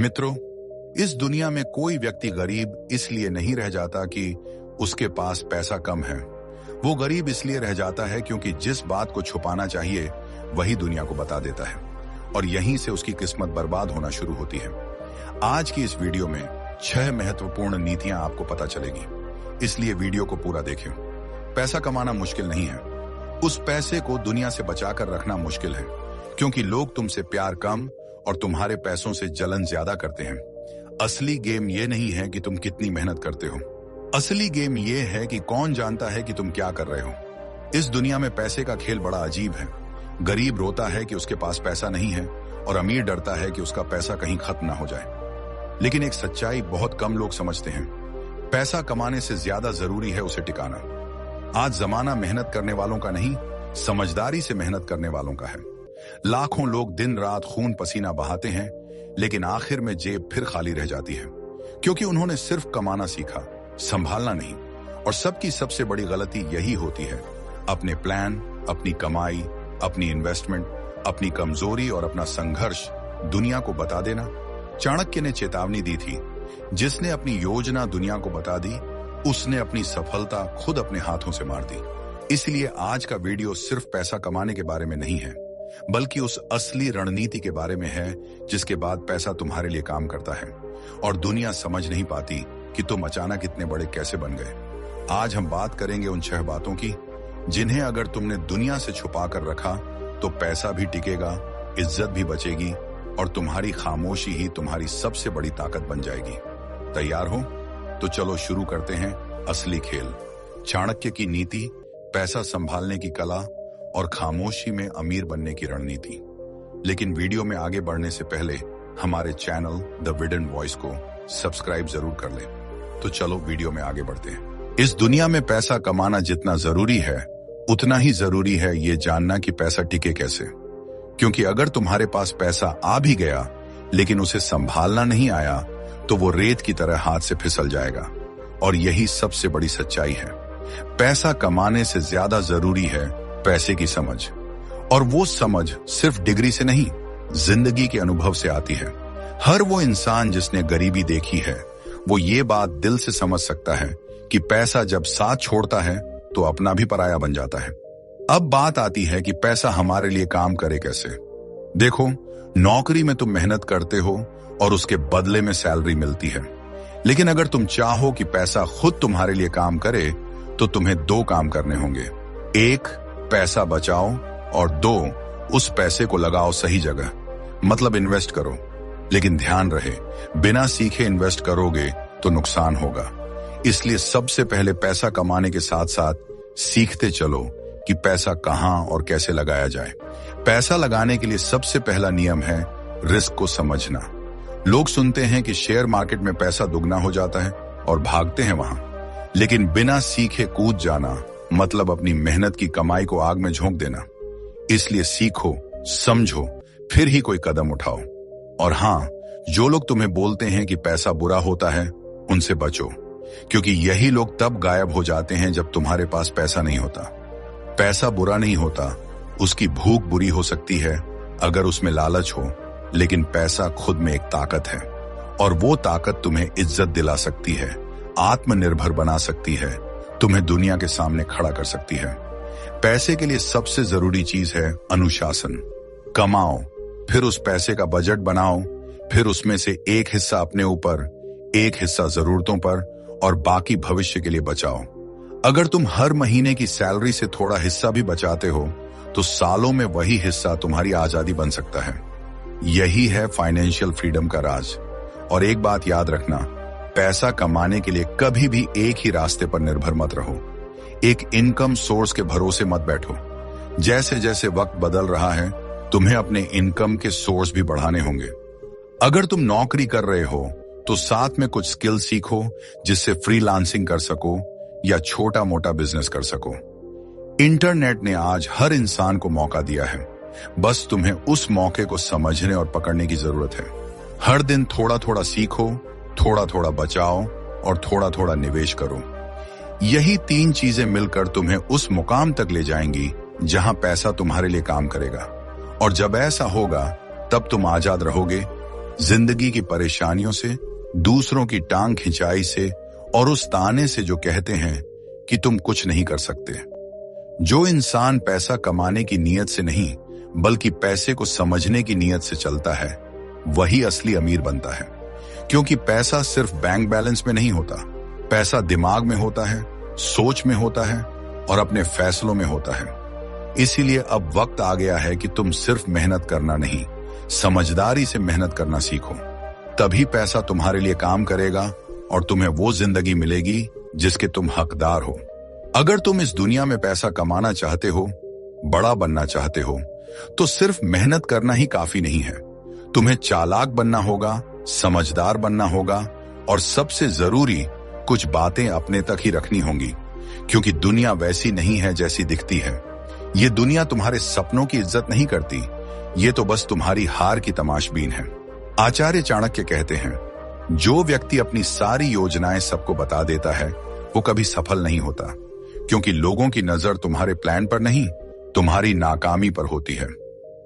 मित्रों, इस दुनिया में कोई व्यक्ति गरीब इसलिए नहीं रह जाता कि उसके पास पैसा कम है। वो गरीब इसलिए रह जाता है क्योंकि जिस बात को छुपाना चाहिए वही दुनिया को बता देता है और यहीं से उसकी किस्मत बर्बाद होना शुरू होती है। आज की इस वीडियो में 6 महत्वपूर्ण नीतियां आपको पता चलेगी, इसलिए वीडियो को पूरा देखें। पैसा कमाना मुश्किल नहीं है, उस पैसे को दुनिया से बचाकर रखना मुश्किल है, क्योंकि लोग तुमसे प्यार कम और तुम्हारे पैसों से जलन ज्यादा करते हैं। असली गेम ये नहीं है कि तुम कितनी मेहनत करते हो, असली गेम ये है कि कौन जानता है कि तुम क्या कर रहे हो। इस दुनिया में पैसे का खेल बड़ा अजीब है। गरीब रोता है कि उसके पास पैसा नहीं है और अमीर डरता है कि उसका पैसा कहीं खत्म ना हो जाए। लेकिन एक सच्चाई बहुत कम लोग समझते हैं, पैसा कमाने से ज्यादा जरूरी है उसे टिकाना। आज जमाना मेहनत करने वालों का नहीं, समझदारी से मेहनत करने वालों का है। लाखों लोग दिन रात खून पसीना बहाते हैं, लेकिन आखिर में जेब फिर खाली रह जाती है, क्योंकि उन्होंने सिर्फ कमाना सीखा, संभालना नहीं। और सबकी सबसे बड़ी गलती यही होती है, अपने प्लान, अपनी कमाई, अपनी इन्वेस्टमेंट, अपनी कमजोरी और अपना संघर्ष दुनिया को बता देना। चाणक्य ने चेतावनी दी थी, जिसने अपनी योजना दुनिया को बता दी, उसने अपनी सफलता खुद अपने हाथों से मार दी। इसलिए आज का वीडियो सिर्फ पैसा कमाने के बारे में नहीं है, बल्कि उस असली रणनीति के बारे में है जिसके बाद पैसा तुम्हारे लिए काम करता है और दुनिया समझ नहीं पाती कि तुम अचानक इतने बड़े कैसे बन गए। आज हम बात करेंगे उन 6 बातों की जिन्हें अगर तुमने दुनिया से छुपा कर रखा तो पैसा भी टिकेगा, इज्जत भी बचेगी और तुम्हारी खामोशी ही तुम्हारी सबसे बड़ी ताकत बन जाएगी। तैयार हो? तो चलो शुरू करते हैं असली खेल। चाणक्य की नीति, पैसा संभालने की कला और खामोशी में अमीर बनने की रणनीति। लेकिन वीडियो में आगे बढ़ने से पहले हमारे चैनल द विडन वॉइस को सब्सक्राइब जरूर कर ले। तो चलो वीडियो में आगे बढ़ते हैं। इस दुनिया में पैसा कमाना जितना जरूरी है, उतना ही जरूरी है ये जानना कि पैसा टिके कैसे। क्योंकि अगर तुम्हारे पास पैसा आ भी गया लेकिन उसे संभालना नहीं आया तो वो रेत की तरह हाथ से फिसल जाएगा। और यही सबसे बड़ी सच्चाई है। पैसा कमाने से ज्यादा जरूरी है पैसे की समझ, और वो समझ सिर्फ डिग्री से नहीं, जिंदगी के अनुभव से आती है। हर वो इंसान जिसने गरीबी देखी है, वो ये बात दिल से समझ सकता है कि पैसा जब साथ छोड़ता है तो अपना भी पराया बन जाता है। अब बात आती है कि पैसा हमारे लिए काम करे कैसे। देखो, नौकरी में तुम मेहनत करते हो और उसके बदले में सैलरी मिलती है। लेकिन अगर तुम चाहो कि पैसा खुद तुम्हारे लिए काम करे तो तुम्हें 2 काम करने होंगे। 1, पैसा बचाओ और 2, उस पैसे को लगाओ सही जगह, मतलब इन्वेस्ट करो। लेकिन ध्यान रहे, बिना सीखे इन्वेस्ट करोगे तो नुकसान होगा। इसलिए सबसे पहले पैसा कमाने के साथ साथ सीखते चलो कि पैसा कहां और कैसे लगाया जाए। पैसा लगाने के लिए सबसे पहला नियम है रिस्क को समझना। लोग सुनते हैं कि शेयर मार्केट में पैसा दुगना हो जाता है और भागते हैं वहां, लेकिन बिना सीखे कूद जाना मतलब अपनी मेहनत की कमाई को आग में झोंक देना। इसलिए सीखो, समझो, फिर ही कोई कदम उठाओ। और हाँ, जो लोग तुम्हें बोलते हैं कि पैसा बुरा होता है, उनसे बचो, क्योंकि यही लोग तब गायब हो जाते हैं जब तुम्हारे पास पैसा नहीं होता। पैसा बुरा नहीं होता, उसकी भूख बुरी हो सकती है अगर उसमें लालच हो, लेकिन पैसा खुद में एक ताकत है और वो ताकत तुम्हें इज्जत दिला सकती है, आत्मनिर्भर बना सकती है, तुम्हें दुनिया के सामने खड़ा कर सकती है। पैसे के लिए सबसे जरूरी चीज है अनुशासन। कमाओ, फिर उस पैसे का बजट बनाओ, फिर उसमें से एक हिस्सा अपने ऊपर, एक हिस्सा जरूरतों पर और बाकी भविष्य के लिए बचाओ। अगर तुम हर महीने की सैलरी से थोड़ा हिस्सा भी बचाते हो तो सालों में वही हिस्सा तुम्हारी आजादी बन सकता है। यही है फाइनेंशियल फ्रीडम का राज। और एक बात याद रखना, पैसा कमाने के लिए कभी भी एक ही रास्ते पर निर्भर मत रहो। एक इनकम सोर्स के भरोसे मत बैठो। जैसे जैसे वक्त बदल रहा है, तुम्हें अपने इनकम के सोर्स भी बढ़ाने होंगे। अगर तुम नौकरी कर रहे हो तो साथ में कुछ स्किल सीखो जिससे फ्रीलांसिंग कर सको या छोटा मोटा बिजनेस कर सको। इंटरनेट ने आज हर इंसान को मौका दिया है, बस तुम्हें उस मौके को समझने और पकड़ने की जरूरत है। हर दिन थोड़ा थोड़ा सीखो, थोड़ा थोड़ा बचाओ और थोड़ा थोड़ा निवेश करो। यही 3 चीजें मिलकर तुम्हें उस मुकाम तक ले जाएंगी जहां पैसा तुम्हारे लिए काम करेगा। और जब ऐसा होगा तब तुम आजाद रहोगे, जिंदगी की परेशानियों से, दूसरों की टांग खिंचाई से और उस ताने से जो कहते हैं कि तुम कुछ नहीं कर सकते। जो इंसान पैसा कमाने की नीयत से नहीं बल्कि पैसे को समझने की नीयत से चलता है वही असली अमीर बनता है। क्योंकि पैसा सिर्फ बैंक बैलेंस में नहीं होता, पैसा दिमाग में होता है, सोच में होता है और अपने फैसलों में होता है। इसीलिए अब वक्त आ गया है कि तुम सिर्फ मेहनत करना नहीं, समझदारी से मेहनत करना सीखो। तभी पैसा तुम्हारे लिए काम करेगा और तुम्हें वो जिंदगी मिलेगी जिसके तुम हकदार हो। अगर तुम इस दुनिया में पैसा कमाना चाहते हो, बड़ा बनना चाहते हो, तो सिर्फ मेहनत करना ही काफी नहीं है। तुम्हें चालाक बनना होगा, समझदार बनना होगा और सबसे जरूरी कुछ बातें अपने तक ही रखनी होंगी। क्योंकि दुनिया वैसी नहीं है जैसी दिखती है। ये दुनिया तुम्हारे सपनों की इज्जत नहीं करती, ये तो बस तुम्हारी हार की तमाशबीन है। आचार्य चाणक्य कहते हैं, जो व्यक्ति अपनी सारी योजनाएं सबको बता देता है वो कभी सफल नहीं होता। क्योंकि लोगों की नजर तुम्हारे प्लान पर नहीं, तुम्हारी नाकामी पर होती है।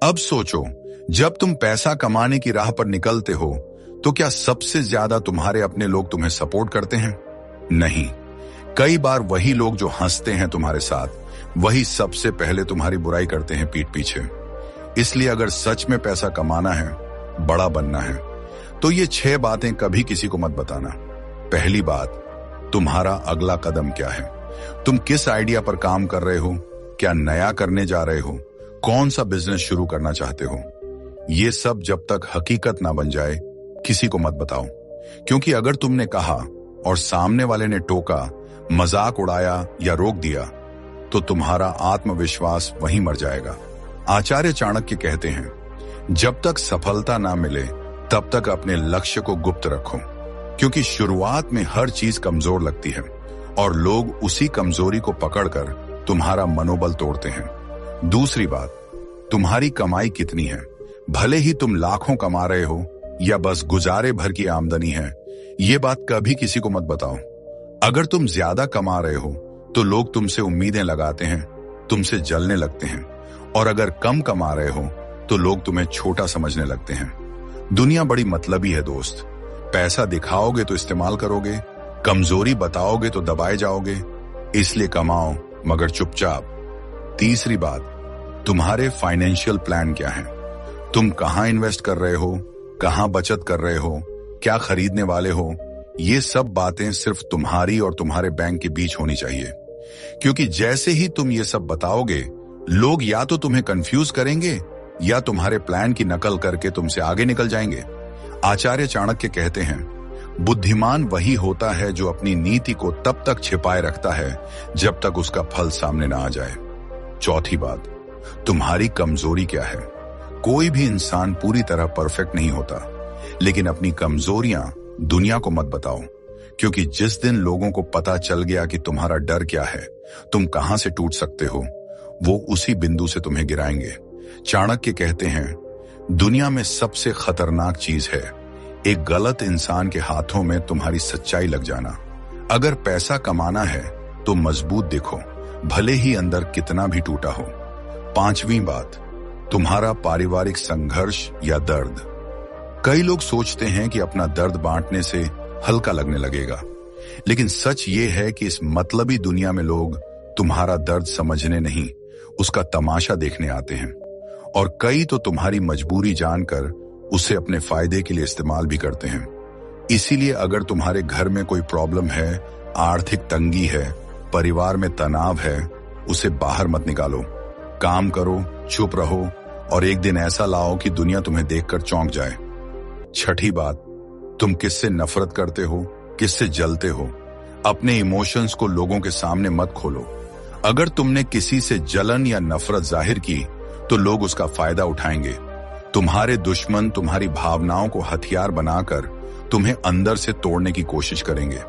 अब सोचो, जब तुम पैसा कमाने की राह पर निकलते हो तो क्या सबसे ज्यादा तुम्हारे अपने लोग तुम्हें सपोर्ट करते हैं? नहीं, कई बार वही लोग जो हंसते हैं तुम्हारे साथ, वही सबसे पहले तुम्हारी बुराई करते हैं पीठ पीछे। इसलिए अगर सच में पैसा कमाना है, बड़ा बनना है, तो ये 6 बातें कभी किसी को मत बताना। पहली बात, तुम्हारा अगला कदम क्या है? तुम किस आइडिया पर काम कर रहे हो? क्या नया करने जा रहे हो? कौन सा बिजनेस शुरू करना चाहते हो? ये सब जब तक हकीकत ना बन जाए किसी को मत बताओ। क्योंकि अगर तुमने कहा और सामने वाले ने टोका, मजाक उड़ाया या रोक दिया तो तुम्हारा आत्मविश्वास वहीं मर जाएगा। आचार्य चाणक्य कहते हैं, जब तक सफलता ना मिले तब तक अपने लक्ष्य को गुप्त रखो। क्योंकि शुरुआत में हर चीज कमजोर लगती है और लोग उसी कमजोरी को पकड़कर तुम्हारा मनोबल तोड़ते हैं। दूसरी बात, तुम्हारी कमाई कितनी है? भले ही तुम लाखों कमा रहे हो या बस गुजारे भर की आमदनी है, ये बात कभी किसी को मत बताओ। अगर तुम ज्यादा कमा रहे हो तो लोग तुमसे उम्मीदें लगाते हैं, तुमसे जलने लगते हैं। और अगर कम कमा रहे हो तो लोग तुम्हें छोटा समझने लगते हैं। दुनिया बड़ी मतलबी है दोस्त। पैसा दिखाओगे तो इस्तेमाल करोगे, कमजोरी बताओगे तो दबाए जाओगे। इसलिए कमाओ मगर चुपचाप। तीसरी बात, तुम्हारे फाइनेंशियल प्लान क्या है? तुम कहां इन्वेस्ट कर रहे हो, कहां बचत कर रहे हो, क्या खरीदने वाले हो? ये सब बातें सिर्फ तुम्हारी और तुम्हारे बैंक के बीच होनी चाहिए। क्योंकि जैसे ही तुम ये सब बताओगे, लोग या तो तुम्हें कंफ्यूज करेंगे या तुम्हारे प्लान की नकल करके तुमसे आगे निकल जाएंगे। आचार्य चाणक्य कहते हैं, बुद्धिमान वही होता है जो अपनी नीति को तब तक छिपाए रखता है जब तक उसका फल सामने ना आ जाए। चौथी बात, तुम्हारी कमजोरी क्या है? कोई भी इंसान पूरी तरह परफेक्ट नहीं होता, लेकिन अपनी कमजोरियां दुनिया को मत बताओ। क्योंकि जिस दिन लोगों को पता चल गया कि तुम्हारा डर क्या है, तुम कहां से टूट सकते हो, वो उसी बिंदु से तुम्हें गिराएंगे। चाणक्य कहते हैं, दुनिया में सबसे खतरनाक चीज है एक गलत इंसान के हाथों में तुम्हारी सच्चाई लग जाना। अगर पैसा कमाना है तो मजबूत दिखो, भले ही अंदर कितना भी टूटा हो। पांचवी बात, तुम्हारा पारिवारिक संघर्ष या दर्द। कई लोग सोचते हैं कि अपना दर्द बांटने से हल्का लगने लगेगा, लेकिन सच ये है कि इस मतलबी दुनिया में लोग तुम्हारा दर्द समझने नहीं, उसका तमाशा देखने आते हैं। और कई तो तुम्हारी मजबूरी जानकर उसे अपने फायदे के लिए इस्तेमाल भी करते हैं। इसीलिए अगर तुम्हारे घर में कोई प्रॉब्लम है, आर्थिक तंगी है, परिवार में तनाव है, उसे बाहर मत निकालो। काम करो, चुप रहो और एक दिन ऐसा लाओ कि दुनिया तुम्हें देखकर चौंक जाए। छठी बात, तुम किससे नफरत करते हो, किससे जलते हो? अपने इमोशंस को लोगों के सामने मत खोलो। अगर तुमने किसी से जलन या नफरत जाहिर की तो लोग उसका फायदा उठाएंगे। तुम्हारे दुश्मन तुम्हारी भावनाओं को हथियार बनाकर तुम्हें अंदर से तोड़ने की कोशिश करेंगे।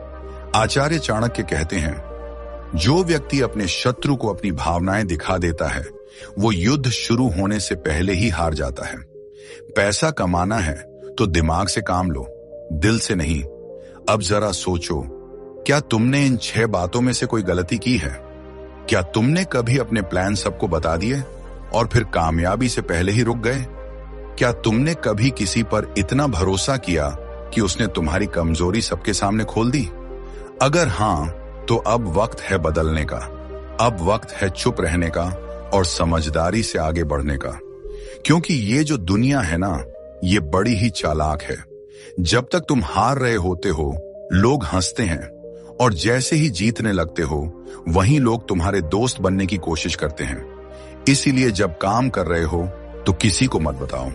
आचार्य चाणक्य कहते हैं, जो व्यक्ति अपने शत्रु को अपनी भावनाएं दिखा देता है वो युद्ध शुरू होने से पहले ही हार जाता है। पैसा कमाना है तो दिमाग से काम लो, दिल से नहीं। अब जरा सोचो, क्या तुमने इन 6 बातों में से कोई गलती की है? क्या तुमने कभी अपने प्लान सबको बता दिए और फिर कामयाबी से पहले ही रुक गए? क्या तुमने कभी किसी पर इतना भरोसा किया कि उसने तुम्हारी कमजोरी सबके सामने खोल दी? अगर हां, तो अब वक्त है बदलने का। अब वक्त है चुप रहने का और समझदारी से आगे बढ़ने का। क्योंकि ये जो दुनिया है ना, ये बड़ी ही चालाक है। जब तक तुम हार रहे होते हो, लोग हंसते हैं, और जैसे ही जीतने लगते हो, वहीं लोग तुम्हारे दोस्त बनने की कोशिश करते हैं। इसीलिए जब काम कर रहे हो तो किसी को मत बताओ।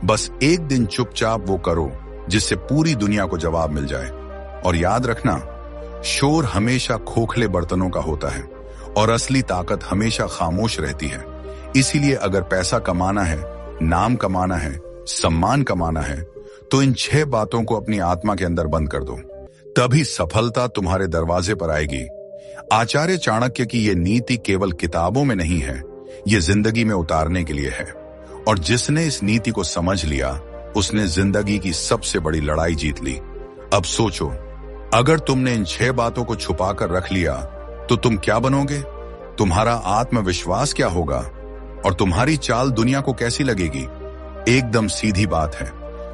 बस एक दिन चुपचाप वो करो जिससे पूरी दुनिया को जवाब मिल जाए। और याद रखना, शोर हमेशा खोखले बर्तनों का होता है और असली ताकत हमेशा खामोश रहती है। इसीलिए अगर पैसा कमाना है, नाम कमाना है, सम्मान कमाना है, तो इन 6 बातों को अपनी आत्मा के अंदर बंद कर दो। तभी सफलता तुम्हारे दरवाजे पर आएगी। आचार्य चाणक्य की ये नीति केवल किताबों में नहीं है, ये जिंदगी में उतारने के लिए है। और जिसने इस नीति को समझ लिया, उसने जिंदगी की सबसे बड़ी लड़ाई जीत ली। अब सोचो, अगर तुमने इन 6 बातों को छुपा कर रख लिया तो तुम क्या बनोगे? तुम्हारा आत्मविश्वास क्या होगा? और तुम्हारी चाल दुनिया को कैसी लगेगी? एकदम सीधी बात है।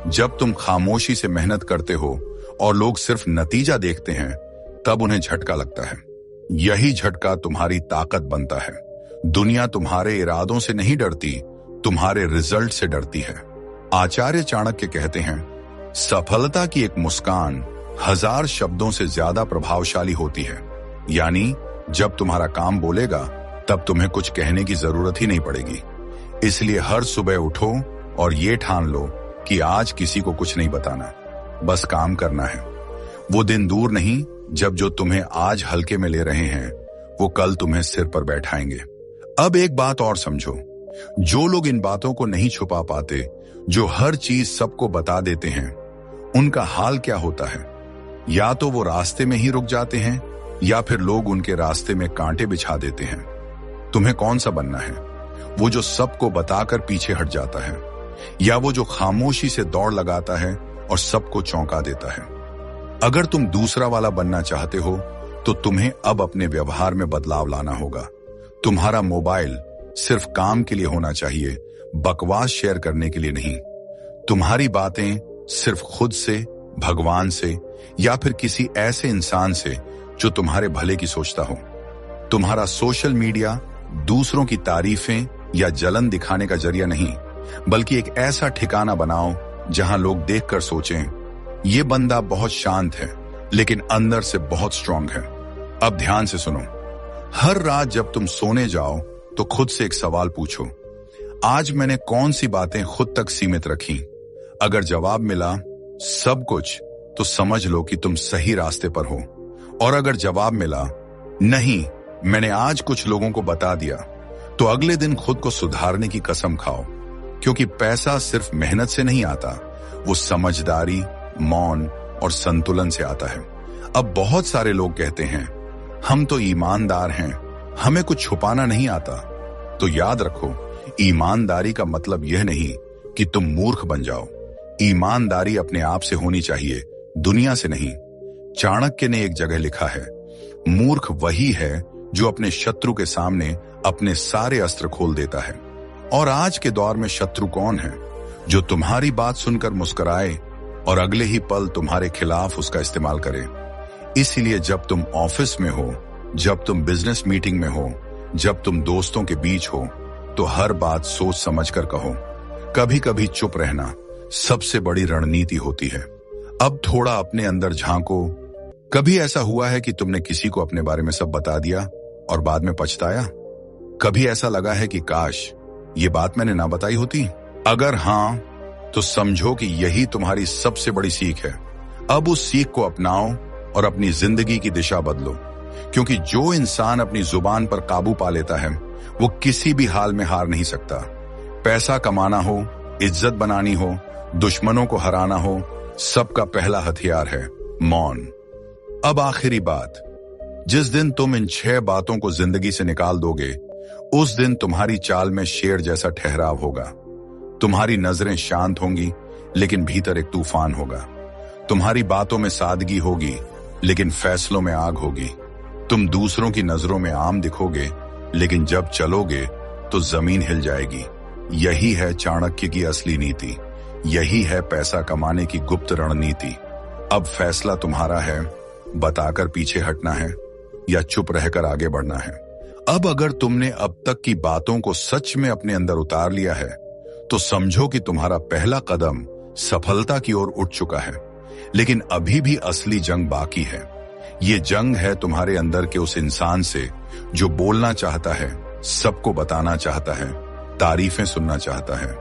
जब तुम खामोशी से मेहनत करते हो और लोग सिर्फ नतीजा देखते हैं, तब उन्हें झटका लगता है। यही झटका तुम्हारी ताकत बनता है। दुनिया तुम्हारे इरादों से नहीं डरती, तुम्हारे रिजल्ट से डरती है। आचार्य चाणक्य कहते हैं, सफलता की एक मुस्कान 1000 शब्दों से ज्यादा प्रभावशाली होती है। यानी जब तुम्हारा काम बोलेगा, तब तुम्हें कुछ कहने की जरूरत ही नहीं पड़ेगी। इसलिए हर सुबह उठो और ये ठान लो कि आज किसी को कुछ नहीं बताना, बस काम करना है। वो दिन दूर नहीं जब जो तुम्हें आज हल्के में ले रहे हैं, वो कल तुम्हें सिर पर बैठाएंगे। अब एक बात और समझो, जो लोग इन बातों को नहीं छुपा पाते, जो हर चीज सबको बता देते हैं, उनका हाल क्या होता है? या तो वो रास्ते में ही रुक जाते हैं, या फिर लोग उनके रास्ते में कांटे बिछा देते हैं। तुम्हें कौन सा बनना है? वो जो सबको बताकर पीछे हट जाता है, या वो जो खामोशी से दौड़ लगाता है और सबको चौंका देता है? अगर तुम दूसरा वाला बनना चाहते हो, तो तुम्हें अब अपने व्यवहार में बदलाव लाना होगा। तुम्हारा मोबाइल सिर्फ काम के लिए होना चाहिए, बकवास शेयर करने के लिए नहीं। तुम्हारी बातें सिर्फ खुद से, भगवान से, या फिर किसी ऐसे इंसान से जो तुम्हारे भले की सोचता हो। तुम्हारा सोशल मीडिया दूसरों की तारीफें या जलन दिखाने का जरिया नहीं, बल्कि एक ऐसा ठिकाना बनाओ जहां लोग देखकर सोचें, ये बंदा बहुत शांत है लेकिन अंदर से बहुत स्ट्रांग है। अब ध्यान से सुनो, हर रात जब तुम सोने जाओ तो खुद से एक सवाल पूछो, आज मैंने कौन सी बातें खुद तक सीमित रखी? अगर जवाब मिला सब कुछ, तो समझ लो कि तुम सही रास्ते पर हो। और अगर जवाब मिला नहीं, मैंने आज कुछ लोगों को बता दिया, तो अगले दिन खुद को सुधारने की कसम खाओ। क्योंकि पैसा सिर्फ मेहनत से नहीं आता, वो समझदारी, मौन और संतुलन से आता है। अब बहुत सारे लोग कहते हैं, हम तो ईमानदार हैं, हमें कुछ छुपाना नहीं आता। तो याद रखो, ईमानदारी का मतलब यह नहीं कि तुम मूर्ख बन जाओ। ईमानदारी अपने आप से होनी चाहिए, दुनिया से नहीं। चाणक्य ने एक जगह लिखा है, मूर्ख वही है जो अपने शत्रु के सामने अपने सारे अस्त्र खोल देता है। और आज के दौर में शत्रु कौन है? जो तुम्हारी बात सुनकर मुस्कुराए और अगले ही पल तुम्हारे खिलाफ उसका इस्तेमाल करे। इसीलिए जब तुम ऑफिस में हो, जब तुम बिजनेस मीटिंग में हो, जब तुम दोस्तों के बीच हो, तो हर बात सोच समझकर कहो। कभी कभी चुप रहना सबसे बड़ी रणनीति होती है। अब थोड़ा अपने अंदर झांको। कभी ऐसा हुआ है कि तुमने किसी को अपने बारे में सब बता दिया और बाद में पछताया? कभी ऐसा लगा है कि काश ये बात मैंने ना बताई होती? अगर हां, तो समझो कि यही तुम्हारी सबसे बड़ी सीख है। अब उस सीख को अपनाओ और अपनी जिंदगी की दिशा बदलो। क्योंकि जो इंसान अपनी जुबान पर काबू पा लेता है, वो किसी भी हाल में हार नहीं सकता। पैसा कमाना हो, इज्जत बनानी हो, दुश्मनों को हराना हो, सबका पहला हथियार है मौन। अब आखिरी बात, जिस दिन तुम इन 6 बातों को जिंदगी से निकाल दोगे, उस दिन तुम्हारी चाल में शेर जैसा ठहराव होगा। तुम्हारी नजरें शांत होंगी, लेकिन भीतर एक तूफान होगा। तुम्हारी बातों में सादगी होगी, लेकिन फैसलों में आग होगी। तुम दूसरों की नजरों में आम दिखोगे, लेकिन जब चलोगे तो जमीन हिल जाएगी। यही है चाणक्य की असली नीति, यही है पैसा कमाने की गुप्त रणनीति। अब फैसला तुम्हारा है, बताकर पीछे हटना है या चुप रहकर आगे बढ़ना है। अब अगर तुमने अब तक की बातों को सच में अपने अंदर उतार लिया है तो समझो कि तुम्हारा पहला कदम सफलता की ओर उठ चुका है। लेकिन अभी भी असली जंग बाकी है। ये जंग है तुम्हारे अंदर के उस इंसान से जो बोलना चाहता है, सबको बताना चाहता है, तारीफें सुनना चाहता है।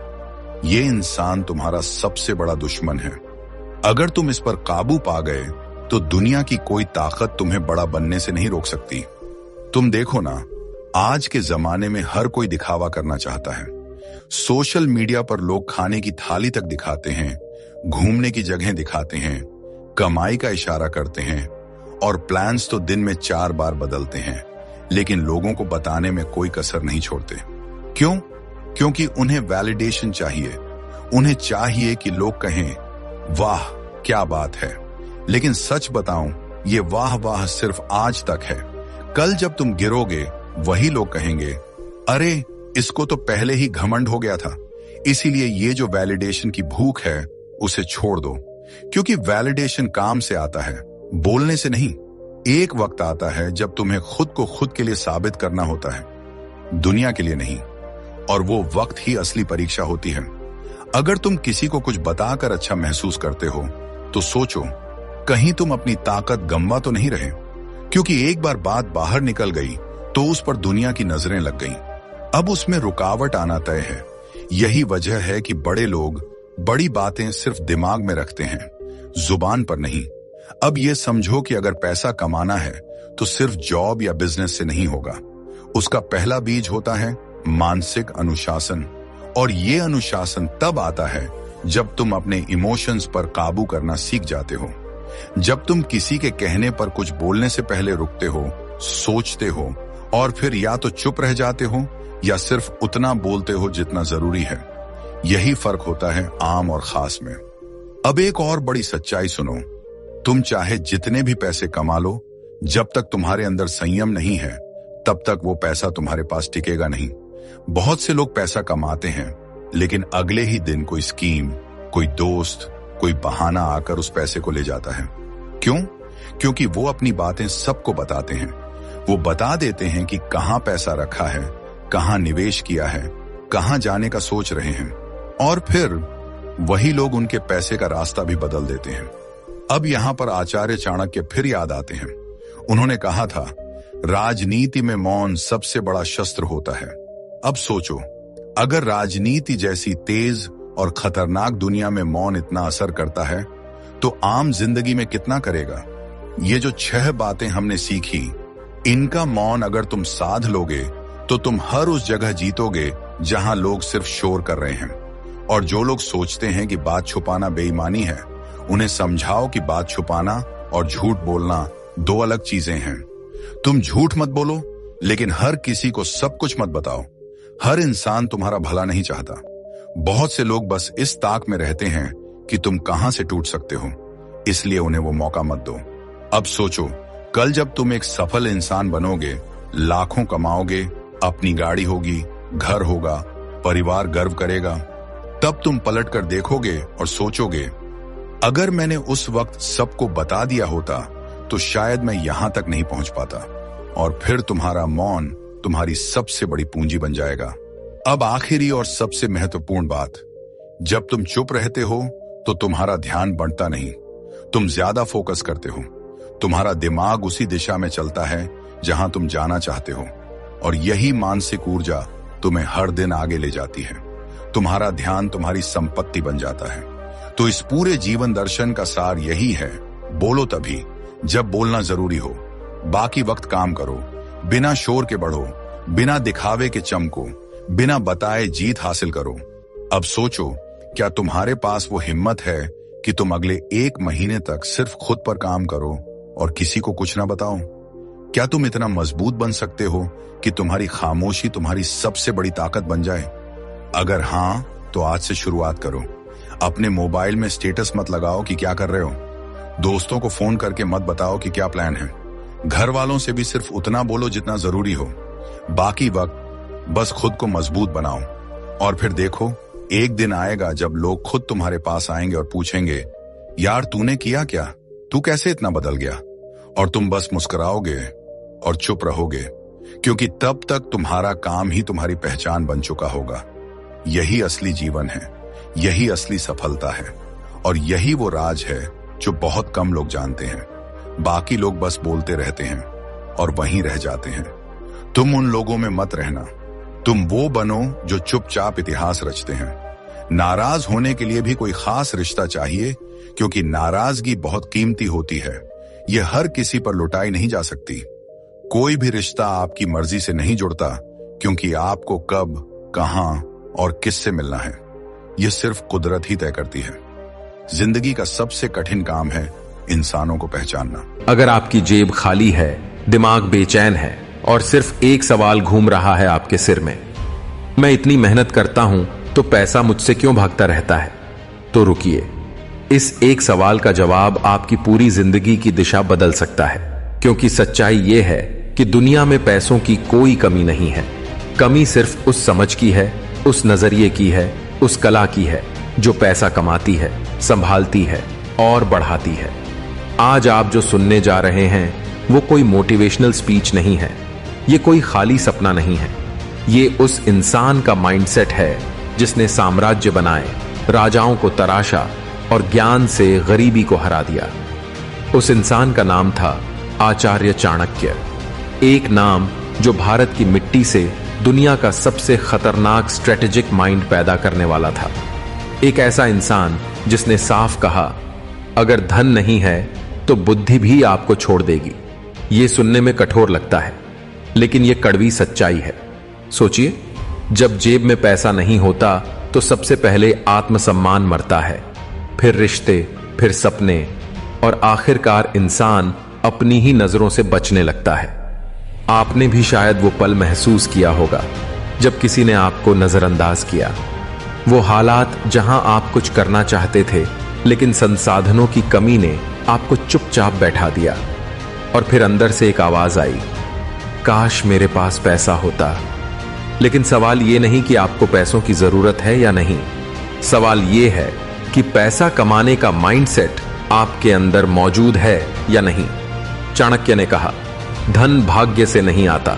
ये इंसान तुम्हारा सबसे बड़ा दुश्मन है। अगर तुम इस पर काबू पा गए तो दुनिया की कोई ताकत तुम्हें बड़ा बनने से नहीं रोक सकती। तुम देखो ना, आज के जमाने में हर कोई दिखावा करना चाहता है। सोशल मीडिया पर लोग खाने की थाली तक दिखाते हैं, घूमने की जगह दिखाते हैं, कमाई का इशारा करते हैं और प्लान्स तो दिन में 4 बार बदलते हैं, लेकिन लोगों को बताने में कोई कसर नहीं छोड़ते। क्यों? क्योंकि उन्हें वैलिडेशन चाहिए। उन्हें चाहिए कि लोग कहें, वाह क्या बात है। लेकिन सच बताऊं, ये वाह वाह सिर्फ आज तक है। कल जब तुम गिरोगे, वही लोग कहेंगे, अरे इसको तो पहले ही घमंड हो गया था। इसीलिए ये जो वैलिडेशन की भूख है, उसे छोड़ दो। क्योंकि वैलिडेशन काम से आता है, बोलने से नहीं। एक वक्त आता है जब तुम्हें खुद को खुद के लिए साबित करना होता है, दुनिया के लिए नहीं। और वो वक्त ही असली परीक्षा होती है। अगर तुम किसी को कुछ बताकर अच्छा महसूस करते हो तो सोचो, कहीं तुम अपनी ताकत गंवा तो नहीं रहे। क्योंकि एक बार बात बाहर निकल गई तो उस पर दुनिया की नजरें लग गईं। अब उसमें रुकावट आना तय है। यही वजह है कि बड़े लोग बड़ी बातें सिर्फ दिमाग में रखते हैं, जुबान पर नहीं। अब ये समझो कि अगर पैसा कमाना है तो सिर्फ जॉब या बिजनेस से नहीं होगा। उसका पहला बीज होता है मानसिक अनुशासन। और ये अनुशासन तब आता है जब तुम अपने इमोशंस पर काबू करना सीख जाते हो। जब तुम किसी के कहने पर कुछ बोलने से पहले रुकते हो, सोचते हो और फिर या तो चुप रह जाते हो या सिर्फ उतना बोलते हो जितना जरूरी है। यही फर्क होता है आम और खास में। अब एक और बड़ी सच्चाई सुनो, तुम चाहे जितने भी पैसे कमा लो, जब तक तुम्हारे अंदर संयम नहीं है तब तक वो पैसा तुम्हारे पास टिकेगा नहीं। बहुत से लोग पैसा कमाते हैं लेकिन अगले ही दिन कोई स्कीम, कोई दोस्त, कोई बहाना आकर उस पैसे को ले जाता है। क्यों? क्योंकि वो अपनी बातें सबको बताते हैं। वो बता देते हैं कि कहां पैसा रखा है, कहां निवेश किया है, कहां जाने का सोच रहे हैं। और फिर वही लोग उनके पैसे का रास्ता भी बदल देते हैं। अब यहां पर आचार्य चाणक्य फिर याद आते हैं। उन्होंने कहा था, राजनीति में मौन सबसे बड़ा शस्त्र होता है। अब सोचो, अगर राजनीति जैसी तेज और खतरनाक दुनिया में मौन इतना असर करता है तो आम जिंदगी में कितना करेगा। ये जो 6 बातें हमने सीखी, इनका मौन अगर तुम साध लोगे तो तुम हर उस जगह जीतोगे जहां लोग सिर्फ शोर कर रहे हैं। और जो लोग सोचते हैं कि बात छुपाना बेईमानी है, उन्हें समझाओ कि बात छुपाना और झूठ बोलना 2 अलग चीजें हैं। तुम झूठ मत बोलो, लेकिन हर किसी को सब कुछ मत बताओ। हर इंसान तुम्हारा भला नहीं चाहता। बहुत से लोग बस इस ताक में रहते हैं कि तुम कहां से टूट सकते हो, इसलिए उन्हें वो मौका मत दो। अब सोचो, कल जब तुम एक सफल इंसान बनोगे, लाखों कमाओगे, अपनी गाड़ी होगी, घर होगा, परिवार गर्व करेगा, तब तुम पलट कर देखोगे और सोचोगे, अगर मैंने उस वक्त सबको बता दिया होता तो शायद मैं यहां तक नहीं पहुंच पाता। और फिर तुम्हारा मौन तुम्हारी सबसे बड़ी पूंजी बन जाएगा। अब आखिरी और सबसे महत्वपूर्ण बात, जब तुम चुप रहते हो तो तुम्हारा ध्यान बढ़ता नहीं, तुम ज्यादा फोकस करते हो। तुम्हारा दिमाग उसी दिशा में चलता है जहां तुम जाना चाहते हो, और यही मानसिक ऊर्जा तुम्हें हर दिन आगे ले जाती है। तुम्हारा ध्यान तुम्हारी संपत्ति बन जाता है। तो इस पूरे जीवन दर्शन का सार यही है, बोलो तभी जब बोलना जरूरी हो, बाकी वक्त काम करो, बिना शोर के बढ़ो, बिना दिखावे के चमको, बिना बताए जीत हासिल करो। अब सोचो, क्या तुम्हारे पास वो हिम्मत है कि तुम अगले 1 महीने तक सिर्फ खुद पर काम करो और किसी को कुछ ना बताओ? क्या तुम इतना मजबूत बन सकते हो कि तुम्हारी खामोशी तुम्हारी सबसे बड़ी ताकत बन जाए? अगर हां, तो आज से शुरुआत करो। अपने मोबाइल में स्टेटस मत लगाओ कि क्या कर रहे हो। दोस्तों को फोन करके मत बताओ कि क्या प्लान है। घर वालों से भी सिर्फ उतना बोलो जितना जरूरी हो। बाकी वक्त बस खुद को मजबूत बनाओ। और फिर देखो, एक दिन आएगा जब लोग खुद तुम्हारे पास आएंगे और पूछेंगे, यार तूने किया क्या, तू कैसे इतना बदल गया? और तुम बस मुस्कुराओगे और चुप रहोगे, क्योंकि तब तक तुम्हारा काम ही तुम्हारी पहचान बन चुका होगा। यही असली जीवन है, यही असली सफलता है, और यही वो राज है जो बहुत कम लोग जानते हैं। बाकी लोग बस बोलते रहते हैं और वहीं रह जाते हैं। तुम उन लोगों में मत रहना, तुम वो बनो जो चुपचाप इतिहास रचते हैं। नाराज होने के लिए भी कोई खास रिश्ता चाहिए, क्योंकि नाराजगी बहुत कीमती होती है। यह हर किसी पर लुटाई नहीं जा सकती। कोई भी रिश्ता आपकी मर्जी से नहीं जुड़ता, क्योंकि आपको कब, कहां और किससे मिलना है, यह सिर्फ कुदरत ही तय करती है। जिंदगी का सबसे कठिन काम है इंसानों को पहचानना। अगर आपकी जेब खाली है, दिमाग बेचैन है और सिर्फ एक सवाल घूम रहा है आपके सिर में, मैं इतनी मेहनत करता हूं तो पैसा मुझसे क्यों भागता रहता है, तो रुकिए। इस एक सवाल का जवाब आपकी पूरी जिंदगी की दिशा बदल सकता है। क्योंकि सच्चाई यह है कि दुनिया में पैसों की कोई कमी नहीं है। कमी सिर्फ उस समझ की है, उस नजरिए की है, उस कला की है जो पैसा कमाती है, संभालती है और बढ़ाती है। आज आप जो सुनने जा रहे हैं वो कोई मोटिवेशनल स्पीच नहीं है, ये कोई खाली सपना नहीं है। ये उस इंसान का माइंडसेट है जिसने साम्राज्य बनाए, राजाओं को तराशा और ज्ञान से गरीबी को हरा दिया। उस इंसान का नाम था आचार्य चाणक्य। एक नाम जो भारत की मिट्टी से दुनिया का सबसे खतरनाक स्ट्रेटेजिक माइंड पैदा करने वाला था। एक ऐसा इंसान जिसने साफ कहा, अगर धन नहीं है तो बुद्धि भी आपको छोड़ देगी। यह सुनने में कठोर लगता है, लेकिन यह कड़वी सच्चाई है। सोचिए, जब जेब में पैसा नहीं होता तो सबसे पहले आत्मसम्मान मरता है, फिर रिश्ते, फिर सपने और आखिरकार इंसान अपनी ही नजरों से बचने लगता है। आपने भी शायद वो पल महसूस किया होगा जब किसी ने आपको नजरअंदाज किया। वो हालात जहां आप कुछ करना चाहते थे लेकिन संसाधनों की कमी ने आपको चुपचाप बैठा दिया। और फिर अंदर से एक आवाज आई, काश मेरे पास पैसा होता। लेकिन सवाल ये नहीं कि आपको पैसों की जरूरत है या नहीं, सवाल ये है कि पैसा कमाने का माइंडसेट आपके अंदर मौजूद है या नहीं। चाणक्य ने कहा, धन भाग्य से नहीं आता,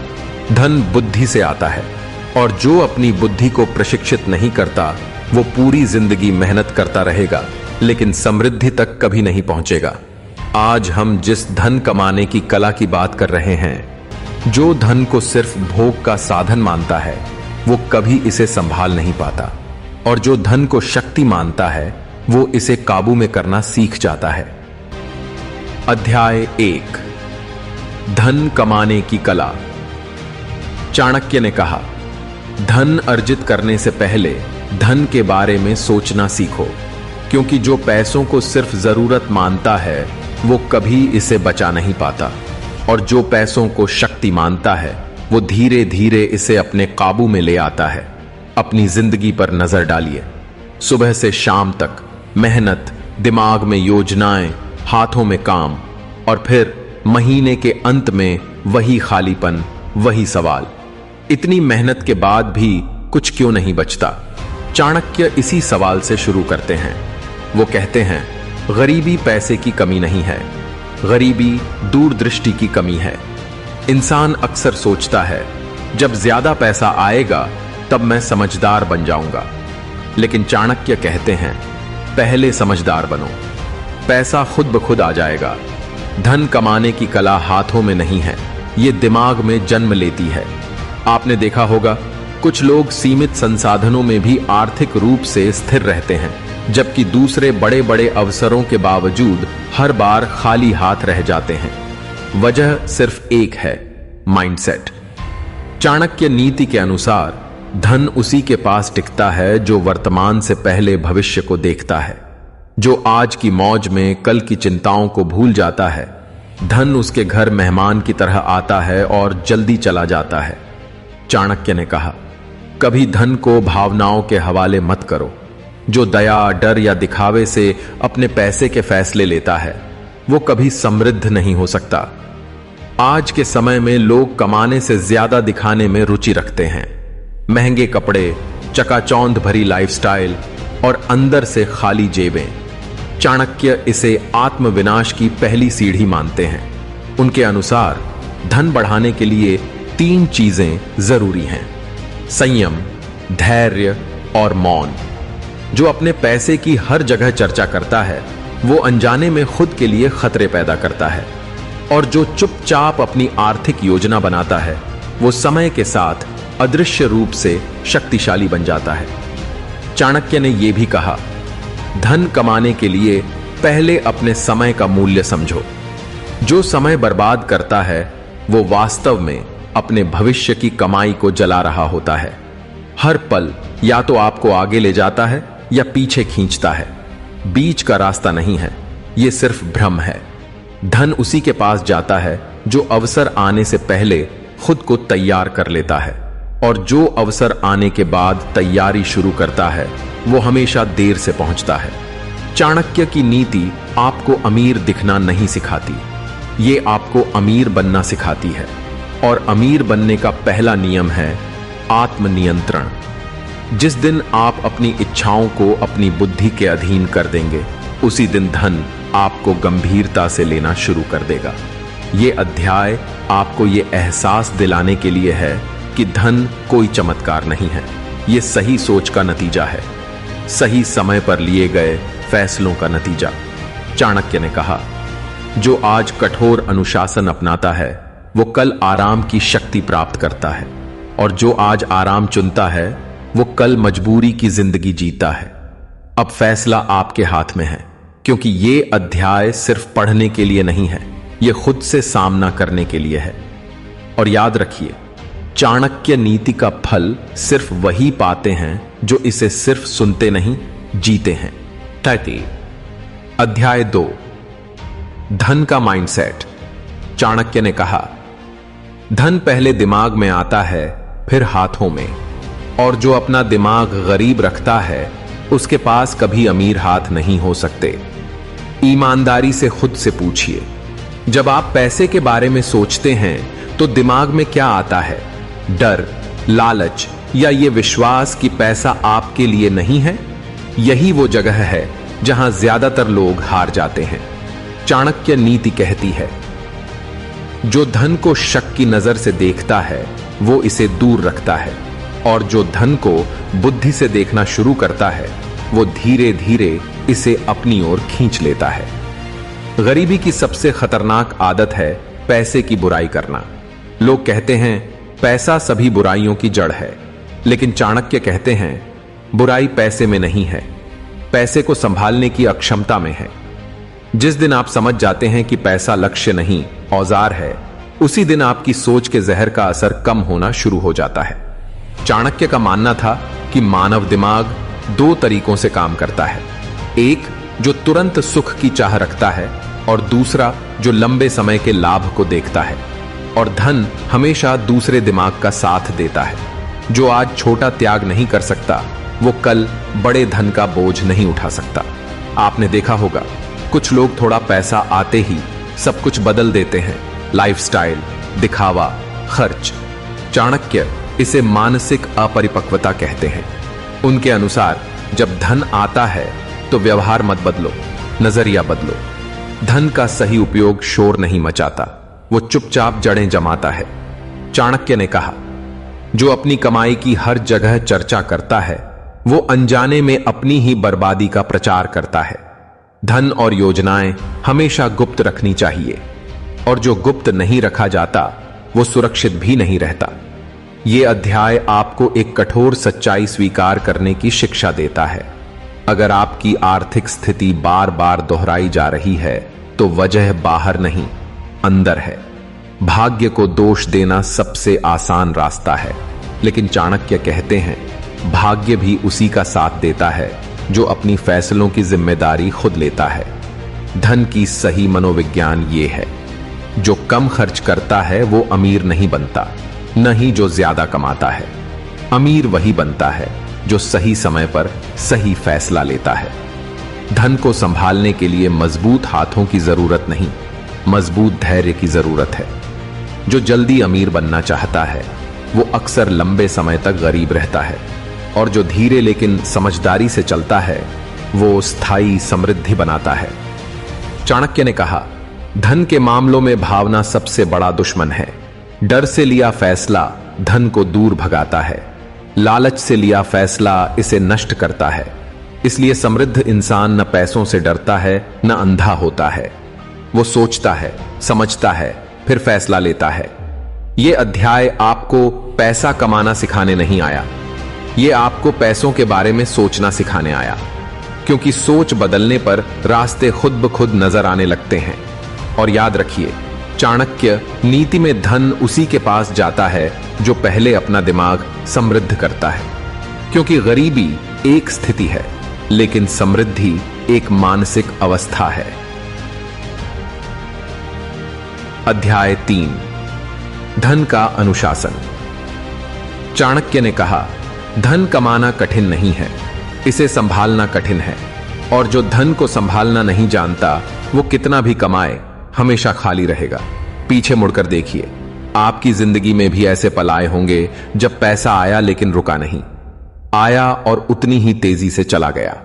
धन बुद्धि से आता है, और जो अपनी बुद्धि को प्रशिक्षित नहीं करता वो पूरी जिंदगी मेहनत करता रहेगा लेकिन समृद्धि तक कभी नहीं पहुंचेगा। आज हम जिस धन कमाने की कला की बात कर रहे हैं, जो धन को सिर्फ भोग का साधन मानता है वो कभी इसे संभाल नहीं पाता, और जो धन को शक्ति मानता है वो इसे काबू में करना सीख जाता है। अध्याय 1, धन कमाने की कला। चाणक्य ने कहा, धन अर्जित करने से पहले धन के बारे में सोचना सीखो, क्योंकि जो पैसों को सिर्फ जरूरत मानता है वो कभी इसे बचा नहीं पाता, और जो पैसों को शक्ति मानता है वो धीरे धीरे इसे अपने काबू में ले आता है। अपनी जिंदगी पर नजर डालिए, सुबह से शाम तक मेहनत, दिमाग में योजनाएं, हाथों में काम, और फिर महीने के अंत में वही खालीपन, वही सवाल। इतनी मेहनत के बाद भी कुछ क्यों नहीं बचता? चाणक्य इसी सवाल से शुरू करते हैं। वो कहते हैं, गरीबी पैसे की कमी नहीं है, गरीबी दूरदृष्टि की कमी है। इंसान अक्सर सोचता है, जब ज्यादा पैसा आएगा तब मैं समझदार बन जाऊंगा, लेकिन चाणक्य कहते हैं, पहले समझदार बनो, पैसा खुद ब खुद आ जाएगा। धन कमाने की कला हाथों में नहीं है, ये दिमाग में जन्म लेती है। आपने देखा होगा, कुछ लोग सीमित संसाधनों में भी आर्थिक रूप से स्थिर रहते हैं, जबकि दूसरे बड़े बड़े अवसरों के बावजूद हर बार खाली हाथ रह जाते हैं। वजह सिर्फ एक है, माइंडसेट। चाणक्य नीति के अनुसार धन उसी के पास टिकता है जो वर्तमान से पहले भविष्य को देखता है, जो आज की मौज में कल की चिंताओं को भूल जाता है। धन उसके घर मेहमान की तरह आता है और जल्दी चला जाता है। चाणक्य ने कहा, कभी धन को भावनाओं के हवाले मत करो। जो दया, डर या दिखावे से अपने पैसे के फैसले लेता है वो कभी समृद्ध नहीं हो सकता। आज के समय में लोग कमाने से ज्यादा दिखाने में रुचि रखते हैं। महंगे कपड़े, चकाचौंध भरी लाइफस्टाइल और अंदर से खाली जेबें। चाणक्य इसे आत्मविनाश की पहली सीढ़ी मानते हैं। उनके अनुसार धन बढ़ाने के लिए 3 चीजें जरूरी हैं: संयम, धैर्य और मौन। जो अपने पैसे की हर जगह चर्चा करता है वो अनजाने में खुद के लिए खतरे पैदा करता है, और जो चुपचाप अपनी आर्थिक योजना बनाता है वो समय के साथ अदृश्य रूप से शक्तिशाली बन जाता है। चाणक्य ने यह भी कहा, धन कमाने के लिए पहले अपने समय का मूल्य समझो। जो समय बर्बाद करता है वो वास्तव में अपने भविष्य की कमाई को जला रहा होता है। हर पल या तो आपको आगे ले जाता है या पीछे खींचता है। बीच का रास्ता नहीं है, यह सिर्फ भ्रम है। धन उसी के पास जाता है जो अवसर आने से पहले खुद को तैयार कर लेता है, और जो अवसर आने के बाद तैयारी शुरू करता है वो हमेशा देर से पहुंचता है। चाणक्य की नीति आपको अमीर दिखना नहीं सिखाती, ये आपको अमीर बनना सिखाती है। और अमीर बनने का पहला नियम है आत्मनियंत्रण। जिस दिन आप अपनी इच्छाओं को अपनी बुद्धि के अधीन कर देंगे, उसी दिन धन आपको गंभीरता से लेना शुरू कर देगा। ये अध्याय आपको ये एहसास दिलाने के लिए है कि धन कोई चमत्कार नहीं है, ये सही सोच का नतीजा है, सही समय पर लिए गए फैसलों का नतीजा। चाणक्य ने कहा, जो आज कठोर अनुशासन अपनाता है वो कल आराम की शक्ति प्राप्त करता है, और जो आज आराम चुनता है वो कल मजबूरी की जिंदगी जीता है। अब फैसला आपके हाथ में है, क्योंकि ये अध्याय सिर्फ पढ़ने के लिए नहीं है, ये खुद से सामना करने के लिए है। और याद रखिए, चाणक्य नीति का फल सिर्फ वही पाते हैं जो इसे सिर्फ सुनते नहीं, जीते हैं। अध्याय 2, धन का माइंडसेट। चाणक्य ने कहा, धन पहले दिमाग में आता है, फिर हाथों में, और जो अपना दिमाग गरीब रखता है उसके पास कभी अमीर हाथ नहीं हो सकते। ईमानदारी से खुद से पूछिए, जब आप पैसे के बारे में सोचते हैं तो दिमाग में क्या आता है? डर, लालच, या ये विश्वास कि पैसा आपके लिए नहीं है? यही वो जगह है जहां ज्यादातर लोग हार जाते हैं। चाणक्य नीति कहती है, जो धन को शक की नजर से देखता है वो इसे दूर रखता है, और जो धन को बुद्धि से देखना शुरू करता है वो धीरे धीरे इसे अपनी ओर खींच लेता है। गरीबी की सबसे खतरनाक आदत है पैसे की बुराई करना। लोग कहते हैं पैसा सभी बुराइयों की जड़ है, लेकिन चाणक्य कहते हैं बुराई पैसे में नहीं है, पैसे को संभालने की अक्षमता में है। जिस दिन आप समझ जाते हैं कि पैसा लक्ष्य नहीं, औजार है, उसी दिन आपकी सोच के जहर का असर कम होना शुरू हो जाता है। चाणक्य का मानना था कि मानव दिमाग 2 तरीकों से काम करता है, एक जो तुरंत सुख की चाह रखता है, और दूसरा जो लंबे समय के लाभ को देखता है। और धन हमेशा दूसरे दिमाग का साथ देता है। जो आज छोटा त्याग नहीं कर सकता वो कल बड़े धन का बोझ नहीं उठा सकता। आपने देखा होगा, कुछ लोग थोड़ा पैसा आते ही सब कुछ बदल देते हैं, लाइफस्टाइल, दिखावा, खर्च। चाणक्य इसे मानसिक अपरिपक्वता कहते हैं। उनके अनुसार जब धन आता है तो व्यवहार मत बदलो, नजरिया बदलो। धन का सही उपयोग शोर नहीं मचाता, वो चुपचाप जड़ें जमाता है। चाणक्य ने कहा, जो अपनी कमाई की हर जगह चर्चा करता है वो अनजाने में अपनी ही बर्बादी का प्रचार करता है। धन और योजनाएं हमेशा गुप्त रखनी चाहिए, और जो गुप्त नहीं रखा जाता वो सुरक्षित भी नहीं रहता। ये अध्याय आपको एक कठोर सच्चाई स्वीकार करने की शिक्षा देता है। अगर आपकी आर्थिक स्थिति बार बार दोहराई जा रही है तो वजह बाहर नहीं, अंदर है। भाग्य को दोष देना सबसे आसान रास्ता है, लेकिन चाणक्य कहते हैं भाग्य भी उसी का साथ देता है जो अपनी फैसलों की जिम्मेदारी खुद लेता है। धन की सही मनोविज्ञान ये है, जो कम खर्च करता है वो अमीर नहीं बनता, न ही जो ज्यादा कमाता है। अमीर वही बनता है जो सही समय पर सही फैसला लेता है। धन को संभालने के लिए मजबूत हाथों की जरूरत नहीं, मजबूत धैर्य की जरूरत है। जो जल्दी अमीर बनना चाहता है वो अक्सर लंबे समय तक गरीब रहता है, और जो धीरे लेकिन समझदारी से चलता है वो स्थायी समृद्धि बनाता है। चाणक्य ने कहा, धन के मामलों में भावना सबसे बड़ा दुश्मन है। डर से लिया फैसला धन को दूर भगाता है, लालच से लिया फैसला इसे नष्ट करता है। इसलिए समृद्ध इंसान न पैसों से डरता है न अंधा होता है। वो सोचता है, समझता है, फिर फैसला लेता है। यह अध्याय आपको पैसा कमाना सिखाने नहीं आया, यह आपको पैसों के बारे में सोचना सिखाने आया, क्योंकि सोच बदलने पर रास्ते खुद ब खुद नजर आने लगते हैं। और याद रखिए, चाणक्य नीति में धन उसी के पास जाता है जो पहले अपना दिमाग समृद्ध करता है, क्योंकि गरीबी एक स्थिति है लेकिन समृद्धि एक मानसिक अवस्था है। अध्याय 3, धन का अनुशासन। चाणक्य ने कहा, धन कमाना कठिन नहीं है, इसे संभालना कठिन है। और जो धन को संभालना नहीं जानता वो कितना भी कमाए हमेशा खाली रहेगा। पीछे मुड़कर देखिए, आपकी जिंदगी में भी ऐसे पल आए होंगे जब पैसा आया लेकिन रुका नहीं, आया और उतनी ही तेजी से चला गया।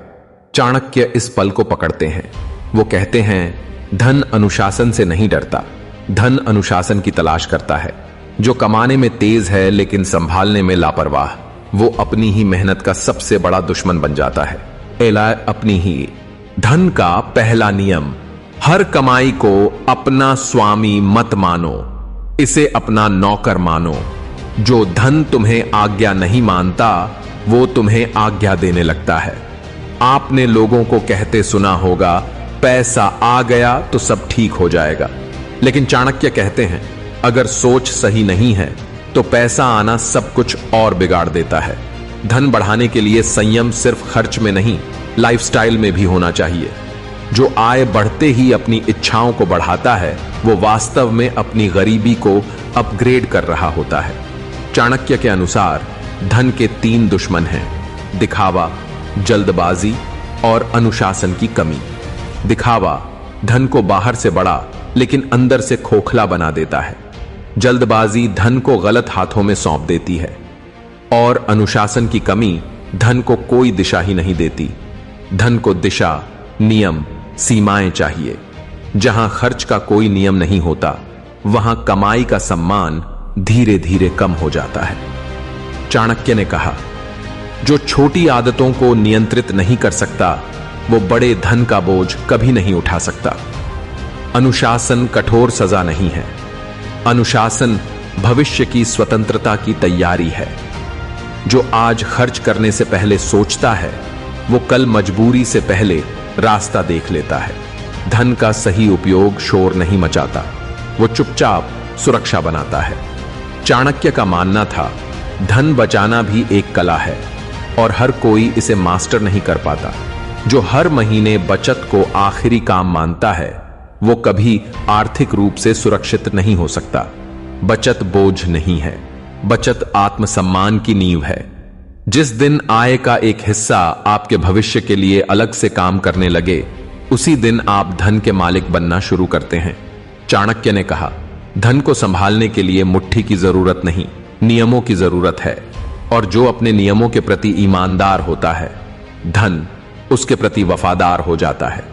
चाणक्य इस पल को पकड़ते हैं। वो कहते हैं, धन अनुशासन से नहीं डरता, धन अनुशासन की तलाश करता है। जो कमाने में तेज है लेकिन संभालने में लापरवाह, वो अपनी ही मेहनत का सबसे बड़ा दुश्मन बन जाता है। एला अपनी ही। धन का पहला नियम, हर कमाई को अपना स्वामी मत मानो, इसे अपना नौकर मानो। जो धन तुम्हें आज्ञा नहीं मानता वो तुम्हें आज्ञा देने लगता है। आपने लोगों को कहते सुना होगा, पैसा आ गया तो सब ठीक हो जाएगा। लेकिन चाणक्य कहते हैं, अगर सोच सही नहीं है तो पैसा आना सब कुछ और बिगाड़ देता है। धन बढ़ाने के लिए संयम सिर्फ खर्च में नहीं, लाइफस्टाइल में भी होना चाहिए। जो आय बढ़ते ही अपनी इच्छाओं को बढ़ाता है वो वास्तव में अपनी गरीबी को अपग्रेड कर रहा होता है। चाणक्य के अनुसार धन के 3 दुश्मन हैं, दिखावा, जल्दबाजी और अनुशासन की कमी। दिखावा धन को बाहर से बड़ा लेकिन अंदर से खोखला बना देता है। जल्दबाजी धन को गलत हाथों में सौंप देती है और अनुशासन की कमी धन को कोई दिशा ही नहीं देती। धन को दिशा, नियम, सीमाएं चाहिए। जहां खर्च का कोई नियम नहीं होता वहां कमाई का सम्मान धीरे धीरे कम हो जाता है। चाणक्य ने कहा, जो छोटी आदतों को नियंत्रित नहीं कर सकता वो बड़े धन का बोझ कभी नहीं उठा सकता। अनुशासन कठोर सजा नहीं है, अनुशासन भविष्य की स्वतंत्रता की तैयारी है। जो आज खर्च करने से पहले सोचता है वो कल मजबूरी से पहले रास्ता देख लेता है। धन का सही उपयोग शोर नहीं मचाता, वो चुपचाप सुरक्षा बनाता है। चाणक्य का मानना था, धन बचाना भी एक कला है और हर कोई इसे मास्टर नहीं कर पाता। जो हर महीने बचत को आखिरी काम मानता है वो कभी आर्थिक रूप से सुरक्षित नहीं हो सकता। बचत बोझ नहीं है, बचत आत्मसम्मान की नींव है। जिस दिन आय का एक हिस्सा आपके भविष्य के लिए अलग से काम करने लगे, उसी दिन आप धन के मालिक बनना शुरू करते हैं। चाणक्य ने कहा, धन को संभालने के लिए मुट्ठी की जरूरत नहीं, नियमों की जरूरत है। और जो अपने नियमों के प्रति ईमानदार होता है, धन उसके प्रति वफादार हो जाता है।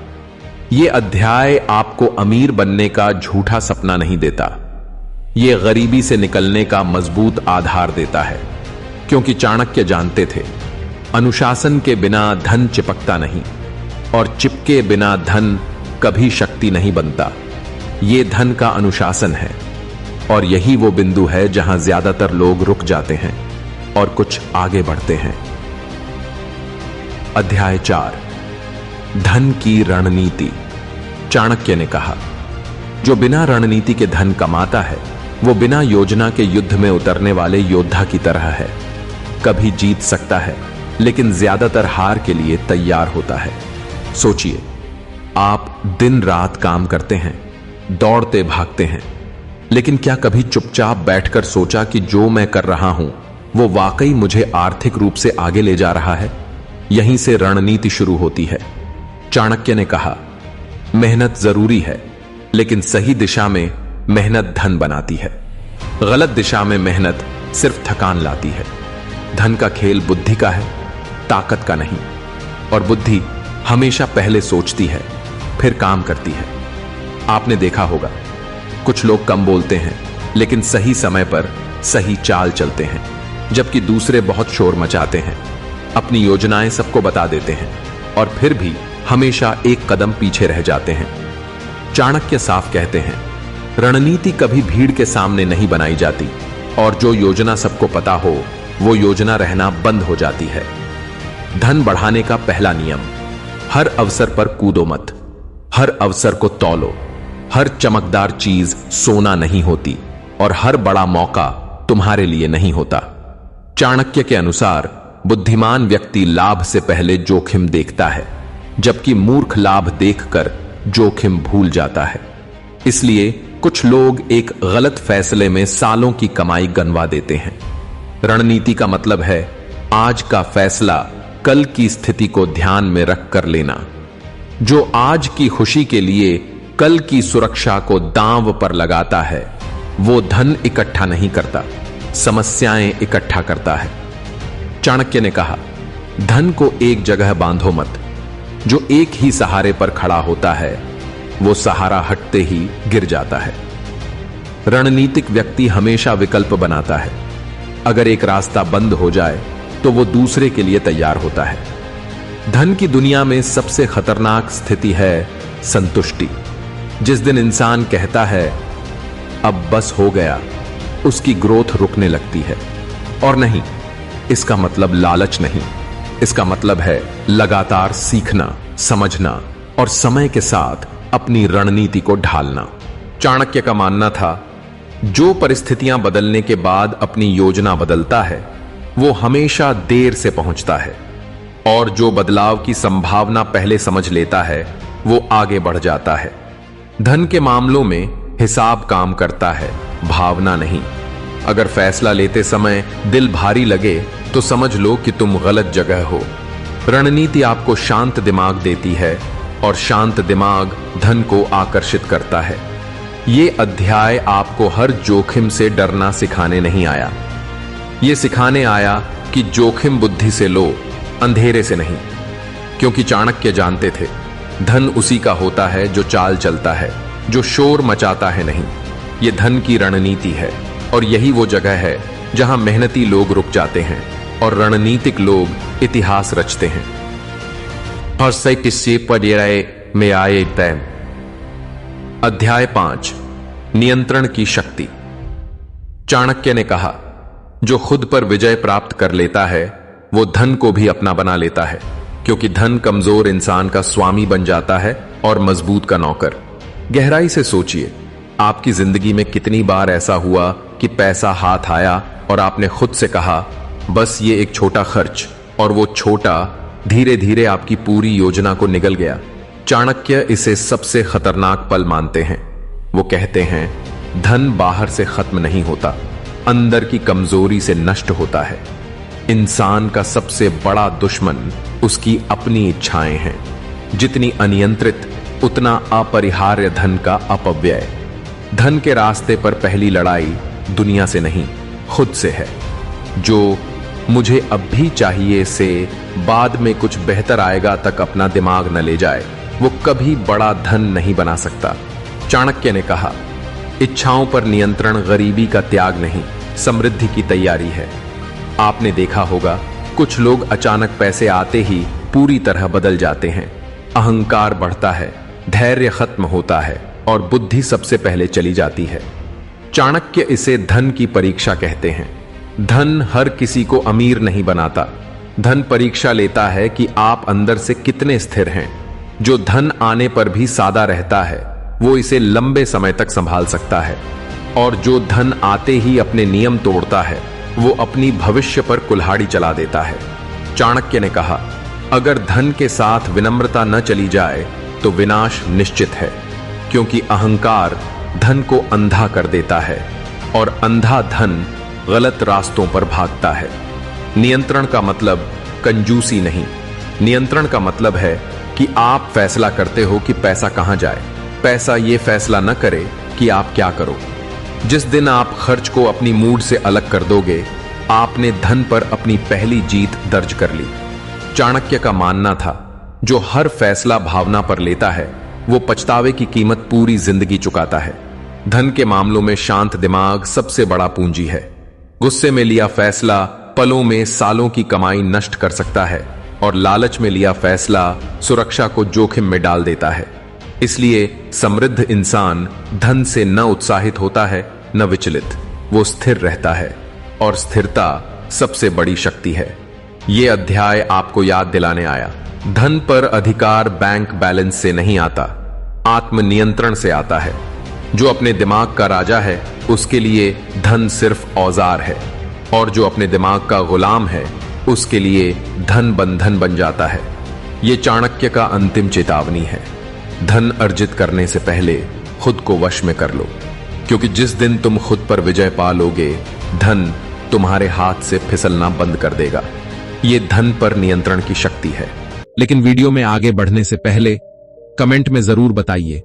यह अध्याय आपको अमीर बनने का झूठा सपना नहीं देता, यह गरीबी से निकलने का मजबूत आधार देता है। क्योंकि चाणक्य जानते थे, अनुशासन के बिना धन चिपकता नहीं और चिपके बिना धन कभी शक्ति नहीं बनता। यह धन का अनुशासन है और यही वो बिंदु है जहां ज्यादातर लोग रुक जाते हैं और कुछ आगे बढ़ते हैं। अध्याय 4, धन की रणनीति। चाणक्य ने कहा, जो बिना रणनीति के धन कमाता है वो बिना योजना के युद्ध में उतरने वाले योद्धा की तरह है। कभी जीत सकता है लेकिन ज्यादातर हार के लिए तैयार होता है। सोचिए, आप दिन रात काम करते हैं, दौड़ते भागते हैं, लेकिन क्या कभी चुपचाप बैठकर सोचा कि जो मैं कर रहा हूं वो वाकई मुझे आर्थिक रूप से आगे ले जा रहा है? यहीं से रणनीति शुरू होती है। चाणक्य ने कहा, मेहनत जरूरी है लेकिन सही दिशा में मेहनत धन बनाती है। गलत दिशा में मेहनत सिर्फ थकान लाती है। धन का खेल बुद्धि का है, ताकत का नहीं। और बुद्धि हमेशा पहले सोचती है, फिर काम करती है। आपने देखा होगा, कुछ लोग कम बोलते हैं लेकिन सही समय पर सही चाल चलते हैं, जबकि दूसरे बहुत शोर मचाते हैं, अपनी योजनाएं सबको बता देते हैं और फिर भी हमेशा एक कदम पीछे रह जाते हैं। चाणक्य साफ कहते हैं, रणनीति कभी भीड़ के सामने नहीं बनाई जाती, और जो योजना सबको पता हो वो योजना रहना बंद हो जाती है। धन बढ़ाने का पहला नियम, हर अवसर पर कूदो मत। हर अवसर को तौलो। हर चमकदार चीज सोना नहीं होती और हर बड़ा मौका तुम्हारे लिए नहीं होता। चाणक्य के अनुसार बुद्धिमान व्यक्ति लाभ से पहले जोखिम देखता है, जबकि मूर्ख लाभ देखकर जोखिम भूल जाता है। इसलिए कुछ लोग एक गलत फैसले में सालों की कमाई गंवा देते हैं। रणनीति का मतलब है आज का फैसला कल की स्थिति को ध्यान में रखकर लेना। जो आज की खुशी के लिए कल की सुरक्षा को दांव पर लगाता है, वो धन इकट्ठा नहीं करता, समस्याएं इकट्ठा करता है। चाणक्य ने कहा, धन को एक जगह बांधो मत। जो एक ही सहारे पर खड़ा होता है, वो सहारा हटते ही गिर जाता है। रणनीतिक व्यक्ति हमेशा विकल्प बनाता है। अगर एक रास्ता बंद हो जाए तो वो दूसरे के लिए तैयार होता है। धन की दुनिया में सबसे खतरनाक स्थिति है संतुष्टि। जिस दिन इंसान कहता है अब बस हो गया, उसकी ग्रोथ रुकने लगती है। और नहीं, इसका मतलब लालच नहीं, इसका मतलब है लगातार सीखना, समझना और समय के साथ अपनी रणनीति को ढालना। चाणक्य का मानना था, जो परिस्थितियां बदलने के बाद अपनी योजना बदलता है, वो हमेशा देर से पहुंचता है, और जो बदलाव की संभावना पहले समझ लेता है, वो आगे बढ़ जाता है। धन के मामलों में हिसाब काम करता है, भावना नहीं। अगर फैसला लेते समय दिल भारी लगे तो समझ लो कि तुम गलत जगह हो। रणनीति आपको शांत दिमाग देती है और शांत दिमाग धन को आकर्षित करता है। ये अध्याय आपको हर जोखिम से डरना सिखाने नहीं आया, ये सिखाने आया कि जोखिम बुद्धि से लो, अंधेरे से नहीं। क्योंकि चाणक्य जानते थे, धन उसी का होता है जो चाल चलता है, जो शोर मचाता है नहीं। ये धन की रणनीति है, और यही वो जगह है जहां मेहनती लोग रुक जाते हैं और रणनीतिक लोग इतिहास रचते हैं। और सही किस्से पर में आए तैम। अध्याय 5, नियंत्रण की शक्ति। चाणक्य ने कहा, जो खुद पर विजय प्राप्त कर लेता है, वो धन को भी अपना बना लेता है, क्योंकि धन कमजोर इंसान का स्वामी बन जाता है और मजबूत का नौकर। गहराई से सोचिए, आपकी जिंदगी में कितनी बार ऐसा हुआ कि पैसा हाथ आया और आपने खुद से कहा, बस ये एक छोटा खर्च, और वो छोटा धीरे धीरे आपकी पूरी योजना को निगल गया। चाणक्य इसे सबसे खतरनाक पल मानते हैं। वो कहते हैं, धन बाहर से खत्म नहीं होता, अंदर की कमजोरी से नष्ट होता है। इंसान का सबसे बड़ा दुश्मन उसकी अपनी इच्छाएं हैं। जितनी अनियंत्रित, उतना अपरिहार्य धन का अपव्यय। धन के रास्ते पर पहली लड़ाई दुनिया से नहीं, खुद से है। जो मुझे अब भी चाहिए से बाद में कुछ बेहतर आएगा तक अपना दिमाग न ले जाए, वो कभी बड़ा धन नहीं बना सकता। चाणक्य ने कहा, इच्छाओं पर नियंत्रण गरीबी का त्याग नहीं, समृद्धि की तैयारी है। आपने देखा होगा, कुछ लोग अचानक पैसे आते ही पूरी तरह बदल जाते हैं। अहंकार बढ़ता है, धैर्य खत्म होता है और बुद्धि सबसे पहले चली जाती है। चाणक्य इसे धन की परीक्षा कहते हैं। धन हर किसी को अमीर नहीं बनाता। धन परीक्षा लेता है कि आप अंदर से कितने स्थिर हैं। जो धन आने पर भी सादा रहता है, वो इसे लंबे समय तक संभाल सकता है, और जो धन आते ही अपने नियम तोड़ता है, वो अपनी भविष्य पर कुल्हाड़ी चला देता है। चाणक्य ने कहा, अगर धन के साथ विनम्रता न चली जाए तो विनाश निश्चित है, क्योंकि अहंकार धन को अंधा कर देता है और अंधा धन गलत रास्तों पर भागता है। नियंत्रण का मतलब कंजूसी नहीं, नियंत्रण का मतलब है कि आप फैसला करते हो कि पैसा कहां जाए। पैसा ये फैसला न करे कि आप क्या करो। जिस दिन आप खर्च को अपनी मूड से अलग कर दोगे, आपने धन पर अपनी पहली जीत दर्ज कर ली। चाणक्य का मानना था, जो हर फैसला भावना पर लेता है वो पछतावे की कीमत पूरी जिंदगी चुकाता है। धन के मामलों में शांत दिमाग सबसे बड़ा पूंजी है। गुस्से में लिया फैसला पलों में सालों की कमाई नष्ट कर सकता है और लालच में लिया फैसला सुरक्षा को जोखिम में डाल देता है। इसलिए समृद्ध इंसान धन से न उत्साहित होता है न विचलित, वो स्थिर रहता है और स्थिरता सबसे बड़ी शक्ति है। ये अध्याय आपको याद दिलाने आया, धन पर अधिकार बैंक बैलेंस से नहीं आता, आत्मनियंत्रण से आता है। जो अपने दिमाग का राजा है उसके लिए धन सिर्फ औजार है, और जो अपने दिमाग का गुलाम है उसके लिए धन बंधन बन जाता है। ये चाणक्य का अंतिम चेतावनी है। धन अर्जित करने से पहले खुद को वश में कर लो, क्योंकि जिस दिन तुम खुद पर विजय पा लोगे, धन तुम्हारे हाथ से फिसलना बंद कर देगा। ये धन पर नियंत्रण की शक्ति है। लेकिन वीडियो में आगे बढ़ने से पहले कमेंट में जरूर बताइए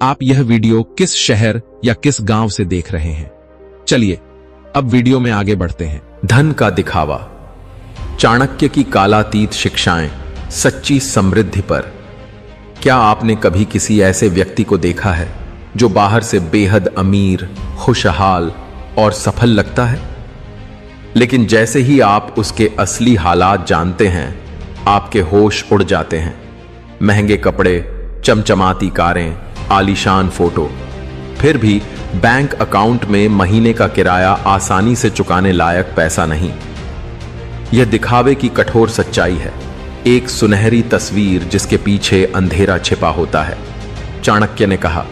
आप यह वीडियो किस शहर या किस गांव से देख रहे हैं। चलिए अब वीडियो में आगे बढ़ते हैं। धन का दिखावा। चाणक्य की कालातीत शिक्षाएं सच्ची समृद्धि पर। क्या आपने कभी किसी ऐसे व्यक्ति को देखा है जो बाहर से बेहद अमीर, खुशहाल और सफल लगता है, लेकिन जैसे ही आप उसके असली हालात जानते हैं आपके होश उड़ जाते हैं। महंगे कपड़े, चमचमाती कारें, आलीशान फोटो, फिर भी बैंक अकाउंट में महीने का किराया आसानी से चुकाने लायक पैसा नहीं। यह दिखावे की कठोर सच्चाई है, एक सुनहरी तस्वीर जिसके पीछे अंधेरा छिपा होता है। चाणक्य ने कहा,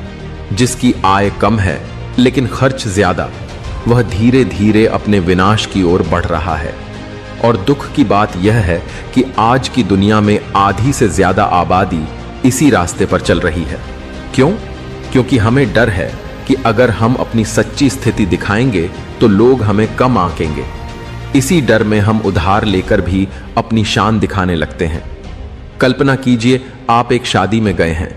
जिसकी आय कम है लेकिन खर्च ज्यादा, वह धीरे धीरे अपने विनाश की ओर बढ़ रहा है। और दुख की बात यह है कि आज की दुनिया में आधी से ज्यादा आबादी इसी रास्ते पर चल रही है। क्यों? क्योंकि हमें डर है कि अगर हम अपनी सच्ची स्थिति दिखाएंगे तो लोग हमें कम आंकेंगे। इसी डर में हम उधार लेकर भी अपनी शान दिखाने लगते हैं। कल्पना कीजिए, आप एक शादी में गए हैं,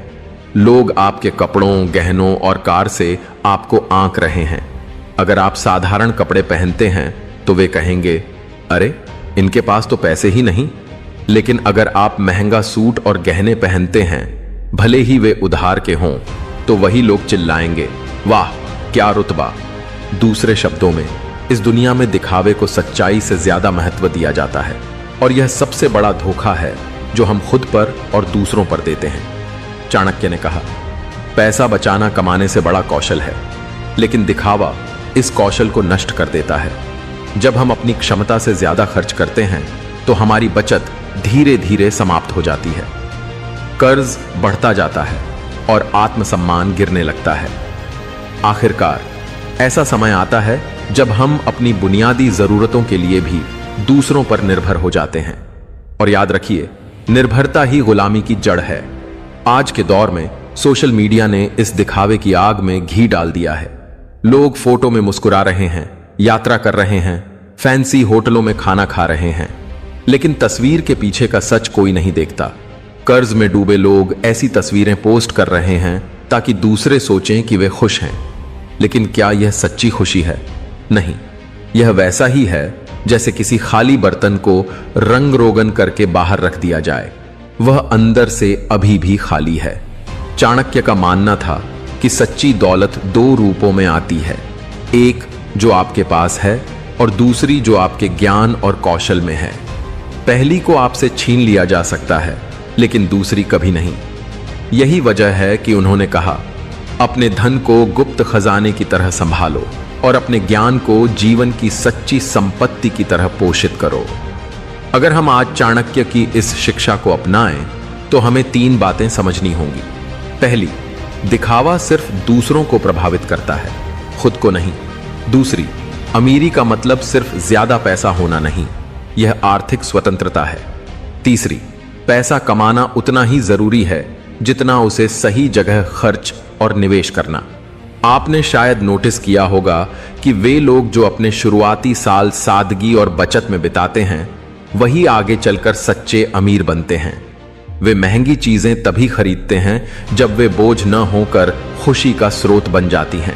लोग आपके कपड़ों, गहनों और कार से आपको आंक रहे हैं। अगर आप साधारण कपड़े पहनते हैं तो वे कहेंगे, अरे इनके पास तो पैसे ही नहीं। लेकिन अगर आप महंगा सूट और गहने पहनते हैं, भले ही वे उधार के हों, तो वही लोग चिल्लाएंगे, वाह क्या रुतबा। दूसरे शब्दों में, इस दुनिया में दिखावे को सच्चाई से ज्यादा महत्व दिया जाता है, और यह सबसे बड़ा धोखा है जो हम खुद पर और दूसरों पर देते हैं। चाणक्य ने कहा, पैसा बचाना कमाने से बड़ा कौशल है, लेकिन दिखावा इस कौशल को नष्ट कर देता है। जब हम अपनी क्षमता से ज्यादा खर्च करते हैं तो हमारी बचत धीरे धीरे समाप्त हो जाती है, कर्ज बढ़ता जाता है और आत्मसम्मान गिरने लगता है। आखिरकार ऐसा समय आता है जब हम अपनी बुनियादी जरूरतों के लिए भी दूसरों पर निर्भर हो जाते हैं। और याद रखिए, निर्भरता ही गुलामी की जड़ है। आज के दौर में सोशल मीडिया ने इस दिखावे की आग में घी डाल दिया है। लोग फोटो में मुस्कुरा रहे हैं, यात्रा कर रहे हैं, फैंसी होटलों में खाना खा रहे हैं, लेकिन तस्वीर के पीछे का सच कोई नहीं देखता। कर्ज में डूबे लोग ऐसी तस्वीरें पोस्ट कर रहे हैं ताकि दूसरे सोचें कि वे खुश हैं, लेकिन क्या यह सच्ची खुशी है? नहीं, यह वैसा ही है जैसे किसी खाली बर्तन को रंग रोगन करके बाहर रख दिया जाए, वह अंदर से अभी भी खाली है। चाणक्य का मानना था कि सच्ची दौलत दो रूपों में आती है, एक जो आपके पास है और दूसरी जो आपके ज्ञान और कौशल में है। पहली को आपसे छीन लिया जा सकता है, लेकिन दूसरी कभी नहीं। यही वजह है कि उन्होंने कहा, अपने धन को गुप्त खजाने की तरह संभालो और अपने ज्ञान को जीवन की सच्ची संपत्ति की तरह पोषित करो। अगर हम आज चाणक्य की इस शिक्षा को अपनाएं तो हमें 3 बातें समझनी होंगी। पहली, दिखावा सिर्फ दूसरों को प्रभावित करता है, खुद को नहीं। दूसरी, अमीरी का मतलब सिर्फ ज्यादा पैसा होना नहीं, यह आर्थिक स्वतंत्रता है। तीसरी, पैसा कमाना उतना ही जरूरी है जितना उसे सही जगह खर्च और निवेश करना। आपने शायद नोटिस किया होगा कि वे लोग जो अपने शुरुआती साल सादगी और बचत में बिताते हैं, वही आगे चलकर सच्चे अमीर बनते हैं। वे महंगी चीजें तभी खरीदते हैं जब वे बोझ न होकर खुशी का स्रोत बन जाती हैं।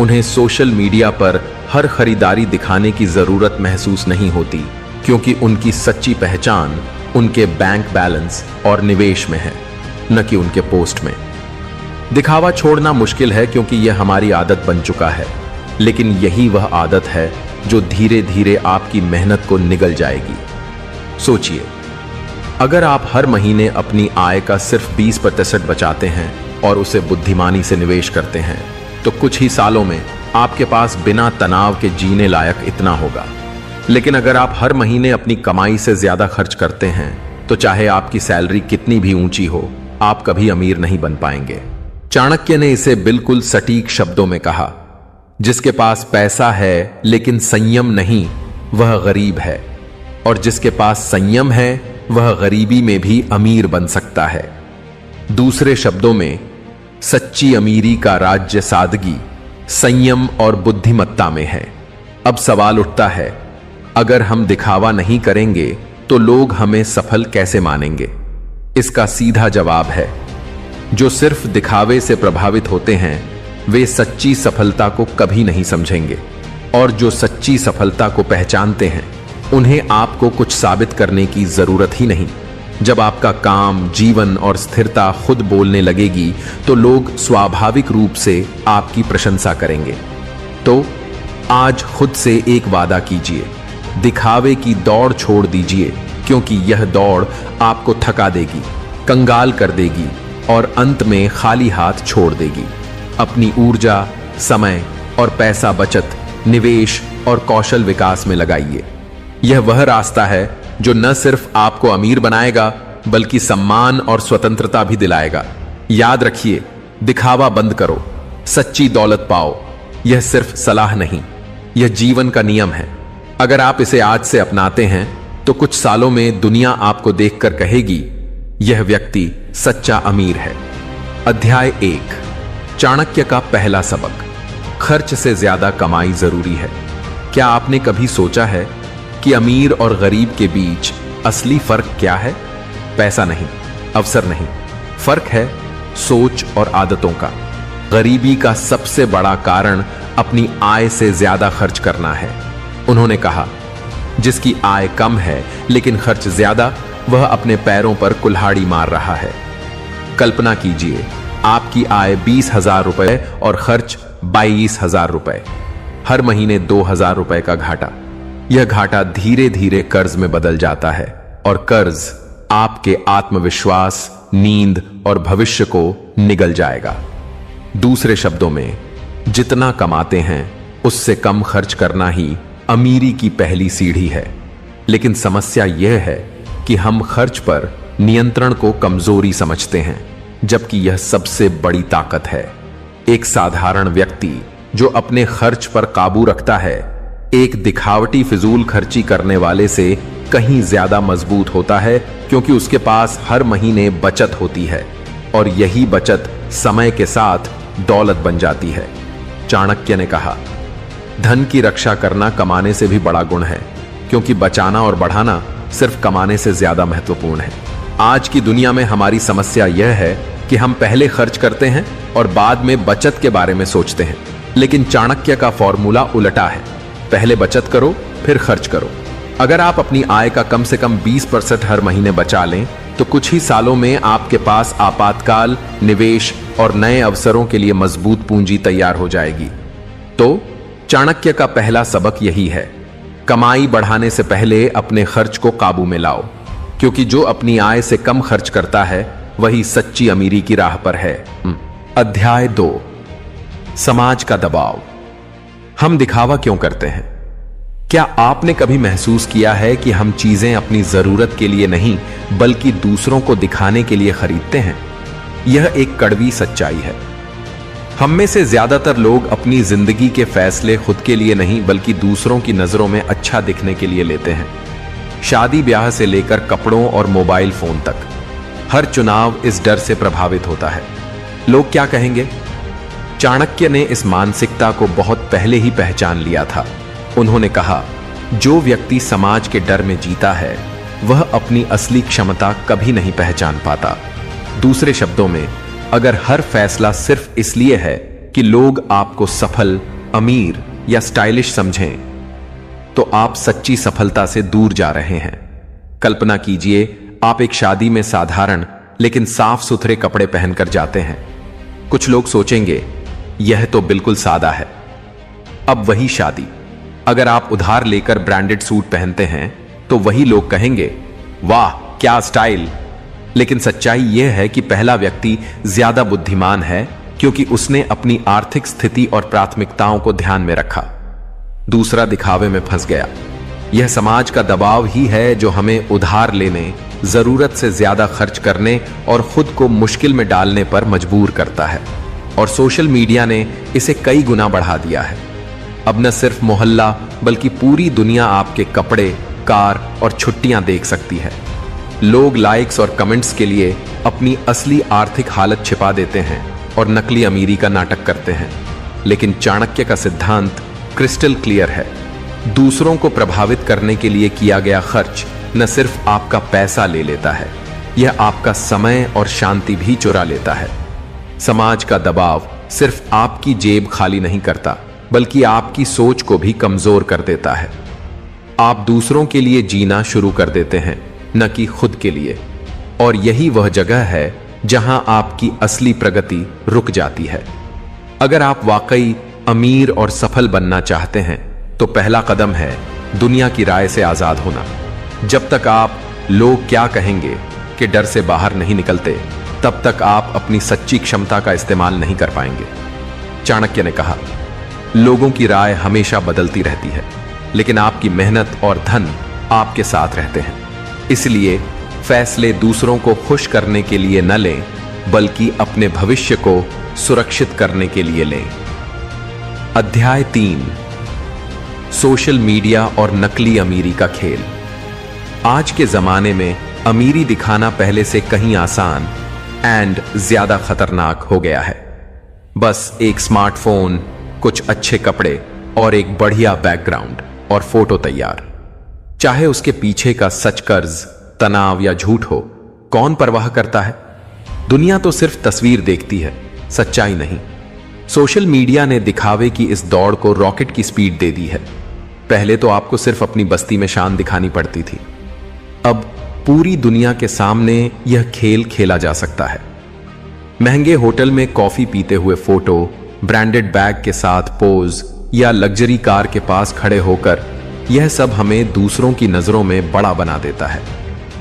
उन्हें सोशल मीडिया पर हर खरीदारी दिखाने की जरूरत महसूस नहीं होती, क्योंकि उनकी सच्ची पहचान उनके बैंक बैलेंस और निवेश में है, न कि उनके पोस्ट में। दिखावा छोड़ना मुश्किल है क्योंकि यह हमारी आदत बन चुका है, लेकिन यही वह आदत है जो धीरे धीरे आपकी मेहनत को निगल जाएगी। सोचिए, अगर आप हर महीने अपनी आय का सिर्फ 20% बचाते हैं और उसे बुद्धिमानी से निवेश करते हैं, तो कुछ ही सालों में आपके पास बिना तनाव के जीने लायक इतना होगा। लेकिन अगर आप हर महीने अपनी कमाई से ज्यादा खर्च करते हैं, तो चाहे आपकी सैलरी कितनी भी ऊंची हो, आप कभी अमीर नहीं बन पाएंगे। चाणक्य ने इसे बिल्कुल सटीक शब्दों में कहा, जिसके पास पैसा है लेकिन संयम नहीं, वह गरीब है, और जिसके पास संयम है वह गरीबी में भी अमीर बन सकता है। दूसरे शब्दों में, सच्ची अमीरी का राज्य सादगी, संयम और बुद्धिमत्ता में है। अब सवाल उठता है, अगर हम दिखावा नहीं करेंगे तो लोग हमें सफल कैसे मानेंगे? इसका सीधा जवाब है, जो सिर्फ दिखावे से प्रभावित होते हैं वे सच्ची सफलता को कभी नहीं समझेंगे, और जो सच्ची सफलता को पहचानते हैं उन्हें आपको कुछ साबित करने की जरूरत ही नहीं। जब आपका काम, जीवन और स्थिरता खुद बोलने लगेगी तो लोग स्वाभाविक रूप से आपकी प्रशंसा करेंगे। तो आज खुद से एक वादा कीजिए, दिखावे की दौड़ छोड़ दीजिए, क्योंकि यह दौड़ आपको थका देगी, कंगाल कर देगी और अंत में खाली हाथ छोड़ देगी। अपनी ऊर्जा, समय और पैसा बचत, निवेश और कौशल विकास में लगाइए। यह वह रास्ता है जो न सिर्फ आपको अमीर बनाएगा बल्कि सम्मान और स्वतंत्रता भी दिलाएगा। याद रखिए, दिखावा बंद करो, सच्ची दौलत पाओ। यह सिर्फ सलाह नहीं, यह जीवन का नियम है। अगर आप इसे आज से अपनाते हैं तो कुछ सालों में दुनिया आपको देखकर कहेगी, यह व्यक्ति सच्चा अमीर है। अध्याय 1, चाणक्य का पहला सबक, खर्च से ज्यादा कमाई जरूरी है। क्या आपने कभी सोचा है कि अमीर और गरीब के बीच असली फर्क क्या है? पैसा नहीं, अवसर नहीं, फर्क है सोच और आदतों का। गरीबी का सबसे बड़ा कारण अपनी आय से ज्यादा खर्च करना है। उन्होंने कहा, जिसकी आय कम है लेकिन खर्च ज्यादा, वह अपने पैरों पर कुल्हाड़ी मार रहा है। कल्पना कीजिए, आपकी आय 20,000 रुपए और खर्च 22,000 रुपए, हर महीने 2,000 रुपए का घाटा। यह घाटा धीरे धीरे कर्ज में बदल जाता है, और कर्ज आपके आत्मविश्वास, नींद और भविष्य को निगल जाएगा। दूसरे शब्दों में, जितना कमाते हैं उससे कम खर्च करना ही अमीरी की पहली सीढ़ी है। लेकिन समस्या यह है कि हम खर्च पर नियंत्रण को कमजोरी समझते हैं, जबकि यह सबसे बड़ी ताकत है। एक साधारण व्यक्ति जो अपने खर्च पर काबू रखता है, एक दिखावटी फिजूल खर्ची करने वाले से कहीं ज्यादा मजबूत होता है, क्योंकि उसके पास हर महीने बचत होती है, और यही बचत समय के साथ दौलत बन जाती है। चाणक्य ने कहा, धन की रक्षा करना कमाने से भी बड़ा गुण है, क्योंकि बचाना और बढ़ाना सिर्फ कमाने से ज्यादा महत्वपूर्ण है। आज की दुनिया में हमारी समस्या यह है कि हम पहले खर्च करते हैं और बाद में बचत के बारे में सोचते हैं। लेकिन चाणक्य का फॉर्मूला उल्टा है, पहले बचत करो फिर खर्च करो। अगर आप अपनी आय का कम से कम 20% हर महीने बचा लें, तो कुछ ही सालों में आपके पास आपातकाल, निवेश और नए अवसरों के लिए मजबूत पूंजी तैयार हो जाएगी। तो चाणक्य का पहला सबक यही है, कमाई बढ़ाने से पहले अपने खर्च को काबू में लाओ, क्योंकि जो अपनी आय से कम खर्च करता है वही सच्ची अमीरी की राह पर है। अध्याय 2, समाज का दबाव। हम दिखावा क्यों करते हैं? क्या आपने कभी महसूस किया है कि हम चीजें अपनी जरूरत के लिए नहीं बल्कि दूसरों को दिखाने के लिए खरीदते हैं? यह एक कड़वी सच्चाई है। हम में से ज्यादातर लोग अपनी जिंदगी के फैसले खुद के लिए नहीं बल्कि दूसरों की नजरों में अच्छा दिखने के लिए लेते हैं। शादी ब्याह से लेकर कपड़ों और मोबाइल फोन तक, हर चुनाव इस डर से प्रभावित होता है, लोग क्या कहेंगे। चाणक्य ने इस मानसिकता को बहुत पहले ही पहचान लिया था। उन्होंने कहा, जो व्यक्ति समाज के डर में जीता है वह अपनी असली क्षमता कभी नहीं पहचान पाता। दूसरे शब्दों में, अगर हर फैसला सिर्फ इसलिए है कि लोग आपको सफल, अमीर या स्टाइलिश समझें, तो आप सच्ची सफलता से दूर जा रहे हैं। कल्पना कीजिए, आप एक शादी में साधारण लेकिन साफ सुथरे कपड़े पहनकर जाते हैं। कुछ लोग सोचेंगे, यह तो बिल्कुल सादा है। अब वही शादी, अगर आप उधार लेकर ब्रांडेड सूट पहनते हैं तो वही लोग कहेंगे, वाह क्या स्टाइल। लेकिन सच्चाई यह है कि पहला व्यक्ति ज्यादा बुद्धिमान है क्योंकि उसने अपनी आर्थिक स्थिति और प्राथमिकताओं को ध्यान में रखा। दूसरा दिखावे में फंस गया। यह समाज का दबाव ही है जो हमें उधार लेने, जरूरत से ज्यादा खर्च करने और खुद को मुश्किल में डालने पर मजबूर करता है। और सोशल मीडिया ने इसे कई गुना बढ़ा दिया है। अब न सिर्फ मोहल्ला बल्कि पूरी दुनिया आपके कपड़े, कार और छुट्टियां देख सकती है। लोग लाइक्स और कमेंट्स के लिए अपनी असली आर्थिक हालत छिपा देते हैं और नकली अमीरी का नाटक करते हैं। लेकिन चाणक्य का सिद्धांत क्रिस्टल क्लियर है। दूसरों को प्रभावित करने के लिए किया गया खर्च न सिर्फ आपका पैसा ले लेता है, यह आपका समय और शांति भी चुरा लेता है। समाज का दबाव सिर्फ आपकी जेब खाली नहीं करता, बल्कि आपकी सोच को भी कमजोर कर देता है। आप दूसरों के लिए जीना शुरू कर देते हैं, न कि खुद के लिए। और यही वह जगह है जहां आपकी असली प्रगति रुक जाती है। अगर आप वाकई अमीर और सफल बनना चाहते हैं तो पहला कदम है दुनिया की राय से आजाद होना। जब तक आप लोग क्या कहेंगे कि डर से बाहर नहीं निकलते, तब तक आप अपनी सच्ची क्षमता का इस्तेमाल नहीं कर पाएंगे। चाणक्य ने कहा, लोगों की राय हमेशा बदलती रहती है, लेकिन आपकी मेहनत और धन आपके साथ रहते हैं। इसलिए फैसले दूसरों को खुश करने के लिए न लें, बल्कि अपने भविष्य को सुरक्षित करने के लिए लें। अध्याय 3, सोशल मीडिया और नकली अमीरी का खेल। आज के जमाने में अमीरी दिखाना पहले से कहीं आसान एंड ज्यादा खतरनाक हो गया है। बस एक स्मार्टफोन, कुछ अच्छे कपड़े और एक बढ़िया बैकग्राउंड और फोटो तैयार। चाहे उसके पीछे का सच, कर्ज, तनाव या झूठ हो, कौन परवाह करता है? दुनिया तो सिर्फ तस्वीर देखती है, सच्चाई नहीं। सोशल मीडिया ने दिखावे की इस दौड़ को रॉकेट की स्पीड दे दी है। पहले तो आपको सिर्फ अपनी बस्ती में शान दिखानी पड़ती थी, अब पूरी दुनिया के सामने यह खेल खेला जा सकता है। महंगे होटल में कॉफी पीते हुए फोटो, ब्रांडेड बैग के साथ पोज या लग्जरी कार के पास खड़े होकर, यह सब हमें दूसरों की नजरों में बड़ा बना देता है।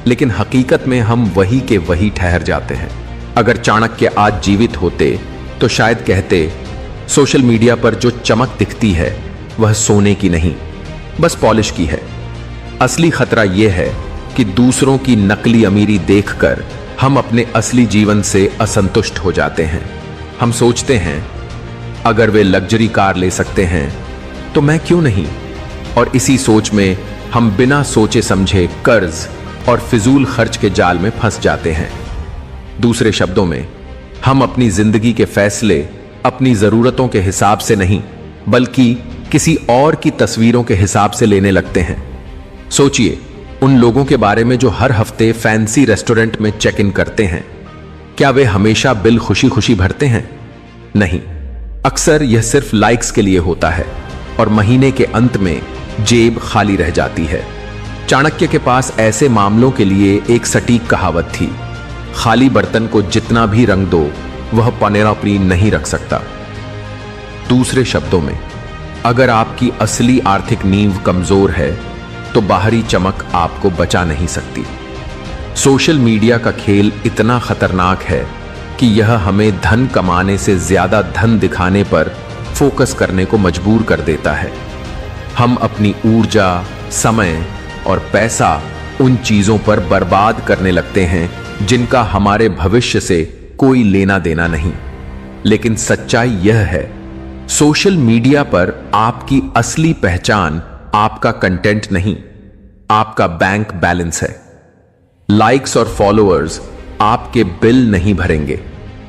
लेकिन हकीकत में हम वही के वही ठहर जाते हैं। अगर चाणक्य आज जीवित होते तो शायद कहते, सोशल मीडिया पर जो चमक दिखती है वह सोने की नहीं, बस पॉलिश की है। असली खतरा यह है कि दूसरों की नकली अमीरी देखकर हम अपने असली जीवन से असंतुष्ट हो जाते हैं। हम सोचते हैं, अगर वे लग्जरी कार ले सकते हैं तो मैं क्यों नहीं? और इसी सोच में हम बिना सोचे समझे कर्ज और फिजूल खर्च के जाल में फंस जाते हैं। दूसरे शब्दों में, हम अपनी जिंदगी के फैसले अपनी जरूरतों के हिसाब से नहीं, बल्कि किसी और की तस्वीरों के हिसाब से लेने लगते हैं। सोचिए उन लोगों के बारे में जो हर हफ्ते फैंसी रेस्टोरेंट में चेक इन करते हैं। क्या वे हमेशा बिल खुशी खुशी भरते हैं? नहीं, अक्सर यह सिर्फ लाइक्स के लिए होता है और महीने के अंत में जेब खाली रह जाती है। चाणक्य के पास ऐसे मामलों के लिए एक सटीक कहावत थी, खाली बर्तन को जितना भी रंग दो वह पनेरापनी नहीं रख सकता। दूसरे शब्दों में, अगर आपकी असली आर्थिक नींव कमजोर है तो बाहरी चमक आपको बचा नहीं सकती। सोशल मीडिया का खेल इतना खतरनाक है कि यह हमें धन कमाने से ज्यादा धन दिखाने पर फोकस करने को मजबूर कर देता है। हम अपनी ऊर्जा, समय और पैसा उन चीजों पर बर्बाद करने लगते हैं जिनका हमारे भविष्य से कोई लेना देना नहीं। लेकिन सच्चाई यह है, सोशल मीडिया पर आपकी असली पहचान आपका कंटेंट नहीं, आपका बैंक बैलेंस है। लाइक्स और फॉलोअर्स आपके बिल नहीं भरेंगे,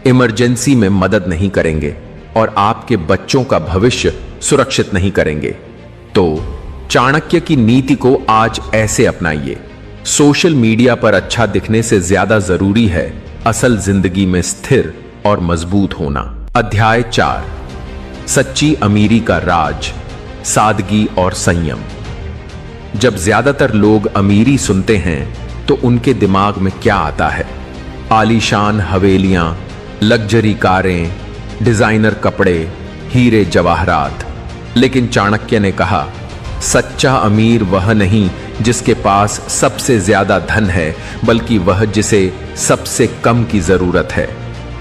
इमरजेंसी में मदद नहीं करेंगे और आपके बच्चों का भविष्य सुरक्षित नहीं करेंगे। तो चाणक्य की नीति को आज ऐसे अपनाइए, सोशल मीडिया पर अच्छा दिखने से ज्यादा जरूरी है असल जिंदगी में स्थिर और मजबूत होना। अध्याय 4, सच्ची अमीरी का राज, सादगी और संयम। जब ज्यादातर लोग अमीरी सुनते हैं तो उनके दिमाग में क्या आता है? आलीशान हवेलियां, लग्जरी कारें, डिजाइनर कपड़े, हीरे जवाहरात। लेकिन चाणक्य ने कहा, सच्चा अमीर वह नहीं जिसके पास सबसे ज्यादा धन है, बल्कि वह जिसे सबसे कम की जरूरत है।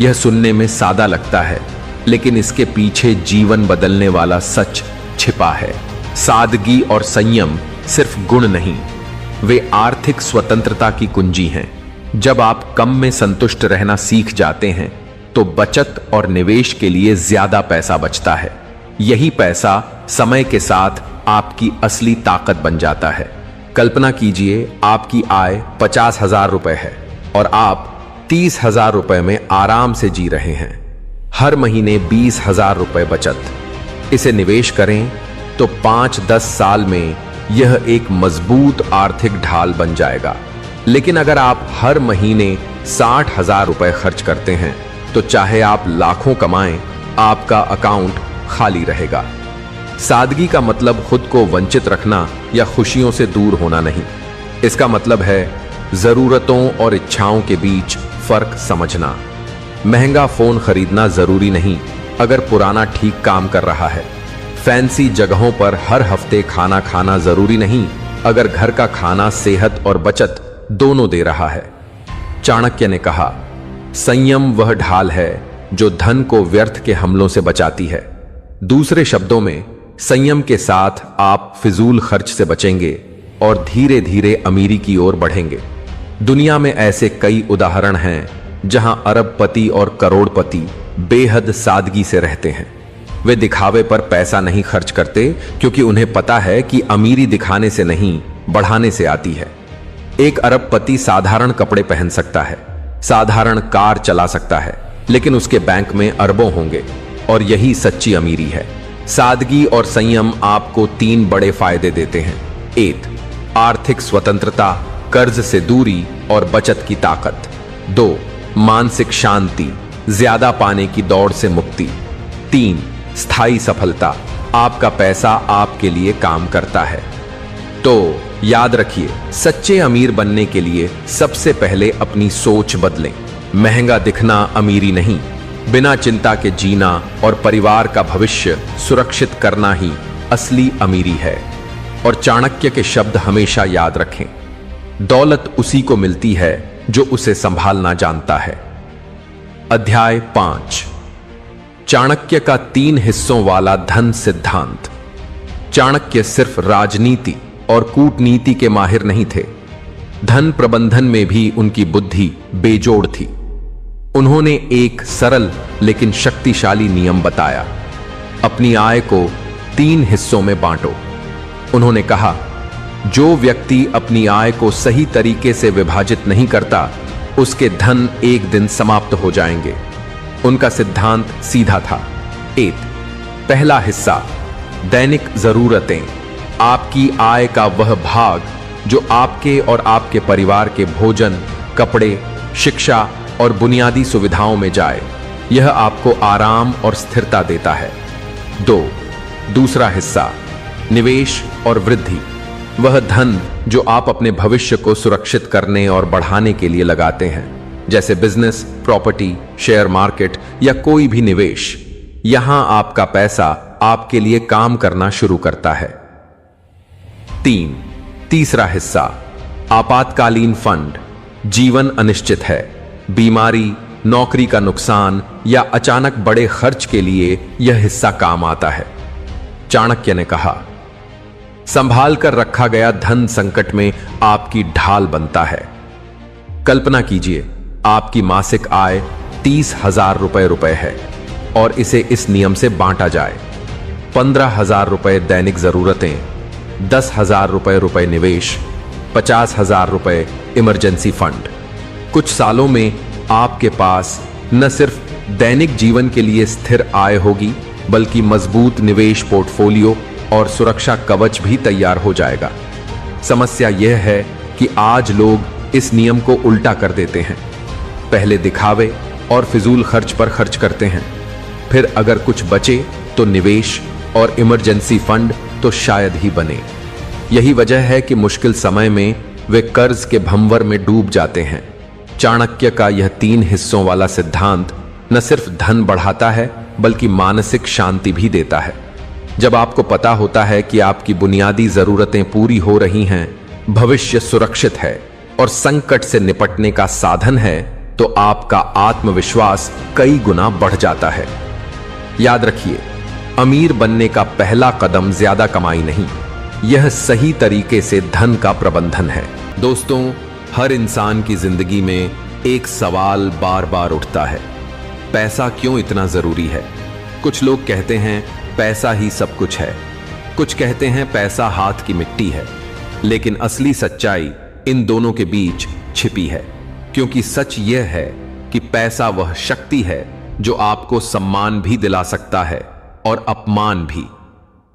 यह सुनने में सादा लगता है, लेकिन इसके पीछे जीवन बदलने वाला सच छिपा है। सादगी और संयम सिर्फ गुण नहीं, वे आर्थिक स्वतंत्रता की कुंजी हैं। जब आप कम में संतुष्ट रहना सीख जाते हैं तो बचत और निवेश के लिए ज्यादा पैसा बचता है। यही पैसा समय के साथ आपकी असली ताकत बन जाता है। कल्पना कीजिए, आपकी आय 50,000 रुपए है और आप 30,000 रुपए में आराम से जी रहे हैं। हर महीने 20,000 रुपए बचत। इसे निवेश करें तो 5-10 साल में यह एक मजबूत आर्थिक ढाल बन जाएगा। लेकिन अगर आप हर महीने 60,000 रुपए खर्च करते हैं तो चाहे आप लाखों कमाएं, आपका अकाउंट खाली रहेगा। सादगी का मतलब खुद को वंचित रखना या खुशियों से दूर होना नहीं। इसका मतलब है जरूरतों और इच्छाओं के बीच फर्क समझना। महंगा फोन खरीदना जरूरी नहीं अगर पुराना ठीक काम कर रहा है। फैंसी जगहों पर हर हफ्ते खाना खाना जरूरी नहीं अगर घर का खाना सेहत और बचत दोनों दे रहा है। चाणक्य ने कहा, संयम वह ढाल है जो धन को व्यर्थ के हमलों से बचाती है। दूसरे शब्दों में, संयम के साथ आप फिजूल खर्च से बचेंगे और धीरे धीरे अमीरी की ओर बढ़ेंगे। दुनिया में ऐसे कई उदाहरण हैं जहां अरबपति और करोड़पति बेहद सादगी से रहते हैं। वे दिखावे पर पैसा नहीं खर्च करते क्योंकि उन्हें पता है कि अमीरी दिखाने से नहीं, बढ़ाने से आती है। एक अरबपति साधारण कपड़े पहन सकता है, साधारण कार चला सकता है, लेकिन उसके बैंक में अरबों होंगे। और यही सच्ची अमीरी है। सादगी और संयम आपको 3 बड़े फायदे देते हैं। 1, आर्थिक स्वतंत्रता, कर्ज से दूरी और बचत की ताकत। 2, मानसिक शांति, ज्यादा पाने की दौड़ से मुक्ति। 3, स्थायी सफलता, आपका पैसा आपके लिए काम करता है। तो याद रखिए, सच्चे अमीर बनने के लिए सबसे पहले अपनी सोच बदलें। महंगा दिखना अमीरी नहीं, बिना चिंता के जीना और परिवार का भविष्य सुरक्षित करना ही असली अमीरी है। और चाणक्य के शब्द हमेशा याद रखें, दौलत उसी को मिलती है जो उसे संभालना जानता है। अध्याय 5, चाणक्य का 3 हिस्सों वाला धन सिद्धांत। चाणक्य सिर्फ राजनीति और कूटनीति के माहिर नहीं थे, धन प्रबंधन में भी उनकी बुद्धि बेजोड़ थी। उन्होंने एक सरल लेकिन शक्तिशाली नियम बताया, अपनी आय को 3 हिस्सों में बांटो। उन्होंने कहा, जो व्यक्ति अपनी आय को सही तरीके से विभाजित नहीं करता, उसके धन एक दिन समाप्त हो जाएंगे। उनका सिद्धांत सीधा था। 1, पहला हिस्सा, दैनिक जरूरतें, आपकी आय का वह भाग जो आपके और आपके परिवार के भोजन, कपड़े, शिक्षा और बुनियादी सुविधाओं में जाए। यह आपको आराम और स्थिरता देता है। 2, दूसरा हिस्सा, निवेश और वृद्धि, वह धन जो आप अपने भविष्य को सुरक्षित करने और बढ़ाने के लिए लगाते हैं, जैसे बिजनेस, प्रॉपर्टी, शेयर मार्केट या कोई भी निवेश। यहां आपका पैसा आपके लिए काम करना शुरू करता है। 3, तीसरा हिस्सा, आपातकालीन फंड, जीवन अनिश्चित है, बीमारी, नौकरी का नुकसान या अचानक बड़े खर्च के लिए यह हिस्सा काम आता है। चाणक्य ने कहा, संभाल कर रखा गया धन संकट में आपकी ढाल बनता है। कल्पना कीजिए, आपकी मासिक आय 30,000 रुपए है और इसे इस नियम से बांटा जाए। 15,000 रुपए दैनिक जरूरतें, 10,000 रुपए निवेश, 50,000 रुपए इमरजेंसी फंड। कुछ सालों में आपके पास न सिर्फ दैनिक जीवन के लिए स्थिर आय होगी, बल्कि मजबूत निवेश पोर्टफोलियो और सुरक्षा कवच भी तैयार हो जाएगा। समस्या यह है कि आज लोग इस नियम को उल्टा कर देते हैं। पहले दिखावे और फिजूल खर्च पर खर्च करते हैं, फिर अगर कुछ बचे तो निवेश और इमरजेंसी फंड तो शायद ही बने। यही वजह है कि मुश्किल समय में वे कर्ज के भंवर में डूब जाते हैं। चाणक्य का यह 3 हिस्सों वाला सिद्धांत न सिर्फ धन बढ़ाता है बल्कि मानसिक शांति भी देता है। जब आपको पता होता है कि आपकी बुनियादी जरूरतें पूरी हो रही हैं, भविष्य सुरक्षित है और संकट से निपटने का साधन है, तो आपका आत्मविश्वास कई गुना बढ़ जाता है। याद रखिए, अमीर बनने का पहला कदम ज्यादा कमाई नहीं, यह सही तरीके से धन का प्रबंधन है। दोस्तों, हर इंसान की जिंदगी में एक सवाल बार बार उठता है, पैसा क्यों इतना जरूरी है? कुछ लोग कहते हैं पैसा ही सब कुछ है, कुछ कहते हैं पैसा हाथ की मिट्टी है, लेकिन असली सच्चाई इन दोनों के बीच छिपी है। क्योंकि सच यह है कि पैसा वह शक्ति है जो आपको सम्मान भी दिला सकता है और अपमान भी।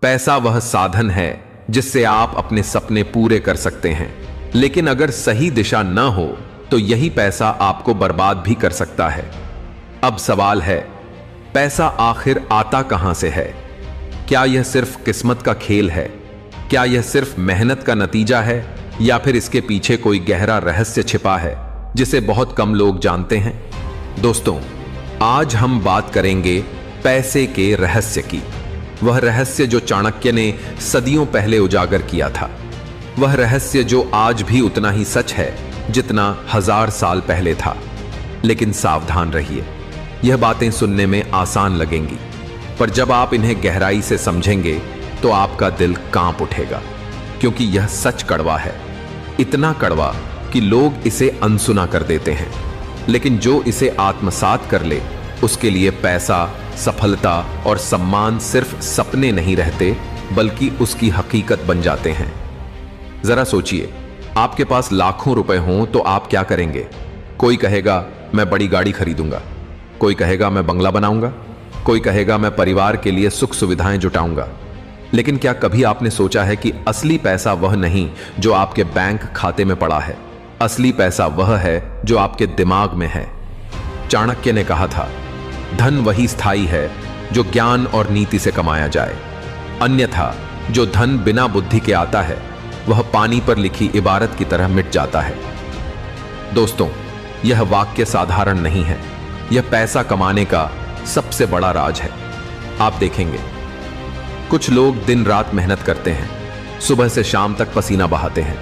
पैसा वह साधन है जिससे आप अपने सपने पूरे कर सकते हैं, लेकिन अगर सही दिशा न हो तो यही पैसा आपको बर्बाद भी कर सकता है। अब सवाल है, पैसा आखिर आता कहां से है? क्या यह सिर्फ किस्मत का खेल है? क्या यह सिर्फ मेहनत का नतीजा है, या फिर इसके पीछे कोई गहरा रहस्य छिपा है जिसे बहुत कम लोग जानते हैं? दोस्तों, आज हम बात करेंगे पैसे के रहस्य की। वह रहस्य जो चाणक्य ने सदियों पहले उजागर किया था, वह रहस्य जो आज भी उतना ही सच है जितना 1000 साल पहले था। लेकिन सावधान रहिए, यह बातें सुनने में आसान लगेंगी, पर जब आप इन्हें गहराई से समझेंगे तो आपका दिल कांप उठेगा, क्योंकि यह सच कड़वा है। इतना कड़वा कि लोग इसे अनसुना कर देते हैं, लेकिन जो इसे आत्मसात कर ले उसके लिए पैसा, सफलता और सम्मान सिर्फ सपने नहीं रहते बल्कि उसकी हकीकत बन जाते हैं। जरा सोचिए, आपके पास लाखों रुपए हों तो आप क्या करेंगे? कोई कहेगा मैं बड़ी गाड़ी खरीदूंगा, कोई कहेगा मैं बंगला बनाऊंगा, कोई कहेगा मैं परिवार के लिए सुख सुविधाएं जुटाऊंगा। लेकिन क्या कभी आपने सोचा है कि असली पैसा वह नहीं जो आपके बैंक खाते में पड़ा है? असली पैसा वह है जो आपके दिमाग में है। चाणक्य ने कहा था, धन वही स्थायी है जो ज्ञान और नीति से कमाया जाए, अन्यथा जो धन बिना बुद्धि के आता है वह पानी पर लिखी इबारत की तरह मिट जाता है। दोस्तों, यह वाक्य साधारण नहीं है, यह पैसा कमाने का सबसे बड़ा राज है। आप देखेंगे, कुछ लोग दिन रात मेहनत करते हैं, सुबह से शाम तक पसीना बहाते हैं,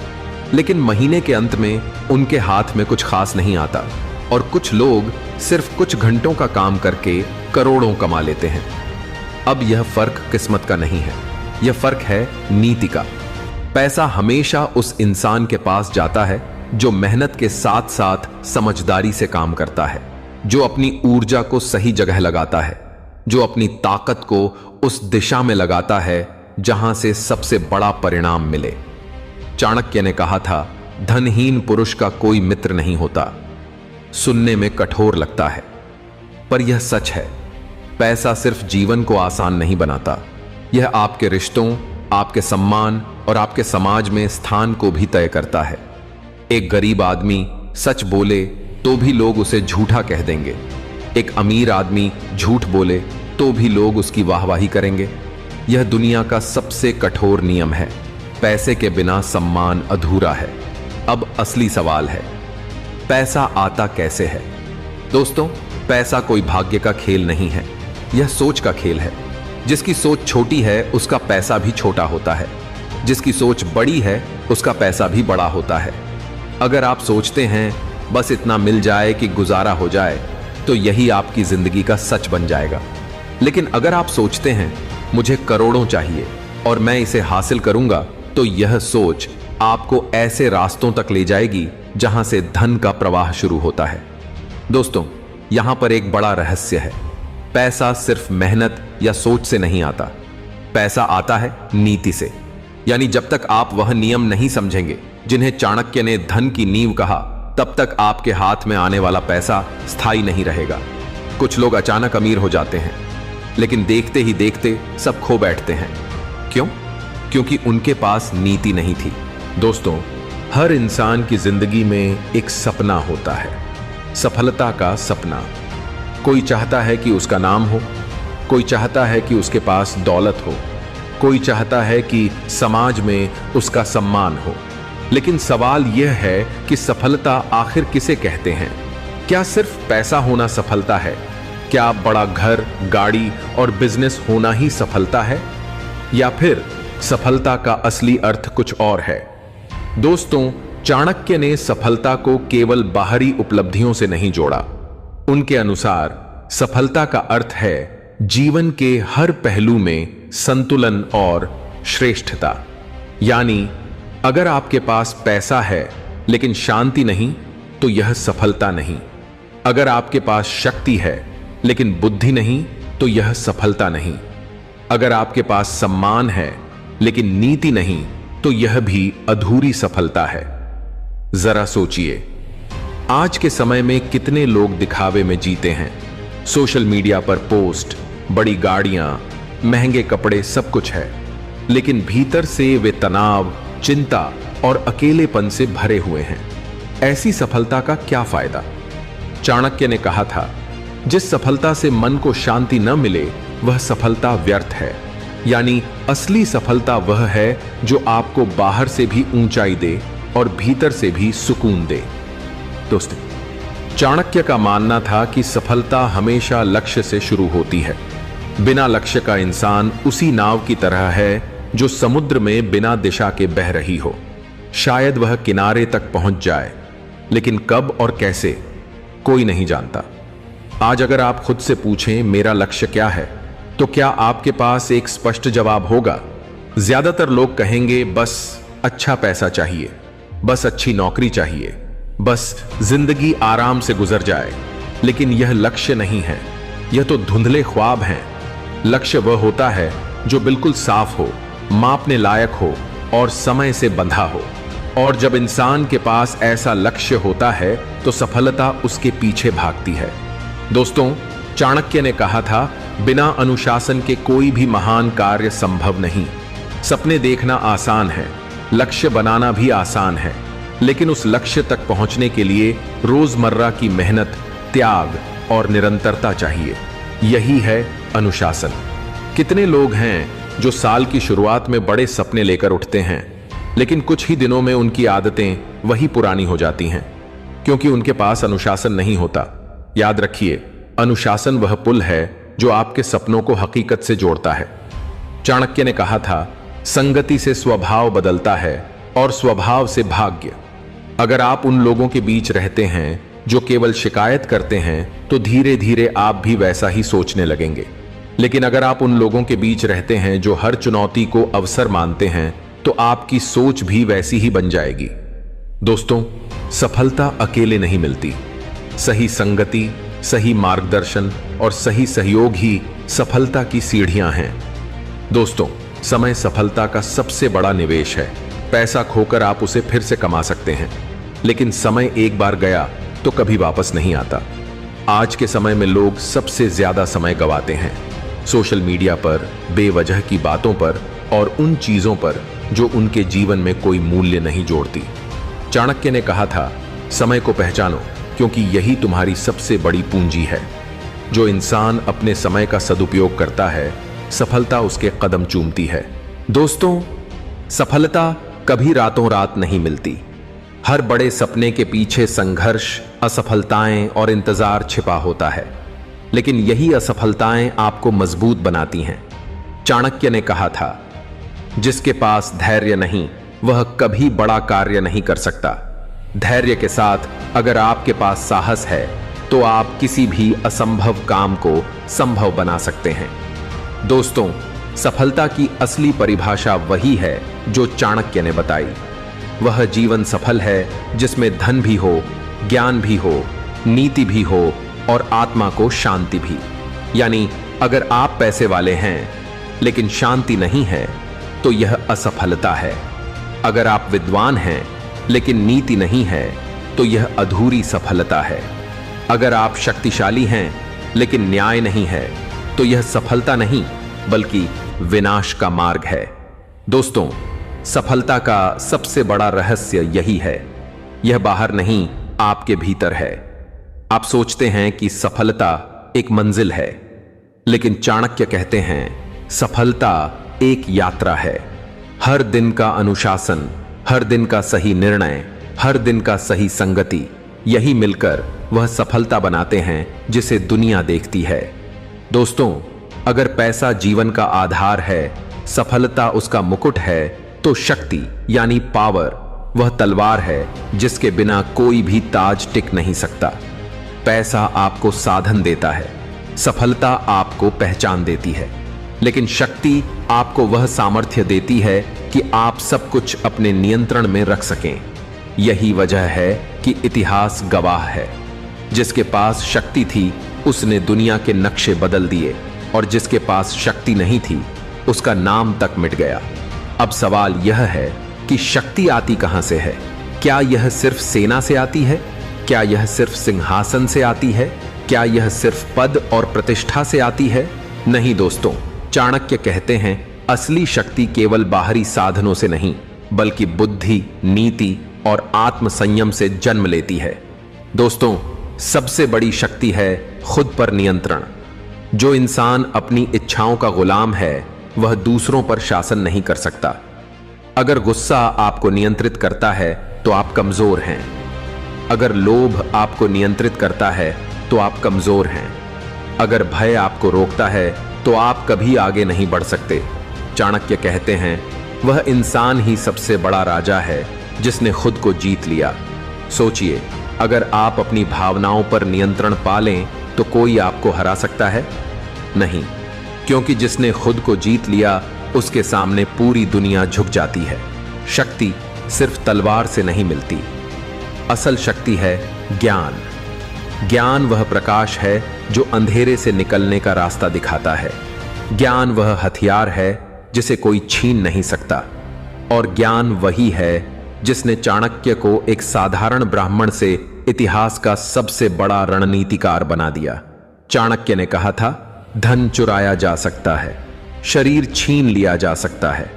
लेकिन महीने के अंत में उनके हाथ में कुछ खास नहीं आता, और कुछ लोग सिर्फ कुछ घंटों का काम करके करोड़ों कमा लेते हैं। अब यह फर्क किस्मत का नहीं है, यह फर्क है नीति का। पैसा हमेशा उस इंसान के पास जाता है जो मेहनत के साथ साथ समझदारी से काम करता है, जो अपनी ऊर्जा को सही जगह लगाता है, जो अपनी ताकत को उस दिशा में लगाता है जहां से सबसे बड़ा परिणाम मिले। चाणक्य ने कहा था, धनहीन पुरुष का कोई मित्र नहीं होता। सुनने में कठोर लगता है, पर यह सच है। पैसा सिर्फ जीवन को आसान नहीं बनाता, यह आपके रिश्तों, आपके सम्मान और आपके समाज में स्थान को भी तय करता है। एक गरीब आदमी सच बोले तो भी लोग उसे झूठा कह देंगे, एक अमीर आदमी झूठ बोले तो भी लोग उसकी वाहवाही करेंगे। यह दुनिया का सबसे कठोर नियम है। पैसे के बिना सम्मान अधूरा है। अब असली सवाल है, पैसा आता कैसे है? दोस्तों, पैसा कोई भाग्य का खेल नहीं है, यह सोच का खेल है। जिसकी सोच छोटी है उसका पैसा भी छोटा होता है, जिसकी सोच बड़ी है उसका पैसा भी बड़ा होता है। अगर आप सोचते हैं बस इतना मिल जाए कि गुजारा हो जाए, तो यही आपकी जिंदगी का सच बन जाएगा। लेकिन अगर आप सोचते हैं मुझे करोड़ों चाहिए और मैं इसे हासिल करूंगा, तो यह सोच आपको ऐसे रास्तों तक ले जाएगी जहां से धन का प्रवाह शुरू होता है। दोस्तों, यहां पर एक बड़ा रहस्य है। पैसा सिर्फ मेहनत या सोच से नहीं आता, पैसा आता है नीति से। यानी जब तक आप वह नियम नहीं समझेंगे जिन्हें चाणक्य ने धन की नींव कहा, तब तक आपके हाथ में आने वाला पैसा स्थायी नहीं रहेगा। कुछ लोग अचानक अमीर हो जाते हैं, लेकिन देखते ही देखते सब खो बैठते हैं। क्यों? क्योंकि उनके पास नीति नहीं थी। दोस्तों, हर इंसान की जिंदगी में एक सपना होता है, सफलता का सपना। कोई चाहता है कि उसका नाम हो, कोई चाहता है कि उसके पास दौलत हो, कोई चाहता है कि समाज में उसका सम्मान हो। लेकिन सवाल यह है कि सफलता आखिर किसे कहते हैं? क्या सिर्फ पैसा होना सफलता है? क्या बड़ा घर, गाड़ी और बिजनेस होना ही सफलता है? या फिर सफलता का असली अर्थ कुछ और है? दोस्तों, चाणक्य ने सफलता को केवल बाहरी उपलब्धियों से नहीं जोड़ा। उनके अनुसार सफलता का अर्थ है जीवन के हर पहलू में संतुलन और श्रेष्ठता। यानी अगर आपके पास पैसा है लेकिन शांति नहीं, तो यह सफलता नहीं। अगर आपके पास शक्ति है लेकिन बुद्धि नहीं, तो यह सफलता नहीं। अगर आपके पास सम्मान है लेकिन नीति नहीं, तो यह भी अधूरी सफलता है। जरा सोचिए, आज के समय में कितने लोग दिखावे में जीते हैं। सोशल मीडिया पर पोस्ट, बड़ी गाड़ियां, महंगे कपड़े, सब कुछ है, लेकिन भीतर से वे तनाव, चिंता और अकेलेपन से भरे हुए हैं। ऐसी सफलता का क्या फायदा? चाणक्य ने कहा था, जिस सफलता से मन को शांति न मिले वह सफलता व्यर्थ है। यानी असली सफलता वह है जो आपको बाहर से भी ऊंचाई दे और भीतर से भी सुकून दे। दोस्तों, चाणक्य का मानना था कि सफलता हमेशा लक्ष्य से शुरू होती है। बिना लक्ष्य का इंसान उसी नाव की तरह है जो समुद्र में बिना दिशा के बह रही हो। शायद वह किनारे तक पहुंच जाए, लेकिन कब और कैसे कोई नहीं जानता। आज अगर आप खुद से पूछें मेरा लक्ष्य क्या है, तो क्या आपके पास एक स्पष्ट जवाब होगा? ज्यादातर लोग कहेंगे बस अच्छा पैसा चाहिए, बस अच्छी नौकरी चाहिए, बस जिंदगी आराम से गुजर जाए। लेकिन यह लक्ष्य नहीं है, यह तो धुंधले ख्वाब हैं। लक्ष्य वह होता है जो बिल्कुल साफ हो, मापने लायक हो और समय से बंधा हो। और जब इंसान के पास ऐसा लक्ष्य होता है तो सफलता उसके पीछे भागती है। दोस्तों, चाणक्य ने कहा था, बिना अनुशासन के कोई भी महान कार्य संभव नहीं। सपने देखना आसान है, लक्ष्य बनाना भी आसान है, लेकिन उस लक्ष्य तक पहुंचने के लिए रोजमर्रा की मेहनत, त्याग और निरंतरता चाहिए। यही है अनुशासन। कितने लोग हैं जो साल की शुरुआत में बड़े सपने लेकर उठते हैं, लेकिन कुछ ही दिनों में उनकी आदतें वही पुरानी हो जाती हैं, क्योंकि उनके पास अनुशासन नहीं होता। याद रखिए, अनुशासन वह पुल है जो आपके सपनों को हकीकत से जोड़ता है। चाणक्य ने कहा था, संगति से स्वभाव बदलता है और स्वभाव से भाग्य। अगर आप उन लोगों के बीच रहते हैं जो केवल शिकायत करते हैं, तो धीरे धीरे आप भी वैसा ही सोचने लगेंगे। लेकिन अगर आप उन लोगों के बीच रहते हैं जो हर चुनौती को अवसर मानते हैं, तो आपकी सोच भी वैसी ही बन जाएगी। दोस्तों, सफलता अकेले नहीं मिलती। सही संगति, सही मार्गदर्शन और सही सहयोग ही सफलता की सीढ़ियां हैं। दोस्तों, समय सफलता का सबसे बड़ा निवेश है। पैसा खोकर आप उसे फिर से कमा सकते हैं, लेकिन समय एक बार गया तो कभी वापस नहीं आता। आज के समय में लोग सबसे ज्यादा समय गंवाते हैं सोशल मीडिया पर, बेवजह की बातों पर और उन चीजों पर जो उनके जीवन में कोई मूल्य नहीं जोड़ती। चाणक्य ने कहा था, समय को पहचानो, क्योंकि यही तुम्हारी सबसे बड़ी पूंजी है। जो इंसान अपने समय का सदुपयोग करता है, सफलता उसके कदम चूमती है। दोस्तों, सफलता कभी रातों रात नहीं मिलती। हर बड़े सपने के पीछे संघर्ष, असफलताएं और इंतजार छिपा होता है, लेकिन यही असफलताएं आपको मजबूत बनाती हैं। चाणक्य ने कहा था, जिसके पास धैर्य नहीं वह कभी बड़ा कार्य नहीं कर सकता। धैर्य के साथ अगर आपके पास साहस है, तो आप किसी भी असंभव काम को संभव बना सकते हैं। दोस्तों, सफलता की असली परिभाषा वही है जो चाणक्य ने बताई। वह जीवन सफल है जिसमें धन भी हो, ज्ञान भी हो, नीति भी हो और आत्मा को शांति भी। यानी अगर आप पैसे वाले हैं लेकिन शांति नहीं है, तो यह असफलता है। अगर आप विद्वान हैं लेकिन नीति नहीं है, तो यह अधूरी सफलता है। अगर आप शक्तिशाली हैं लेकिन न्याय नहीं है, तो यह सफलता नहीं बल्कि विनाश का मार्ग है। दोस्तों, सफलता का सबसे बड़ा रहस्य यही है। यह बाहर नहीं, आपके भीतर है। आप सोचते हैं कि सफलता एक मंजिल है, लेकिन चाणक्य कहते हैं सफलता एक यात्रा है। हर दिन का अनुशासन, हर दिन का सही निर्णय, हर दिन का सही संगति, यही मिलकर वह सफलता बनाते हैं जिसे दुनिया देखती है। दोस्तों, अगर पैसा जीवन का आधार है, सफलता उसका मुकुट है, तो शक्ति यानी पावर वह तलवार है जिसके बिना कोई भी ताज टिक नहीं सकता। पैसा आपको साधन देता है, सफलता आपको पहचान देती है, लेकिन शक्ति आपको वह सामर्थ्य देती है कि आप सब कुछ अपने नियंत्रण में रख सकें। यही वजह है कि इतिहास गवाह है, जिसके पास शक्ति थी उसने दुनिया के नक्शे बदल दिए, और जिसके पास शक्ति नहीं थी उसका नाम तक मिट गया। अब सवाल यह है कि शक्ति आती कहां से है? क्या यह सिर्फ सेना से आती है? क्या यह सिर्फ सिंहासन से आती है? क्या यह सिर्फ पद और प्रतिष्ठा से आती है? नहीं दोस्तों, चाणक्य कहते हैं असली शक्ति केवल बाहरी साधनों से नहीं, बल्कि बुद्धि, नीति और आत्म संयम से जन्म लेती है। दोस्तों, सबसे बड़ी शक्ति है खुद पर नियंत्रण। जो इंसान अपनी इच्छाओं का गुलाम है वह दूसरों पर शासन नहीं कर सकता। अगर गुस्सा आपको नियंत्रित करता है तो आप कमजोर हैं। अगर लोभ आपको नियंत्रित करता है तो आप कमजोर हैं। अगर भय आपको रोकता है तो आप कभी आगे नहीं बढ़ सकते। चाणक्य कहते हैं वह इंसान ही सबसे बड़ा राजा है जिसने खुद को जीत लिया। सोचिए, अगर आप अपनी भावनाओं पर नियंत्रण पा लें तो कोई आपको हरा सकता है? नहीं, क्योंकि जिसने खुद को जीत लिया उसके सामने पूरी दुनिया झुक जाती है। शक्ति सिर्फ तलवार से नहीं मिलती, असल शक्ति है ज्ञान। ज्ञान वह प्रकाश है जो अंधेरे से निकलने का रास्ता दिखाता है। ज्ञान वह हथियार है जिसे कोई छीन नहीं सकता, और ज्ञान वही है जिसने चाणक्य को एक साधारण ब्राह्मण से इतिहास का सबसे बड़ा रणनीतिकार बना दिया। चाणक्य ने कहा था, धन चुराया जा सकता है, शरीर छीन लिया जा सकता है,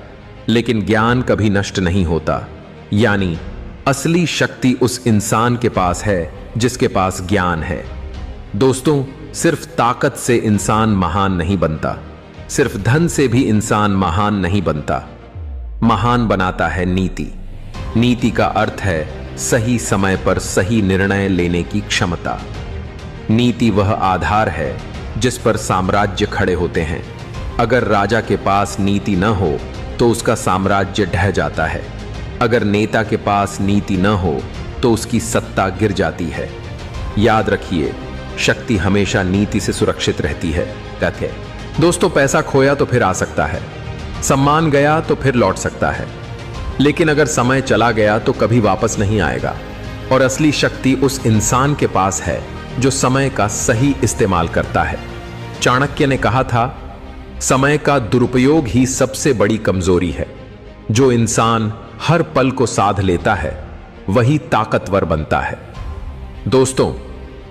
लेकिन ज्ञान कभी नष्ट नहीं होता। यानी असली शक्ति उस इंसान के पास है जिसके पास ज्ञान है। दोस्तों, सिर्फ ताकत से इंसान महान नहीं बनता, सिर्फ धन से भी इंसान महान नहीं बनता। महान बनाता है नीति। नीति का अर्थ है सही समय पर सही निर्णय लेने की क्षमता। नीति वह आधार है जिस पर साम्राज्य खड़े होते हैं। अगर राजा के पास नीति न हो तो उसका साम्राज्य ढह जाता है। अगर नेता के पास नीति न हो तो उसकी सत्ता गिर जाती है। याद रखिए, शक्ति हमेशा नीति से सुरक्षित रहती है। कहते हैं दोस्तों, पैसा खोया तो फिर आ सकता है, सम्मान गया तो फिर लौट सकता है, लेकिन अगर समय चला गया तो कभी वापस नहीं आएगा। और असली शक्ति उस इंसान के पास है जो समय का सही इस्तेमाल करता है। चाणक्य ने कहा था, समय का दुरुपयोग ही सबसे बड़ी कमजोरी है। जो इंसान हर पल को साध लेता है वही ताकतवर बनता है। दोस्तों,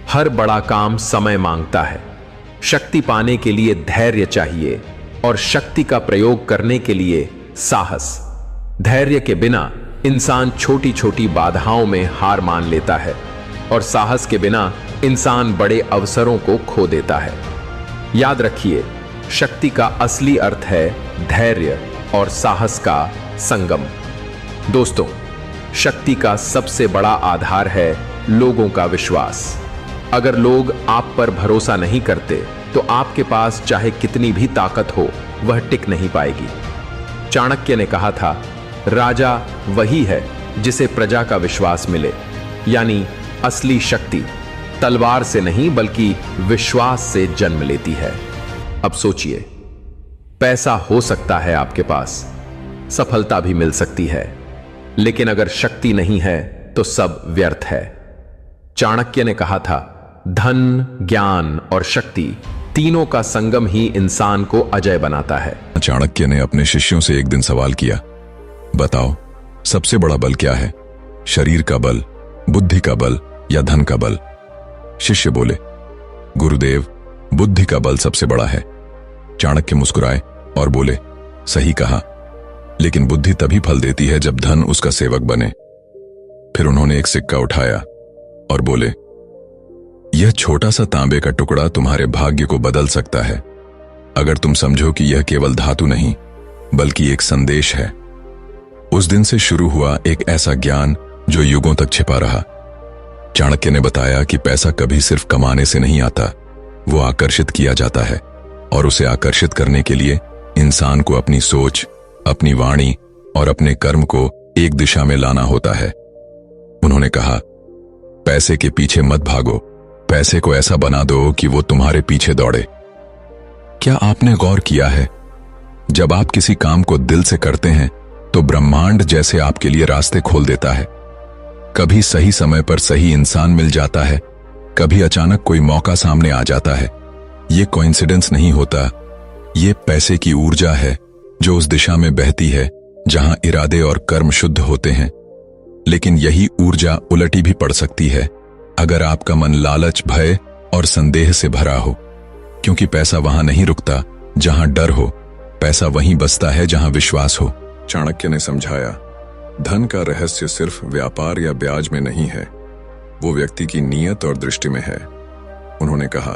हर बड़ा काम समय मांगता है। शक्ति पाने के लिए धैर्य चाहिए, और शक्ति का प्रयोग करने के लिए साहस। धैर्य के बिना इंसान छोटी छोटी बाधाओं में हार मान लेता है, और साहस के बिना इंसान बड़े अवसरों को खो देता है। याद रखिए, शक्ति का असली अर्थ है धैर्य और साहस का संगम। दोस्तों, शक्ति का सबसे बड़ा आधार है लोगों का विश्वास। अगर लोग आप पर भरोसा नहीं करते तो आपके पास चाहे कितनी भी ताकत हो वह टिक नहीं पाएगी। चाणक्य ने कहा था, राजा वही है जिसे प्रजा का विश्वास मिले। यानी असली शक्ति तलवार से नहीं बल्कि विश्वास से जन्म लेती है। अब सोचिए, पैसा हो सकता है आपके पास, सफलता भी मिल सकती है, लेकिन अगर शक्ति नहीं है तो सब व्यर्थ है। चाणक्य ने कहा था, धन, ज्ञान और शक्ति तीनों का संगम ही इंसान को अजय बनाता है। चाणक्य ने अपने शिष्यों से एक दिन सवाल किया, बताओ सबसे बड़ा बल क्या है? शरीर का बल, बुद्धि का बल या धन का बल? शिष्य बोले, गुरुदेव, बुद्धि का बल सबसे बड़ा है। चाणक्य मुस्कुराए और बोले, सही कहा, लेकिन बुद्धि तभी फल देती है जब धन उसका सेवक बने। फिर उन्होंने एक सिक्का उठाया और बोले, यह छोटा सा तांबे का टुकड़ा तुम्हारे भाग्य को बदल सकता है, अगर तुम समझो कि यह केवल धातु नहीं बल्कि एक संदेश है। उस दिन से शुरू हुआ एक ऐसा ज्ञान जो युगों तक छिपा रहा। चाणक्य ने बताया कि पैसा कभी सिर्फ कमाने से नहीं आता, वो आकर्षित किया जाता है, और उसे आकर्षित करने के लिए इंसान को अपनी सोच, अपनी वाणी और अपने कर्म को एक दिशा में लाना होता है। उन्होंने कहा, पैसे के पीछे मत भागो, पैसे को ऐसा बना दो कि वो तुम्हारे पीछे दौड़े। क्या आपने गौर किया है, जब आप किसी काम को दिल से करते हैं तो ब्रह्मांड जैसे आपके लिए रास्ते खोल देता है। कभी सही समय पर सही इंसान मिल जाता है, कभी अचानक कोई मौका सामने आ जाता है। ये कोइंसिडेंस नहीं होता, ये पैसे की ऊर्जा है जो उस दिशा में बहती है जहां इरादे और कर्म शुद्ध होते हैं। लेकिन यही ऊर्जा उलटी भी पड़ सकती है अगर आपका मन लालच, भय और संदेह से भरा हो, क्योंकि पैसा वहां नहीं रुकता जहां डर हो, पैसा वहीं बसता है जहां विश्वास हो। चाणक्य ने समझाया, धन का रहस्य सिर्फ व्यापार या ब्याज में नहीं है, वो व्यक्ति की नीयत और दृष्टि में है। उन्होंने कहा,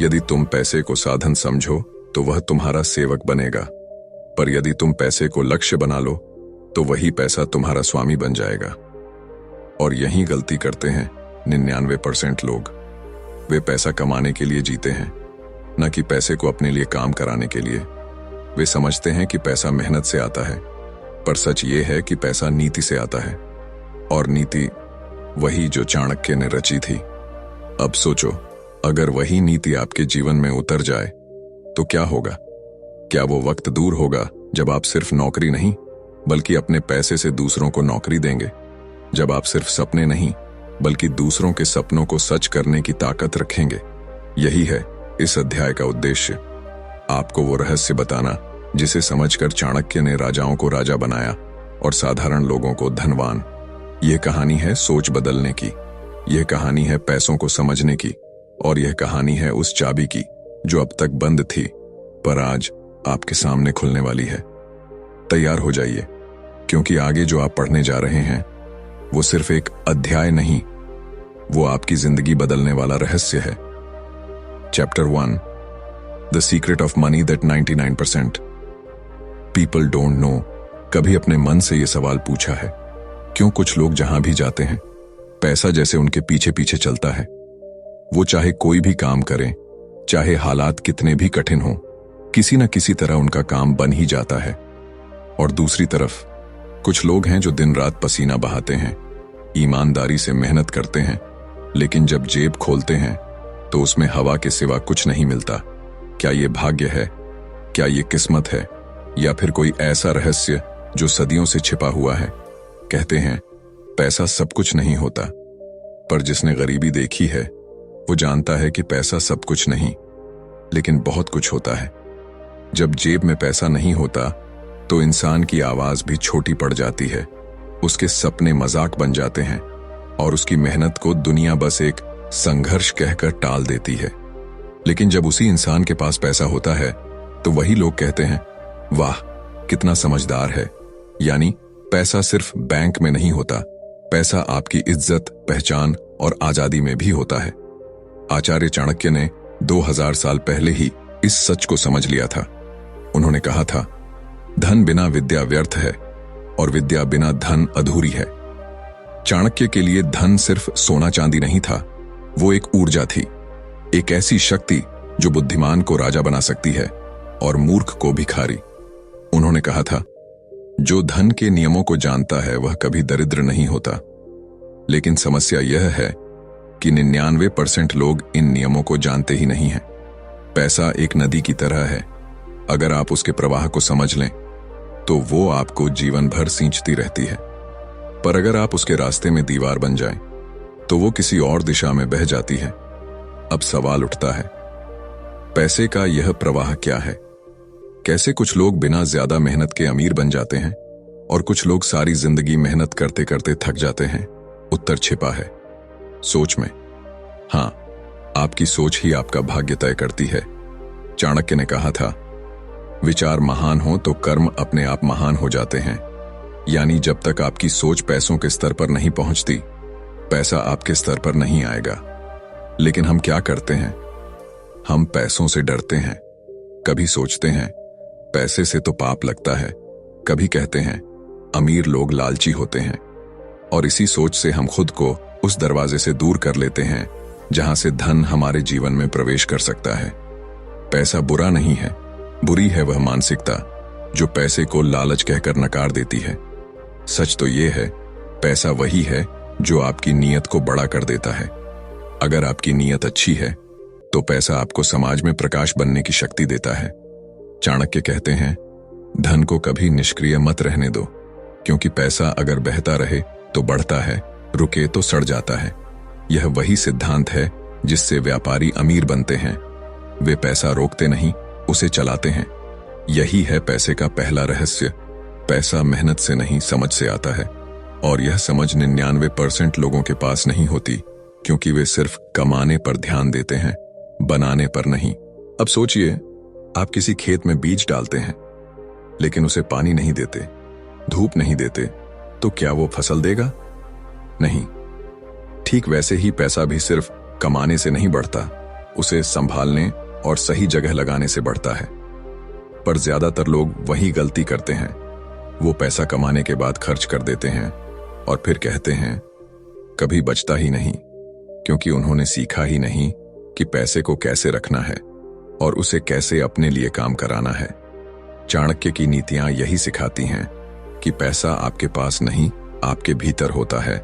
यदि तुम पैसे को साधन समझो तो वह तुम्हारा सेवक बनेगा, पर यदि तुम पैसे को लक्ष्य बना लो तो वही पैसा तुम्हारा स्वामी बन जाएगा। और यही गलती करते हैं 99% लोग। वे पैसा कमाने के लिए जीते हैं, न कि पैसे को अपने लिए काम कराने के लिए। वे समझते हैं कि पैसा मेहनत से आता है, पर सच ये है कि पैसा नीति से आता है, और नीति वही जो चाणक्य ने रची थी। अब सोचो, अगर वही नीति आपके जीवन में उतर जाए तो क्या होगा? क्या वो वक्त दूर होगा जब आप सिर्फ नौकरी नहीं बल्कि अपने पैसे से दूसरों को नौकरी देंगे? जब आप सिर्फ सपने नहीं बल्कि दूसरों के सपनों को सच करने की ताकत रखेंगे? यही है इस अध्याय का उद्देश्य, आपको वो रहस्य बताना जिसे समझकर चाणक्य ने राजाओं को राजा बनाया और साधारण लोगों को धनवान। यह कहानी है सोच बदलने की, यह कहानी है पैसों को समझने की, और यह कहानी है उस चाबी की जो अब तक बंद थी पर आज आपके सामने खुलने वाली है। तैयार हो जाइए, क्योंकि आगे जो आप पढ़ने जा रहे हैं वो सिर्फ एक अध्याय नहीं, वो आपकी जिंदगी बदलने वाला रहस्य है। Chapter 1, the secret of money that 99% people don't know. कभी अपने मन से यह सवाल पूछा है, क्यों कुछ लोग जहां भी जाते हैं पैसा जैसे उनके पीछे पीछे चलता है? वो चाहे कोई भी काम करें, चाहे हालात कितने भी कठिन हों, किसी न किसी तरह उनका काम बन ही जाता है। और दूसरी तरफ कुछ लोग हैं जो दिन रात पसीना बहाते हैं, ईमानदारी से मेहनत करते हैं, लेकिन जब जेब खोलते हैं तो उसमें हवा के सिवा कुछ नहीं मिलता। क्या ये भाग्य है? क्या ये किस्मत है? या फिर कोई ऐसा रहस्य जो सदियों से छिपा हुआ है? कहते हैं पैसा सब कुछ नहीं होता, पर जिसने गरीबी देखी है वो जानता है कि पैसा सब कुछ नहीं, लेकिन बहुत कुछ होता है। जब जेब में पैसा नहीं होता तो इंसान की आवाज भी छोटी पड़ जाती है, उसके सपने मजाक बन जाते हैं, और उसकी मेहनत को दुनिया बस एक संघर्ष कहकर टाल देती है। लेकिन जब उसी इंसान के पास पैसा होता है तो वही लोग कहते हैं, वाह कितना समझदार है। यानी पैसा सिर्फ बैंक में नहीं होता, पैसा आपकी इज्जत, पहचान और आजादी में भी होता है। आचार्य चाणक्य ने 2000 साल पहले ही इस सच को समझ लिया था। उन्होंने कहा था, धन बिना विद्या व्यर्थ है और विद्या बिना धन अधूरी है। चाणक्य के लिए धन सिर्फ सोना चांदी नहीं था, वो एक ऊर्जा थी, एक ऐसी शक्ति जो बुद्धिमान को राजा बना सकती है और मूर्ख को भिखारी। उन्होंने कहा था, जो धन के नियमों को जानता है वह कभी दरिद्र नहीं होता। लेकिन समस्या यह है कि 99% लोग इन नियमों को जानते ही नहीं हैं। पैसा एक नदी की तरह है, अगर आप उसके प्रवाह को समझ लें तो वो आपको जीवन भर सींचती रहती है, पर अगर आप उसके रास्ते में दीवार बन जाएं तो वो किसी और दिशा में बह जाती है। अब सवाल उठता है, पैसे का यह प्रवाह क्या है? कैसे कुछ लोग बिना ज्यादा मेहनत के अमीर बन जाते हैं और कुछ लोग सारी जिंदगी मेहनत करते करते थक जाते हैं? उत्तर छिपा है सोच में। हां, आपकी सोच ही आपका भाग्य तय करती है। चाणक्य ने कहा था, विचार महान हो तो कर्म अपने आप महान हो जाते हैं। यानी जब तक आपकी सोच पैसों के स्तर पर नहीं पहुंचती, पैसा आपके स्तर पर नहीं आएगा। लेकिन हम क्या करते हैं? हम पैसों से डरते हैं, कभी सोचते हैं पैसे से तो पाप लगता है, कभी कहते हैं अमीर लोग लालची होते हैं, और इसी सोच से हम खुद को उस दरवाजे से दूर कर लेते हैं जहां से धन हमारे जीवन में प्रवेश कर सकता है। पैसा बुरा नहीं है, बुरी है वह मानसिकता जो पैसे को लालच कहकर नकार देती है। सच तो यह है, पैसा वही है जो आपकी नीयत को बड़ा कर देता है। अगर आपकी नीयत अच्छी है तो पैसा आपको समाज में प्रकाश बनने की शक्ति देता है। चाणक्य कहते हैं, धन को कभी निष्क्रिय मत रहने दो, क्योंकि पैसा अगर बहता रहे तो बढ़ता है, रुके तो सड़ जाता है। यह वही सिद्धांत है जिससे व्यापारी अमीर बनते हैं। वे पैसा रोकते नहीं, उसे चलाते हैं। यही है पैसे का पहला रहस्य। पैसा मेहनत से नहीं, समझ से आता है, और यह समझ 99% लोगों के पास नहीं होती, क्योंकि वे सिर्फ कमाने पर ध्यान देते हैं, बनाने पर नहीं। अब सोचिए, आप किसी खेत में बीज डालते हैं लेकिन उसे पानी नहीं देते, धूप नहीं देते, तो क्या वो फसल देगा? नहीं। ठीक वैसे ही पैसा भी सिर्फ कमाने से नहीं बढ़ता, उसे संभालने और सही जगह लगाने से बढ़ता है। पर ज्यादातर लोग वही गलती करते हैं। वो पैसा कमाने के बाद खर्च कर देते हैं और फिर कहते हैं कभी बचता ही नहीं, क्योंकि उन्होंने सीखा ही नहीं कि पैसे को कैसे रखना है और उसे कैसे अपने लिए काम कराना है। चाणक्य की नीतियां यही सिखाती हैं कि पैसा आपके पास नहीं, आपके भीतर होता है।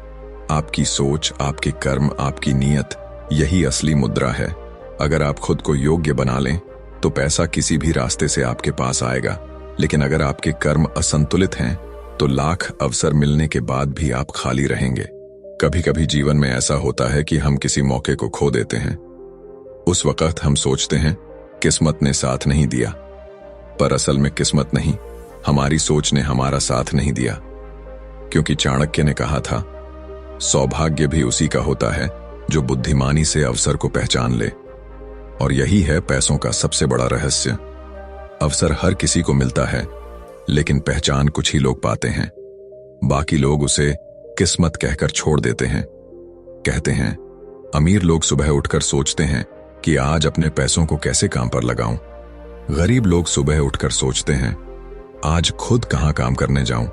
आपकी सोच, आपके कर्म, आपकी नीयत, यही असली मुद्रा है। अगर आप खुद को योग्य बना लें तो पैसा किसी भी रास्ते से आपके पास आएगा, लेकिन अगर आपके कर्म असंतुलित हैं तो लाख अवसर मिलने के बाद भी आप खाली रहेंगे। कभी कभी जीवन में ऐसा होता है कि हम किसी मौके को खो देते हैं। उस वक्त हम सोचते हैं किस्मत ने साथ नहीं दिया, पर असल में किस्मत नहीं, हमारी सोच ने हमारा साथ नहीं दिया। क्योंकि चाणक्य ने कहा था, सौभाग्य भी उसी का होता है जो बुद्धिमानी से अवसर को पहचान ले। और यही है पैसों का सबसे बड़ा रहस्य। अवसर हर किसी को मिलता है, लेकिन पहचान कुछ ही लोग पाते हैं। बाकी लोग उसे किस्मत कहकर छोड़ देते हैं। कहते हैं, अमीर लोग सुबह उठकर सोचते हैं कि आज अपने पैसों को कैसे काम पर लगाऊं। गरीब लोग सुबह उठकर सोचते हैं, आज खुद कहां काम करने जाऊं।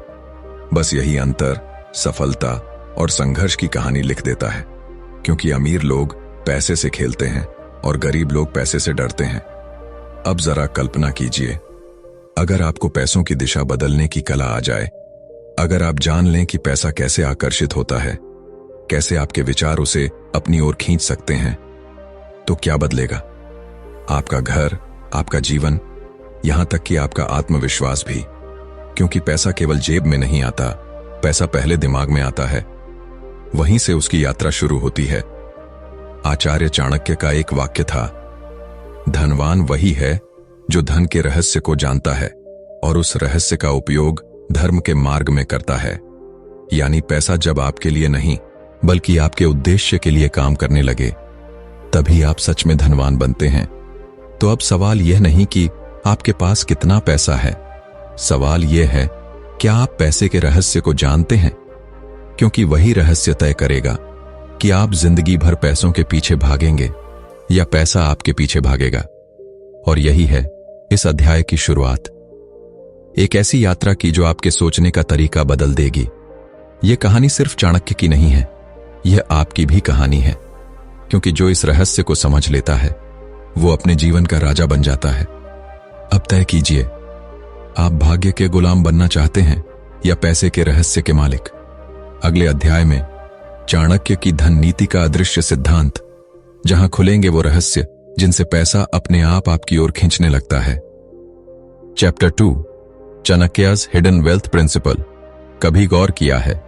बस यही अंतर सफलता और संघर्ष की कहानी लिख देता है, क्योंकि अमीर लोग पैसे से खेलते हैं और गरीब लोग पैसे से डरते हैं। अब जरा कल्पना कीजिए, अगर आपको पैसों की दिशा बदलने की कला आ जाए, अगर आप जान लें कि पैसा कैसे आकर्षित होता है, कैसे आपके विचार उसे अपनी ओर खींच सकते हैं, तो क्या बदलेगा? आपका घर, आपका जीवन, यहां तक कि आपका आत्मविश्वास भी। क्योंकि पैसा केवल जेब में नहीं आता, पैसा पहले दिमाग में आता है। वहीं से उसकी यात्रा शुरू होती है। आचार्य चाणक्य का एक वाक्य था, धनवान वही है जो धन के रहस्य को जानता है और उस रहस्य का उपयोग धर्म के मार्ग में करता है। यानी पैसा जब आपके लिए नहीं बल्कि आपके उद्देश्य के लिए काम करने लगे, तभी आप सच में धनवान बनते हैं। तो अब सवाल यह नहीं कि आपके पास कितना पैसा है, सवाल यह है क्या आप पैसे के रहस्य को जानते हैं? क्योंकि वही रहस्य तय करेगा कि आप जिंदगी भर पैसों के पीछे भागेंगे या पैसा आपके पीछे भागेगा। और यही है इस अध्याय की शुरुआत, एक ऐसी यात्रा की जो आपके सोचने का तरीका बदल देगी। यह कहानी सिर्फ चाणक्य की नहीं है, यह आपकी भी कहानी है। क्योंकि जो इस रहस्य को समझ लेता है वो अपने जीवन का राजा बन जाता है। अब तय कीजिए, आप भाग्य के गुलाम बनना चाहते हैं या पैसे के रहस्य के मालिक? अगले अध्याय में चाणक्य की धन नीति का अदृश्य सिद्धांत, जहां खुलेंगे वो रहस्य जिनसे पैसा अपने आप आपकी ओर खींचने लगता है। Chapter 2, Chanakya's hidden wealth principle. कभी गौर किया है,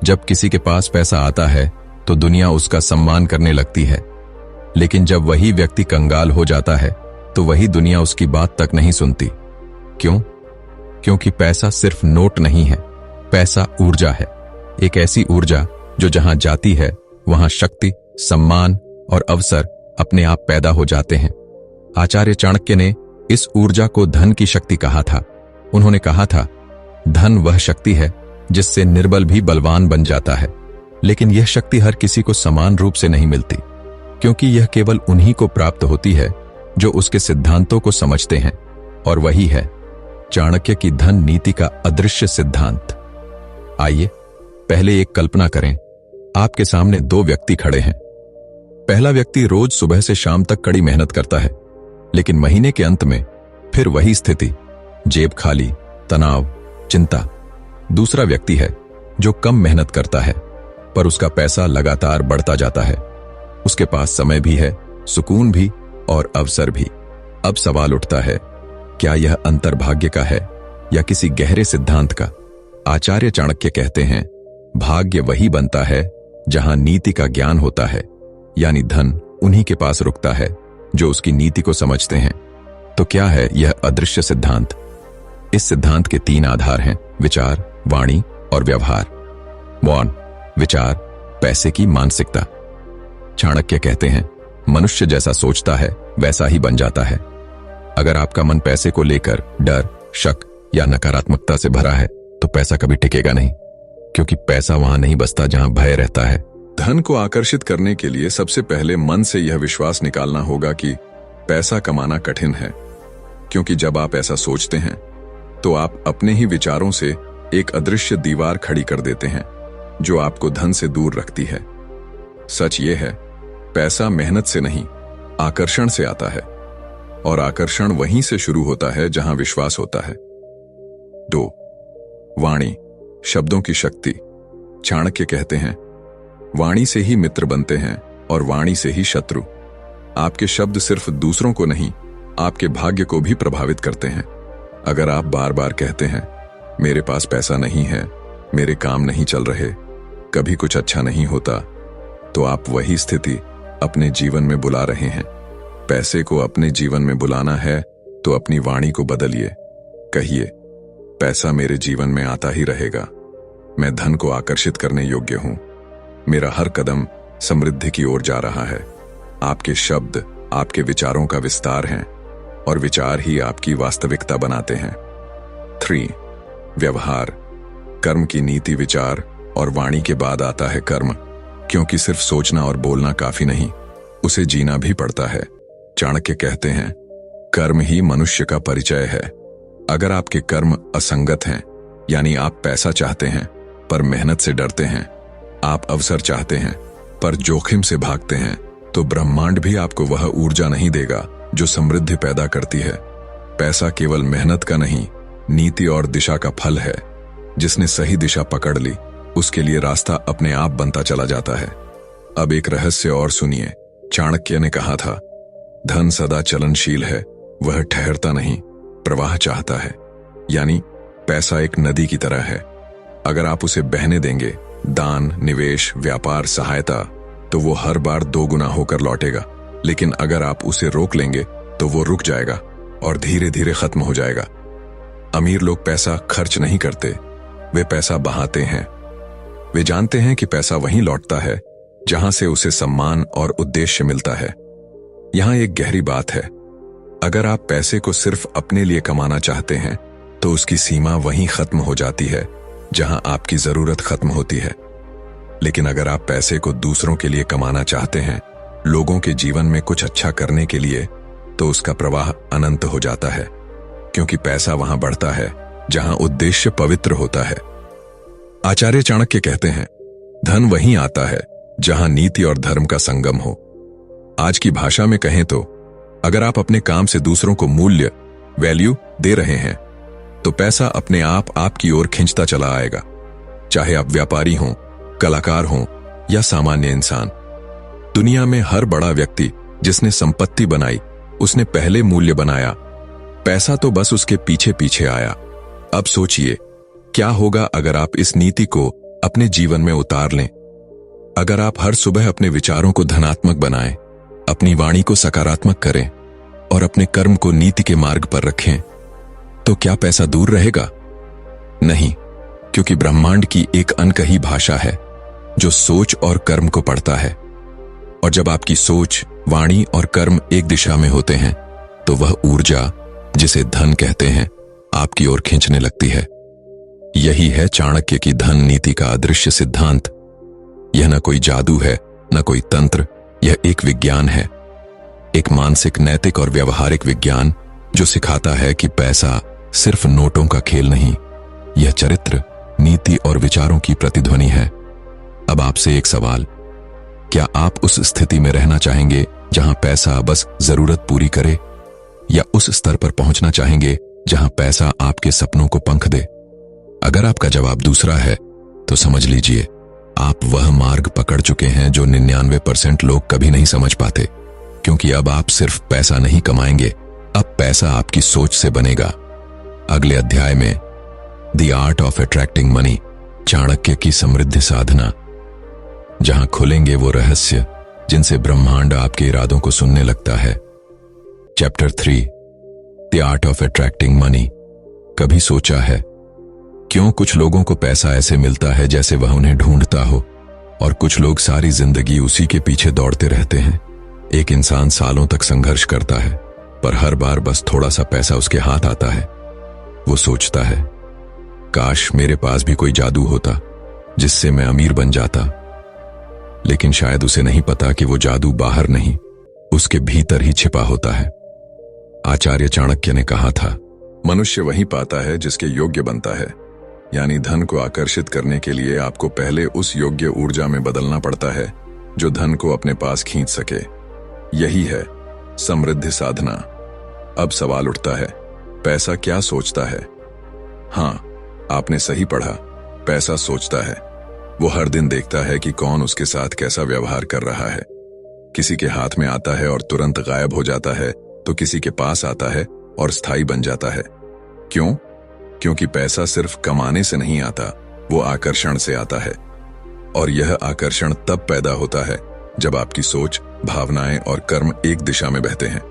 जब किसी के पास पैसा आता है तो दुनिया उसका सम्मान करने लगती है, लेकिन जब वही व्यक्ति कंगाल हो जाता है तो वही दुनिया उसकी बात तक नहीं सुनती। क्यों? क्योंकि पैसा सिर्फ नोट नहीं है, पैसा ऊर्जा है। एक ऐसी ऊर्जा जो जहां जाती है वहां शक्ति, सम्मान और अवसर अपने आप पैदा हो जाते हैं। आचार्य चाणक्य ने इस ऊर्जा को धन की शक्ति कहा था। उन्होंने कहा था, धन वह शक्ति है जिससे निर्बल भी बलवान बन जाता है, लेकिन यह शक्ति हर किसी को समान रूप से नहीं मिलती, क्योंकि यह केवल उन्हीं को प्राप्त होती है जो उसके सिद्धांतों को समझते हैं, और वही है चाणक्य की धन नीति का अदृश्य सिद्धांत। आइए पहले एक कल्पना करें। आपके सामने दो व्यक्ति खड़े हैं। पहला व्यक्ति रोज सुबह से शाम तक कड़ी मेहनत करता है, लेकिन महीने के अंत में फिर वही स्थिति, जेब खाली, तनाव, चिंता। दूसरा व्यक्ति है जो कम मेहनत करता है, पर उसका पैसा लगातार बढ़ता जाता है। उसके पास समय भी है, सुकून भी और अवसर भी। अब सवाल उठता है, क्या यह अंतर भाग्य का है या किसी गहरे सिद्धांत का? आचार्य चाणक्य कहते हैं, भाग्य वही बनता है जहां नीति का ज्ञान होता है, यानी धन उन्हीं के पास रुकता है जो उसकी नीति को समझते हैं। तो क्या है यह अदृश्य सिद्धांत? इस सिद्धांत के 3 आधार हैं: विचार, वाणी और व्यवहार। मौन, विचार, पैसे की मानसिकता। चाणक्य कहते हैं, मनुष्य जैसा सोचता है वैसा ही बन जाता है। अगर आपका मन पैसे को लेकर डर, शक या नकारात्मकता से भरा है तो पैसा कभी टिकेगा नहीं, क्योंकि पैसा वहां नहीं बसता जहां भय रहता है। धन को आकर्षित करने के लिए सबसे पहले मन से यह विश्वास निकालना होगा कि पैसा कमाना कठिन है, क्योंकि जब आप ऐसा सोचते हैं तो आप अपने ही विचारों से एक अदृश्य दीवार खड़ी कर देते हैं जो आपको धन से दूर रखती है। सच ये है, पैसा मेहनत से नहीं, आकर्षण से आता है, और आकर्षण वहीं से शुरू होता है जहां विश्वास होता है। 2. वाणी, शब्दों की शक्ति। चाणक्य कहते हैं, वाणी से ही मित्र बनते हैं और वाणी से ही शत्रु। आपके शब्द सिर्फ दूसरों को नहीं, आपके भाग्य को भी प्रभावित करते हैं। अगर आप बार बार कहते हैं, मेरे पास पैसा नहीं है, मेरे काम नहीं चल रहे, कभी कुछ अच्छा नहीं होता, तो आप वही स्थिति अपने जीवन में बुला रहे हैं। पैसे को अपने जीवन में बुलाना है तो अपनी वाणी को बदलिए। कहिए, पैसा मेरे जीवन में आता ही रहेगा, मैं धन को आकर्षित करने योग्य हूं, मेरा हर कदम समृद्धि की ओर जा रहा है। आपके शब्द आपके विचारों का विस्तार हैं, और विचार ही आपकी वास्तविकता बनाते हैं। 3. व्यवहार, कर्म की नीति। विचार और वाणी के बाद आता है कर्म, क्योंकि सिर्फ सोचना और बोलना काफी नहीं, उसे जीना भी पड़ता है। चाणक्य कहते हैं, कर्म ही मनुष्य का परिचय है। अगर आपके कर्म असंगत हैं, यानी आप पैसा चाहते हैं पर मेहनत से डरते हैं, आप अवसर चाहते हैं पर जोखिम से भागते हैं, तो ब्रह्मांड भी आपको वह ऊर्जा नहीं देगा जो समृद्धि पैदा करती है। पैसा केवल मेहनत का नहीं, नीति और दिशा का फल है। जिसने सही दिशा पकड़ ली, उसके लिए रास्ता अपने आप बनता चला जाता है। अब एक रहस्य और सुनिए। चाणक्य ने कहा था, धन सदा चलनशील है, वह ठहरता नहीं, प्रवाह चाहता है। यानी पैसा एक नदी की तरह है, अगर आप उसे बहने देंगे, दान, निवेश, व्यापार, सहायता, तो वो हर बार 2 गुना होकर लौटेगा। लेकिन अगर आप उसे रोक लेंगे तो वो रुक जाएगा और धीरे धीरे खत्म हो जाएगा। अमीर लोग पैसा खर्च नहीं करते, वे पैसा बहाते हैं। वे जानते हैं कि पैसा वहीं लौटता है जहां से उसे सम्मान और उद्देश्य मिलता है। यहां एक गहरी बात है, अगर आप पैसे को सिर्फ अपने लिए कमाना चाहते हैं तो उसकी सीमा वहीं खत्म हो जाती है जहां आपकी जरूरत खत्म होती है। लेकिन अगर आप पैसे को दूसरों के लिए कमाना चाहते हैं, लोगों के जीवन में कुछ अच्छा करने के लिए, तो उसका प्रवाह अनंत हो जाता है, क्योंकि पैसा वहां बढ़ता है जहां उद्देश्य पवित्र होता है। आचार्य चाणक्य कहते हैं, धन वहीं आता है जहां नीति और धर्म का संगम हो। आज की भाषा में कहें तो, अगर आप अपने काम से दूसरों को मूल्य, वैल्यू दे रहे हैं, तो पैसा अपने आप आपकी ओर खींचता चला आएगा। चाहे आप व्यापारी हों, कलाकार हों या सामान्य इंसान। दुनिया में हर बड़ा व्यक्ति जिसने संपत्ति बनाई, उसने पहले मूल्य बनाया, पैसा तो बस उसके पीछे पीछे आया। अब सोचिए, क्या होगा अगर आप इस नीति को अपने जीवन में उतार लें? अगर आप हर सुबह अपने विचारों को धनात्मक बनाएं, अपनी वाणी को सकारात्मक करें और अपने कर्म को नीति के मार्ग पर रखें, तो क्या पैसा दूर रहेगा? नहीं, क्योंकि ब्रह्मांड की एक अनकही भाषा है जो सोच और कर्म को पढ़ता है। और जब आपकी सोच, वाणी और कर्म एक दिशा में होते हैं, तो वह ऊर्जा, जिसे धन कहते हैं, आपकी ओर खींचने लगती है। यही है चाणक्य की धन नीति का अदृश्य सिद्धांत। यह न कोई जादू है, न कोई तंत्र, यह एक विज्ञान है। एक मानसिक, नैतिक और व्यवहारिक विज्ञान जो सिखाता है कि पैसा सिर्फ नोटों का खेल नहीं, यह चरित्र, नीति और विचारों की प्रतिध्वनि है। अब आपसे एक सवाल, क्या आप उस स्थिति में रहना चाहेंगे जहां पैसा बस जरूरत पूरी करे, या उस स्तर पर पहुंचना चाहेंगे जहां पैसा आपके सपनों को पंख दे? अगर आपका जवाब दूसरा है तो समझ लीजिए आप वह मार्ग पकड़ चुके हैं जो 99% लोग कभी नहीं समझ पाते, क्योंकि अब आप सिर्फ पैसा नहीं कमाएंगे, अब पैसा आपकी सोच से बनेगा। अगले अध्याय में the art of attracting money, Chanakya की समृद्धि साधना, जहां खुलेंगे वो रहस्य जिनसे ब्रह्मांड आपके इरादों को सुनने लगता है। Chapter 3, the art of attracting money. कभी सोचा है क्यों कुछ लोगों को पैसा ऐसे मिलता है जैसे वह उन्हें ढूंढता हो, और कुछ लोग सारी जिंदगी उसी के पीछे दौड़ते रहते हैं? एक इंसान सालों तक संघर्ष करता है, पर हर बार बस थोड़ा सा पैसा उसके हाथ आता है। वो सोचता है, काश मेरे पास भी कोई जादू होता जिससे मैं अमीर बन जाता। लेकिन शायद उसे नहीं पता कि वो जादू बाहर नहीं, उसके भीतर ही छिपा होता है। आचार्य चाणक्य ने कहा था, मनुष्य वही पाता है जिसके योग्य बनता है। यानी धन को आकर्षित करने के लिए आपको पहले उस योग्य ऊर्जा में बदलना पड़ता है जो धन को अपने पास खींच सके। यही है समृद्धि साधना। अब सवाल उठता है, पैसा क्या सोचता है? हां, आपने सही पढ़ा, पैसा सोचता है। वो हर दिन देखता है कि कौन उसके साथ कैसा व्यवहार कर रहा है। किसी के हाथ में आता है और तुरंत गायब हो जाता है, तो किसी के पास आता है और स्थायी बन जाता है। क्यों? क्योंकि पैसा सिर्फ कमाने से नहीं आता, वो आकर्षण से आता है। और यह आकर्षण तब पैदा होता है जब आपकी सोच, भावनाएं और कर्म एक दिशा में बहते हैं।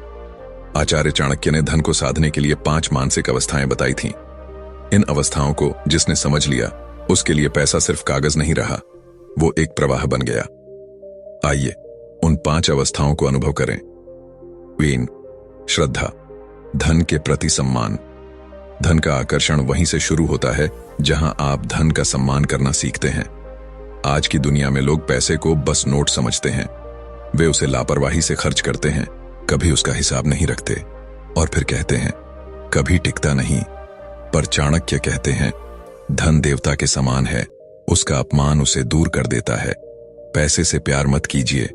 आचार्य चाणक्य ने धन को साधने के लिए 5 मानसिक अवस्थाएं बताई थीं। इन अवस्थाओं को जिसने समझ लिया, उसके लिए पैसा सिर्फ कागज नहीं रहा, वो एक प्रवाह बन गया। आइए उन 5 अवस्थाओं को अनुभव करें। वेन, श्रद्धा, धन के प्रति सम्मान। धन का आकर्षण वहीं से शुरू होता है जहां आप धन का सम्मान करना सीखते हैं। आज की दुनिया में लोग पैसे को बस नोट समझते हैं। वे उसे लापरवाही से खर्च करते हैं, कभी उसका हिसाब नहीं रखते, और फिर कहते हैं कभी टिकता नहीं। पर चाणक्य कहते हैं, धन देवता के समान है, उसका अपमान उसे दूर कर देता है। पैसे से प्यार मत कीजिए,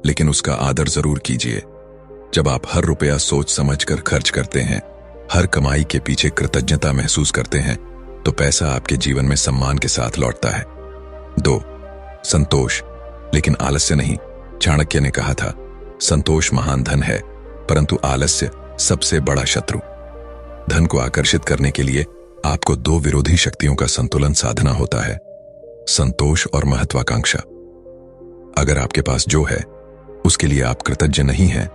लेकिन उसका आदर जरूर कीजिए। जब आप हर रुपया सोच समझकर खर्च करते हैं, हर कमाई के पीछे कृतज्ञता महसूस करते हैं, तो पैसा आपके जीवन में सम्मान के साथ लौटता है। 2, संतोष, लेकिन आलस्य नहीं। चाणक्य ने कहा था, संतोष महान धन है, परंतु आलस्य सबसे बड़ा शत्रु। धन को आकर्षित करने के लिए आपको 2 विरोधी शक्तियों का संतुलन साधना होता है, संतोष और महत्वाकांक्षा। अगर आपके पास जो है उसके लिए आप कृतज्ञ नहीं हैं,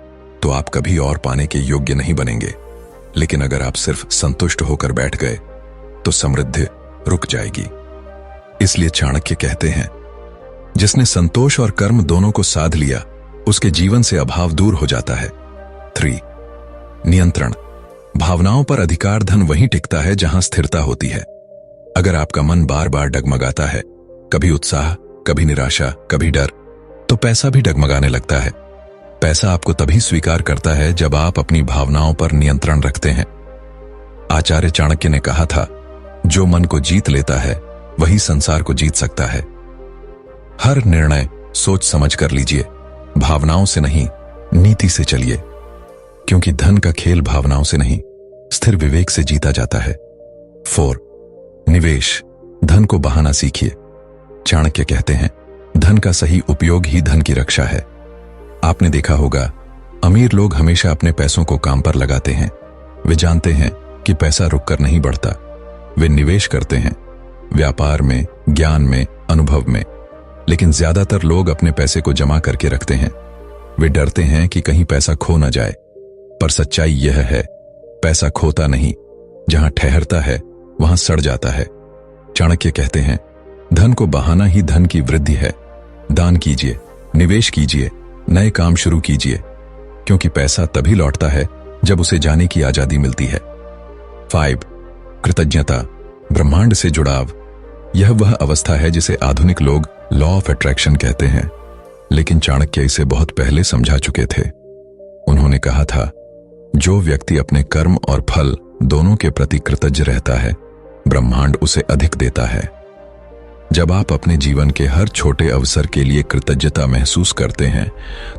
तो आप कभी और पाने के योग्य नहीं बनेंगे। लेकिन अगर आप सिर्फ संतुष्ट होकर बैठ गए, तो समृद्धि रुक जाएगी। इसलिए चाणक्य कहते हैं, जिसने संतोष और कर्म दोनों को साध लिया, उसके जीवन से अभाव दूर हो जाता है। 3, नियंत्रण। भावनाओं पर अधिकार धन वहीं टिकता है जहां स्थिरता होती है। अगर आपका मन बार बार डगमगाता है, कभी उत्साह, कभी निराशा, कभी डर, तो पैसा भी डगमगाने लगता है। पैसा आपको तभी स्वीकार करता है जब आप अपनी भावनाओं पर नियंत्रण रखते हैं। आचार्य चाणक्य ने कहा था, जो मन को जीत लेता है वही संसार को जीत सकता है। हर निर्णय सोच समझ कर लीजिए, भावनाओं से नहीं, नीति से चलिए, क्योंकि धन का खेल भावनाओं से नहीं, स्थिर विवेक से जीता जाता है। 4, निवेश। धन को बहाना सीखिए। चाणक्य कहते हैं, धन का सही उपयोग ही धन की रक्षा है। आपने देखा होगा, अमीर लोग हमेशा अपने पैसों को काम पर लगाते हैं। वे जानते हैं कि पैसा रुककर नहीं बढ़ता। वे निवेश करते हैं, व्यापार में, ज्ञान में, अनुभव में। लेकिन ज्यादातर लोग अपने पैसे को जमा करके रखते हैं। वे डरते हैं कि कहीं पैसा खो न जाए। पर सच्चाई यह है, पैसा खोता नहीं, जहां ठहरता है वहां सड़ जाता है। चाणक्य कहते हैं, धन को बहाना ही धन की वृद्धि है। दान कीजिए, निवेश कीजिए, नए काम शुरू कीजिए, क्योंकि पैसा तभी लौटता है जब उसे जाने की आजादी मिलती है। 5, कृतज्ञता, ब्रह्मांड से जुड़ाव। यह वह अवस्था है जिसे आधुनिक लोग लॉ ऑफ अट्रैक्शन कहते हैं, लेकिन चाणक्य इसे बहुत पहले समझा चुके थे। उन्होंने कहा था, जो व्यक्ति अपने कर्म और फल दोनों के प्रति कृतज्ञ रहता है, ब्रह्मांड उसे अधिक देता है। जब आप अपने जीवन के हर छोटे अवसर के लिए कृतज्ञता महसूस करते हैं,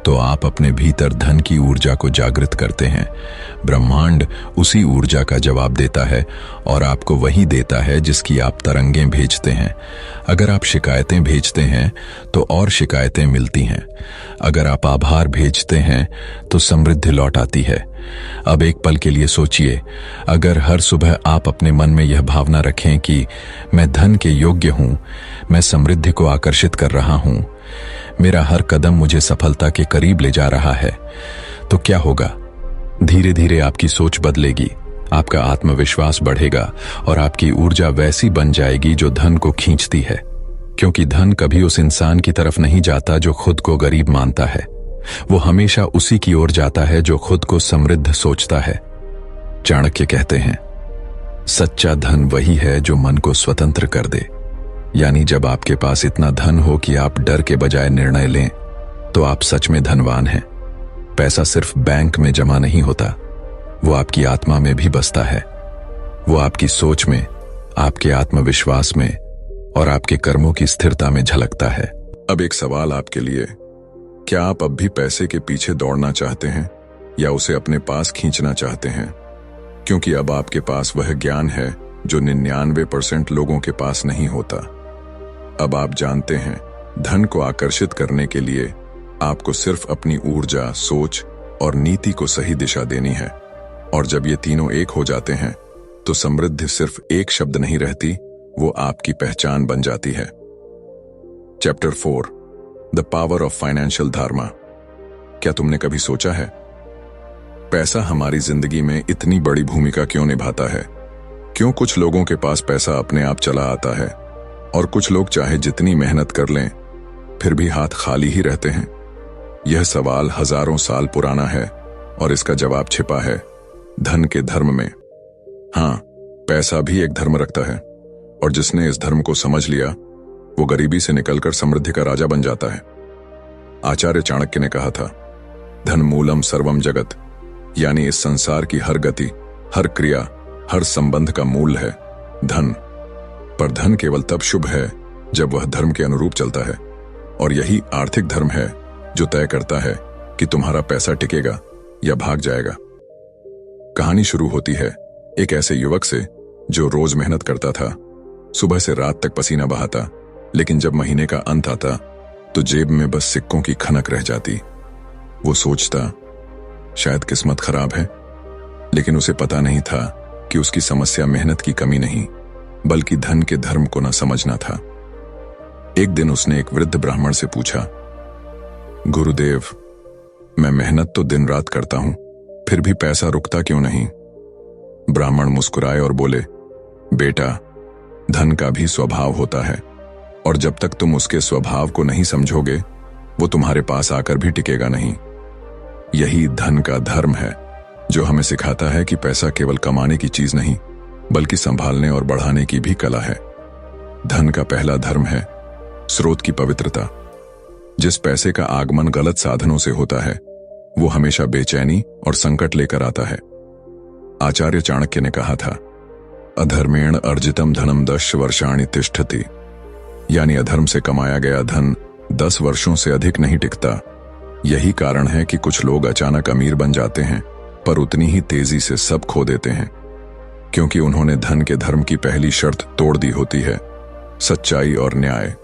तो आप अपने भीतर धन की ऊर्जा को जागृत करते हैं। ब्रह्मांड उसी ऊर्जा का जवाब देता है और आपको वही देता है जिसकी आप तरंगें भेजते हैं। अगर आप शिकायतें भेजते हैं तो और शिकायतें मिलती हैं। अगर आप आभार भेजते हैं तो समृद्धि लौट आती है। अब एक पल के लिए सोचिए, अगर हर सुबह आप अपने मन में यह भावना रखें कि मैं धन के योग्य हूं, मैं समृद्धि को आकर्षित कर रहा हूं, मेरा हर कदम मुझे सफलता के करीब ले जा रहा है, तो क्या होगा? धीरे धीरे आपकी सोच बदलेगी, आपका आत्मविश्वास बढ़ेगा और आपकी ऊर्जा वैसी बन जाएगी जो धन को खींचती है। क्योंकि धन कभी उस इंसान की तरफ नहीं जाता जो खुद को गरीब मानता है, वो हमेशा उसी की ओर जाता है जो खुद को समृद्ध सोचता है। चाणक्य कहते हैं, सच्चा धन वही है जो मन को स्वतंत्र कर दे। यानी जब आपके पास इतना धन हो कि आप डर के बजाय निर्णय लें, तो आप सच में धनवान हैं। पैसा सिर्फ बैंक में जमा नहीं होता, वो आपकी आत्मा में भी बसता है। वो आपकी सोच में, आपके आत्मविश्वास में और आपके कर्मों की स्थिरता में झलकता है। अब एक सवाल आपके लिए, क्या आप अब भी पैसे के पीछे दौड़ना चाहते हैं या उसे अपने पास खींचना चाहते हैं? क्योंकि अब आपके पास वह ज्ञान है जो 99% लोगों के पास नहीं होता। अब आप जानते हैं, धन को आकर्षित करने के लिए आपको सिर्फ अपनी ऊर्जा, सोच और नीति को सही दिशा देनी है। और जब ये तीनों एक हो जाते हैं, तो समृद्धि सिर्फ एक शब्द नहीं रहती, वो आपकी पहचान बन जाती है। Chapter 4, the power of financial dharma. क्या तुमने कभी सोचा है, पैसा हमारी जिंदगी में इतनी बड़ी भूमिका क्यों निभाता है? क्यों कुछ लोगों के पास पैसा अपने आप चला आता है और कुछ लोग चाहे जितनी मेहनत कर लें, फिर भी हाथ खाली ही रहते हैं? यह सवाल हजारों साल पुराना है और इसका जवाब छिपा है धन के धर्म में। हाँ, पैसा भी एक धर्म रखता है और जिसने इस धर्म को समझ लिया, वो गरीबी से निकलकर समृद्धि का राजा बन जाता है। आचार्य चाणक्य ने कहा था, धन मूलम सर्वम जगत, यानी इस संसार की हर गति, हर क्रिया, हर संबंध का मूल है धन। पर धन केवल तब शुभ है जब वह धर्म के अनुरूप चलता है, और यही आर्थिक धर्म है जो तय करता है कि तुम्हारा पैसा टिकेगा या भाग जाएगा। कहानी शुरू होती है एक ऐसे युवक से जो रोज मेहनत करता था, सुबह से रात तक पसीना बहाता, लेकिन जब महीने का अंत आता तो जेब में बस सिक्कों की खनक रह जाती। वो सोचता, शायद किस्मत खराब है, लेकिन उसे पता नहीं था कि उसकी समस्या मेहनत की कमी नहीं, बल्कि धन के धर्म को न समझना था। एक दिन उसने एक वृद्ध ब्राह्मण से पूछा, गुरुदेव, मैं मेहनत तो दिन रात करता हूं, फिर भी पैसा रुकता क्यों नहीं? ब्राह्मण मुस्कुराए और बोले, बेटा, धन का भी स्वभाव होता है, और जब तक तुम उसके स्वभाव को नहीं समझोगे, वो तुम्हारे पास आकर भी टिकेगा नहीं। यही धन का धर्म है, जो हमें सिखाता है कि पैसा केवल कमाने की चीज नहीं, बल्कि संभालने और बढ़ाने की भी कला है। धन का पहला धर्म है स्रोत की पवित्रता। जिस पैसे का आगमन गलत साधनों से होता है, वो हमेशा बेचैनी और संकट लेकर आता है। आचार्य चाणक्य ने कहा था, अधर्मेण अर्जितम धनम 10 वर्षाणि तिष्ठति, यानी अधर्म से कमाया गया धन 10 वर्षों से अधिक नहीं टिकता। यही कारण है कि कुछ लोग अचानक अमीर बन जाते हैं, पर उतनी ही तेजी से सब खो देते हैं, क्योंकि उन्होंने धन के धर्म की पहली शर्त तोड़ दी होती है, सच्चाई और न्याय।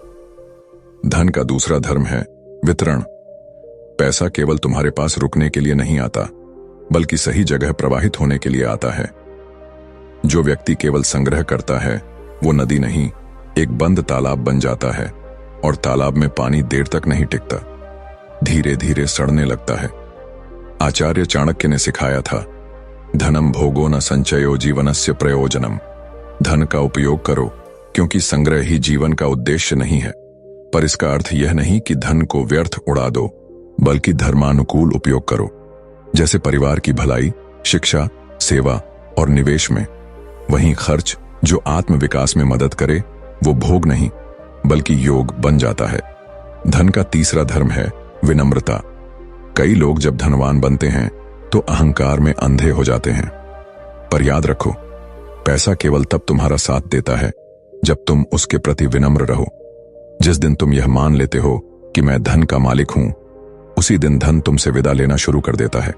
धन का दूसरा धर्म है वितरण। पैसा केवल तुम्हारे पास रुकने के लिए नहीं आता, बल्कि सही जगह प्रवाहित होने के लिए आता है। जो व्यक्ति केवल संग्रह करता है, वो नदी नहीं, एक बंद तालाब बन जाता है, और तालाब में पानी देर तक नहीं टिकता, धीरे धीरे सड़ने लगता है। आचार्य चाणक्य ने सिखाया था, धनम भोगो न संचयो जीवनस्य प्रयोजनम। धन का उपयोग करो, क्योंकि संग्रह ही जीवन का उद्देश्य नहीं है। पर इसका अर्थ यह नहीं कि धन को व्यर्थ उड़ा दो, बल्कि धर्मानुकूल उपयोग करो। जैसे परिवार की भलाई, शिक्षा, सेवा और निवेश में। वहीं खर्च जो आत्म विकास में मदद करे, वो भोग नहीं बल्कि योग बन जाता है। धन का तीसरा धर्म है विनम्रता। कई लोग जब धनवान बनते हैं तो अहंकार में अंधे हो जाते हैं। पर याद रखो, पैसा केवल तब तुम्हारा साथ देता है जब तुम उसके प्रति विनम्र रहो। जिस दिन तुम यह मान लेते हो कि मैं धन का मालिक हूं, उसी दिन धन तुमसे विदा लेना शुरू कर देता है।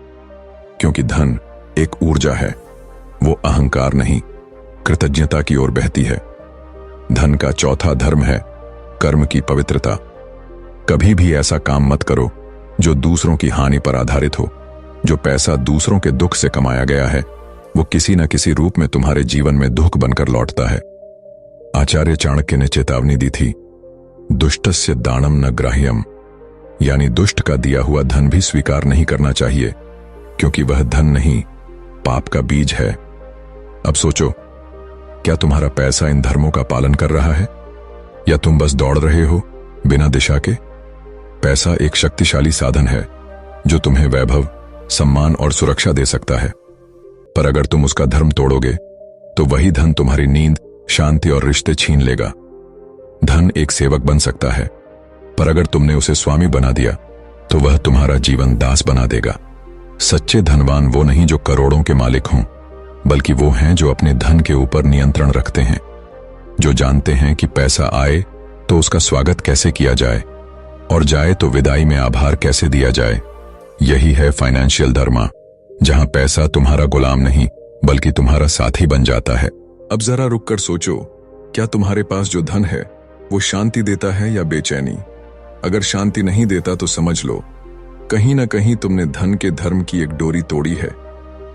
क्योंकि धन एक ऊर्जा है, वो अहंकार नहीं, कृतज्ञता की ओर बहती है। धन का चौथा धर्म है कर्म की पवित्रता। कभी भी ऐसा काम मत करो जो दूसरों की हानि पर आधारित हो। जो पैसा दूसरों के दुख से कमाया गया है, वो किसी न किसी रूप में तुम्हारे जीवन में दुख बनकर लौटता है। आचार्य चाणक्य ने चेतावनी दी थी, दुष्टस्य दानम न ग्राह्यम, यानी दुष्ट का दिया हुआ धन भी स्वीकार नहीं करना चाहिए, क्योंकि वह धन नहीं, पाप का बीज है। अब सोचो, क्या तुम्हारा पैसा इन धर्मों का पालन कर रहा है, या तुम बस दौड़ रहे हो बिना दिशा के? पैसा एक शक्तिशाली साधन है जो तुम्हें वैभव, सम्मान और सुरक्षा दे सकता है। पर अगर तुम उसका धर्म तोड़ोगे तो वही धन तुम्हारी नींद, शांति और रिश्ते छीन लेगा। धन एक सेवक बन सकता है, पर अगर तुमने उसे स्वामी बना दिया तो वह तुम्हारा जीवन दास बना देगा। सच्चे धनवान वो नहीं जो करोड़ों के मालिक हों, बल्कि वो हैं जो अपने धन के ऊपर नियंत्रण रखते हैं, जो जानते हैं कि पैसा आए तो उसका स्वागत कैसे किया जाए और जाए तो विदाई में आभार कैसे दिया जाए। यही है फाइनेंशियल धर्मा, जहां पैसा तुम्हारा गुलाम नहीं बल्कि तुम्हारा साथी बन जाता है। अब जरा रुककर सोचो, क्या तुम्हारे पास जो धन है वो शांति देता है या बेचैनी? अगर शांति नहीं देता तो समझ लो कहीं ना कहीं तुमने धन के धर्म की एक डोरी तोड़ी है,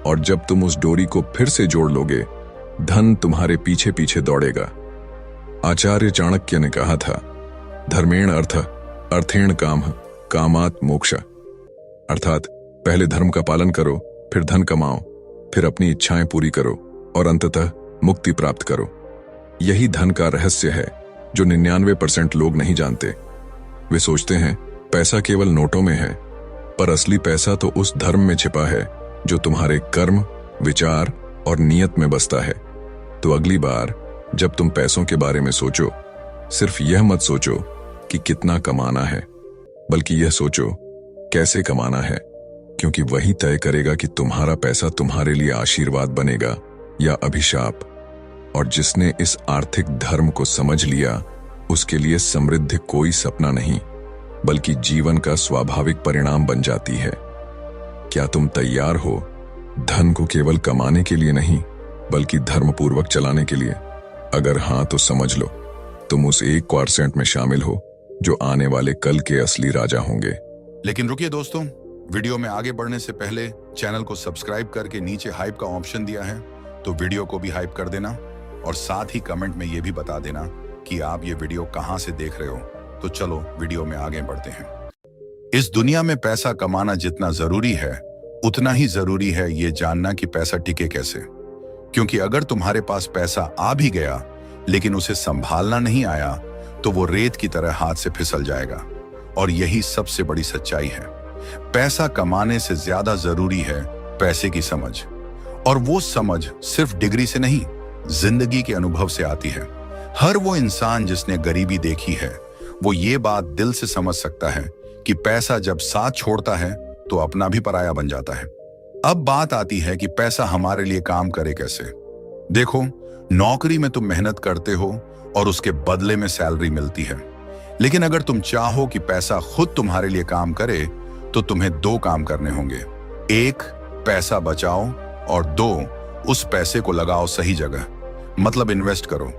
और जब तुम उस डोरी को फिर से जोड़ लोगे, धन तुम्हारे पीछे पीछे दौड़ेगा। आचार्य चाणक्य ने कहा था, धर्मेण अर्थ अर्थेण काम कामात मोक्ष, अर्थात पहले धर्म का पालन करो, फिर धन कमाओ, फिर अपनी इच्छाएं पूरी करो और अंततः मुक्ति प्राप्त करो। यही धन का रहस्य है जो 99% लोग नहीं जानते। वे सोचते हैं पैसा केवल नोटों में है, पर असली पैसा तो उस धर्म में छिपा है जो तुम्हारे कर्म, विचार और नियत में बसता है। तो अगली बार जब तुम पैसों के बारे में सोचो, सिर्फ यह मत सोचो कि कितना कमाना है, बल्कि यह सोचो कैसे कमाना है, क्योंकि वही तय करेगा कि तुम्हारा पैसा तुम्हारे लिए आशीर्वाद बनेगा या अभिशाप। और जिसने इस आर्थिक धर्म को समझ लिया, उसके लिए समृद्धि कोई सपना नहीं बल्कि जीवन का स्वाभाविक परिणाम बन जाती है। क्या तुम तैयार हो धन को केवल कमाने के लिए नहीं बल्कि धर्मपूर्वक चलाने के लिए? अगर हां तो समझ लो तुम उस 1% में शामिल हो जो आने वाले कल के असली राजा होंगे। लेकिन रुकिए दोस्तों, वीडियो में आगे बढ़ने से पहले चैनल को सब्सक्राइब करके नीचे हाइप का ऑप्शन दिया है, तो वीडियो को भी हाइप कर देना और साथ ही कमेंट में यह भी बता देना कि आप ये वीडियो कहां से देख रहे हो। तो चलो वीडियो में आगे बढ़ते हैं। इस दुनिया में पैसा कमाना जितना जरूरी है, उतना ही जरूरी है ये जानना कि पैसा टिके कैसे। क्योंकि अगर तुम्हारे पास पैसा आ भी गया लेकिन उसे संभालना नहीं आया, तो वो रेत की तरह हाथ से फिसल जाएगा। और यही सबसे बड़ी सच्चाई है। पैसा कमाने से ज्यादा जरूरी है पैसे की समझ, और वो समझ सिर्फ डिग्री से नहीं, जिंदगी के अनुभव से आती है। हर वो इंसान जिसने गरीबी देखी है, वो ये बात दिल से समझ सकता है कि पैसा जब साथ छोड़ता है तो अपना भी पराया बन जाता है। अब बात आती है कि पैसा हमारे लिए काम करे कैसे। देखो, नौकरी में तुम मेहनत करते हो और उसके बदले में सैलरी मिलती है, लेकिन अगर तुम चाहो कि पैसा खुद तुम्हारे लिए काम करे, तो तुम्हें 2 काम करने होंगे। 1, पैसा बचाओ, और 2, उस पैसे को लगाओ सही जगह, मतलब इन्वेस्ट करो।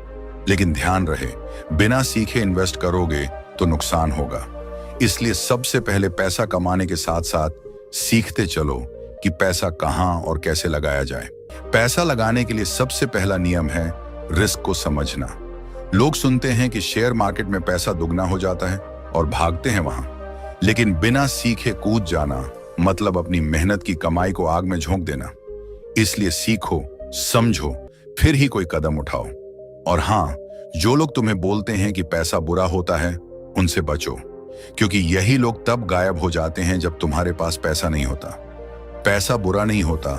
लेकिन ध्यान रहे, बिना सीखे इन्वेस्ट करोगे तो नुकसान होगा। इसलिए सबसे पहले पैसा कमाने के साथ साथ सीखते चलो कि पैसा कहां और कैसे लगाया जाए। पैसा लगाने के लिए सबसे पहला नियम है रिस्क को समझना। लोग सुनते हैं कि शेयर मार्केट में पैसा दुगना हो जाता है और भागते हैं वहां, लेकिन बिना सीखे कूद जाना मतलब अपनी मेहनत की कमाई को आग में झोंक देना। इसलिए सीखो, समझो, फिर ही कोई कदम उठाओ। और हां, जो लोग तुम्हें बोलते हैं कि पैसा बुरा होता है, उनसे बचो, क्योंकि यही लोग तब गायब हो जाते हैं जब तुम्हारे पास पैसा नहीं होता। पैसा बुरा नहीं होता,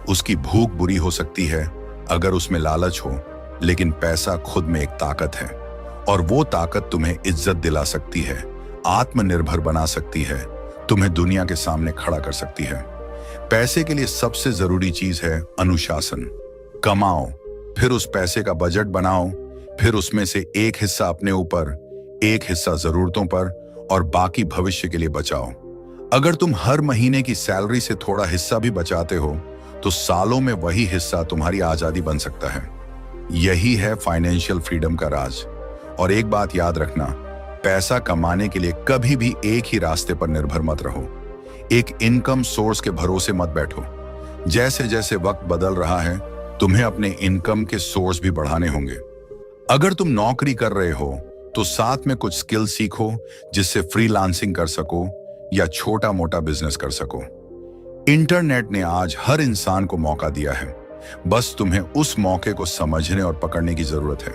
उसकी भूख बुरी हो सकती है अगर उसमें लालच हो, लेकिन पैसा खुद में एक ताकत है, और वो ताकत तुम्हें इज्जत दिला सकती है, आत्मनिर्भर बना सकती है, तुम्हें दुनिया के सामने खड़ा कर सकती है। पैसे के लिए सबसे जरूरी चीज है अनुशासन। कमाओ, फिर उस पैसे का बजट बनाओ, फिर उसमें से एक हिस्सा अपने ऊपर, एक हिस्सा जरूरतों पर और बाकी भविष्य के लिए बचाओ। अगर तुम हर महीने की सैलरी से थोड़ा हिस्सा भी बचाते हो तो सालों में वही हिस्सा तुम्हारी आजादी बन सकता है। यही है फाइनेंशियल फ्रीडम का राज। और एक बात याद रखना, पैसा कमाने के लिए कभी भी एक ही रास्ते पर निर्भर मत रहो। एक इनकम सोर्स के भरोसे मत बैठो। जैसे जैसे वक्त बदल रहा है, तुम्हें अपने इनकम के सोर्स भी बढ़ाने होंगे। अगर तुम नौकरी कर रहे हो तो साथ में कुछ स्किल सीखो जिससे फ्रीलांसिंग कर सको या छोटा मोटा बिजनेस कर सको। इंटरनेट ने आज हर इंसान को मौका दिया है, बस तुम्हें उस मौके को समझने और पकड़ने की जरूरत है।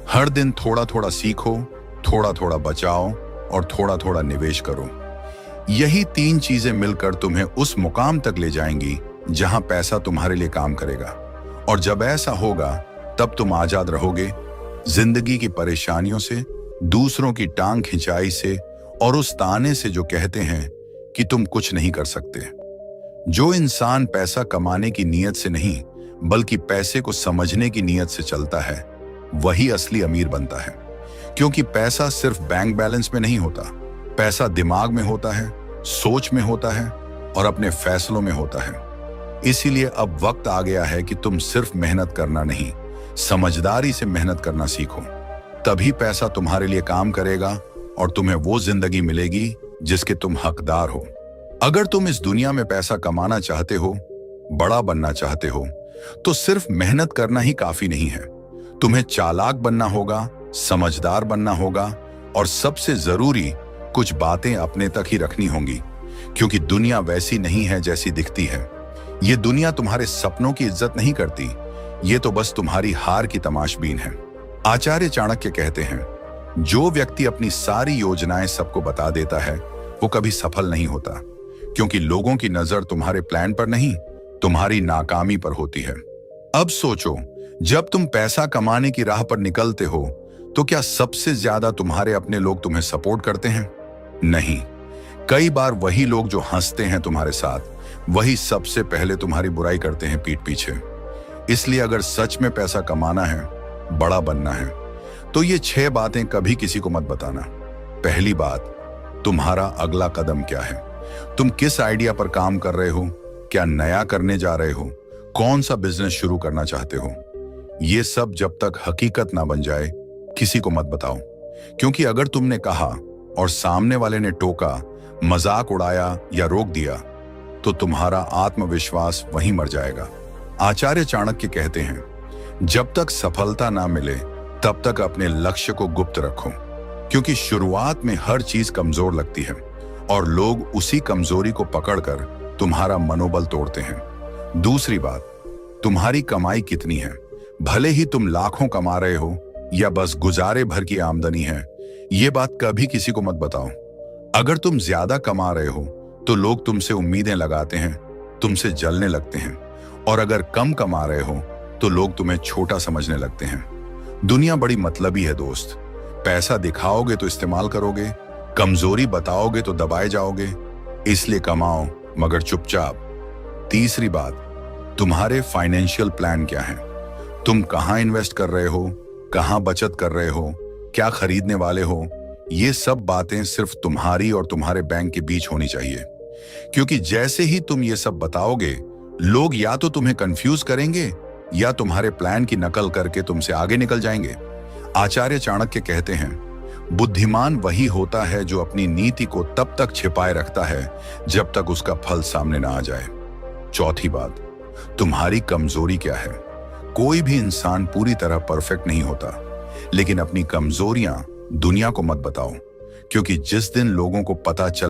हर दिन थोड़ा थोड़ा सीखो, थोड़ा थोड़ा बचाओ और थोड़ा थोड़ा निवेश करो। यही 3 चीजें मिलकर तुम्हें उस मुकाम तक ले जाएंगी जहां पैसा तुम्हारे लिए काम करेगा। और जब ऐसा होगा तब तुम आजाद रहोगे, जिंदगी की परेशानियों से, दूसरों की टांग खिंचाई से और उस ताने से जो कहते हैं कि तुम कुछ नहीं कर सकते। जो इंसान पैसा कमाने की नीयत से नहीं बल्कि पैसे को समझने की नीयत से चलता है, वही असली अमीर बनता है। क्योंकि पैसा सिर्फ बैंक बैलेंस में नहीं होता, पैसा दिमाग में होता है, सोच में होता है और अपने फैसलों में होता है। इसीलिए अब वक्त आ गया है कि तुम सिर्फ मेहनत करना नहीं, समझदारी से मेहनत करना सीखो। तभी पैसा तुम्हारे लिए काम करेगा और तुम्हें वो जिंदगी मिलेगी जिसके तुम हकदार हो। अगर तुम इस दुनिया में पैसा कमाना चाहते हो, बड़ा बनना चाहते हो, तो सिर्फ मेहनत करना ही काफी नहीं है। तुम्हें चालाक बनना होगा, समझदार बनना होगा और सबसे जरूरी, कुछ बातें अपने तक ही रखनी होंगी। क्योंकि दुनिया वैसी नहीं है जैसी दिखती है। ये दुनिया तुम्हारे सपनों की इज्जत नहीं करती, ये तो बस तुम्हारी हार की तमाशबीन है। आचार्य चाणक्य कहते हैं, जो व्यक्ति अपनी सारी योजनाएं सबको बता देता है वो कभी सफल नहीं होता। क्योंकि लोगों की नजर तुम्हारे प्लान पर नहीं, तुम्हारी नाकामी पर होती है। अब सोचो, जब तुम पैसा कमाने की राह पर निकलते हो तो क्या सबसे ज्यादा तुम्हारे अपने लोग तुम्हें सपोर्ट करते हैं? नहीं, कई बार वही लोग जो हंसते हैं तुम्हारे साथ, वही सबसे पहले तुम्हारी बुराई करते हैं पीठ पीछे। इसलिए अगर सच में पैसा कमाना है, बड़ा बनना है, तो ये 6 बातें कभी किसी को मत बताना। पहली बात, तुम्हारा अगला कदम क्या है? तुम किस आइडिया पर काम कर रहे हो? क्या नया करने जा रहे हो? कौन सा बिजनेस शुरू करना चाहते हो? ये सब जब तक हकीकत ना बन जाए किसी को मत बताओ। क्योंकि अगर तुमने कहा और सामने वाले ने टोका, मजाक उड़ाया या रोक दिया, तो तुम्हारा आत्मविश्वास वहीं मर जाएगा। आचार्य चाणक्य कहते हैं, जब तक सफलता ना मिले तब तक अपने लक्ष्य को गुप्त रखो। क्योंकि शुरुआत में हर चीज कमजोर लगती है और लोग उसी कमजोरी को पकड़कर तुम्हारा मनोबल तोड़ते हैं। दूसरी बात, तुम्हारी कमाई कितनी है? भले ही तुम लाखों कमा रहे हो या बस गुजारे भर की आमदनी है, ये बात कभी किसी को मत बताओ। अगर तुम ज्यादा कमा रहे हो तो लोग तुमसे उम्मीदें लगाते हैं, तुमसे जलने लगते हैं। और अगर कम कमा रहे हो तो लोग तुम्हें छोटा समझने लगते हैं। दुनिया बड़ी मतलबी है दोस्त। पैसा दिखाओगे तो इस्तेमाल करोगे, कमजोरी बताओगे तो दबाए जाओगे। इसलिए कमाओ मगर चुपचाप। तीसरी बात, तुम्हारे फाइनेंशियल प्लान क्या है? तुम कहां इन्वेस्ट कर रहे हो, कहां बचत कर रहे हो, क्या खरीदने वाले हो? ये सब बातें सिर्फ तुम्हारी और तुम्हारे बैंक के बीच होनी चाहिए। क्योंकि जैसे ही तुम ये सब बताओगे, लोग या तो तुम्हें कंफ्यूज करेंगे या तुम्हारे प्लान की नकल करके तुमसे आगे निकल जाएंगे। आचार्य चाणक्य कहते हैं, बुद्धिमान वही होता है जो अपनी नीति को तब तक छिपाए रखता है जब तक उसका फल सामने ना आ जाए। चौथी बात, तुम्हारी कमजोरी क्या है? कोई भी इंसान पूरी तरह परफेक्ट नहीं होता, लेकिन अपनी कमजोरियां दुनिया को मत बताओ। क्योंकि जिस दिन लोगों को पता चल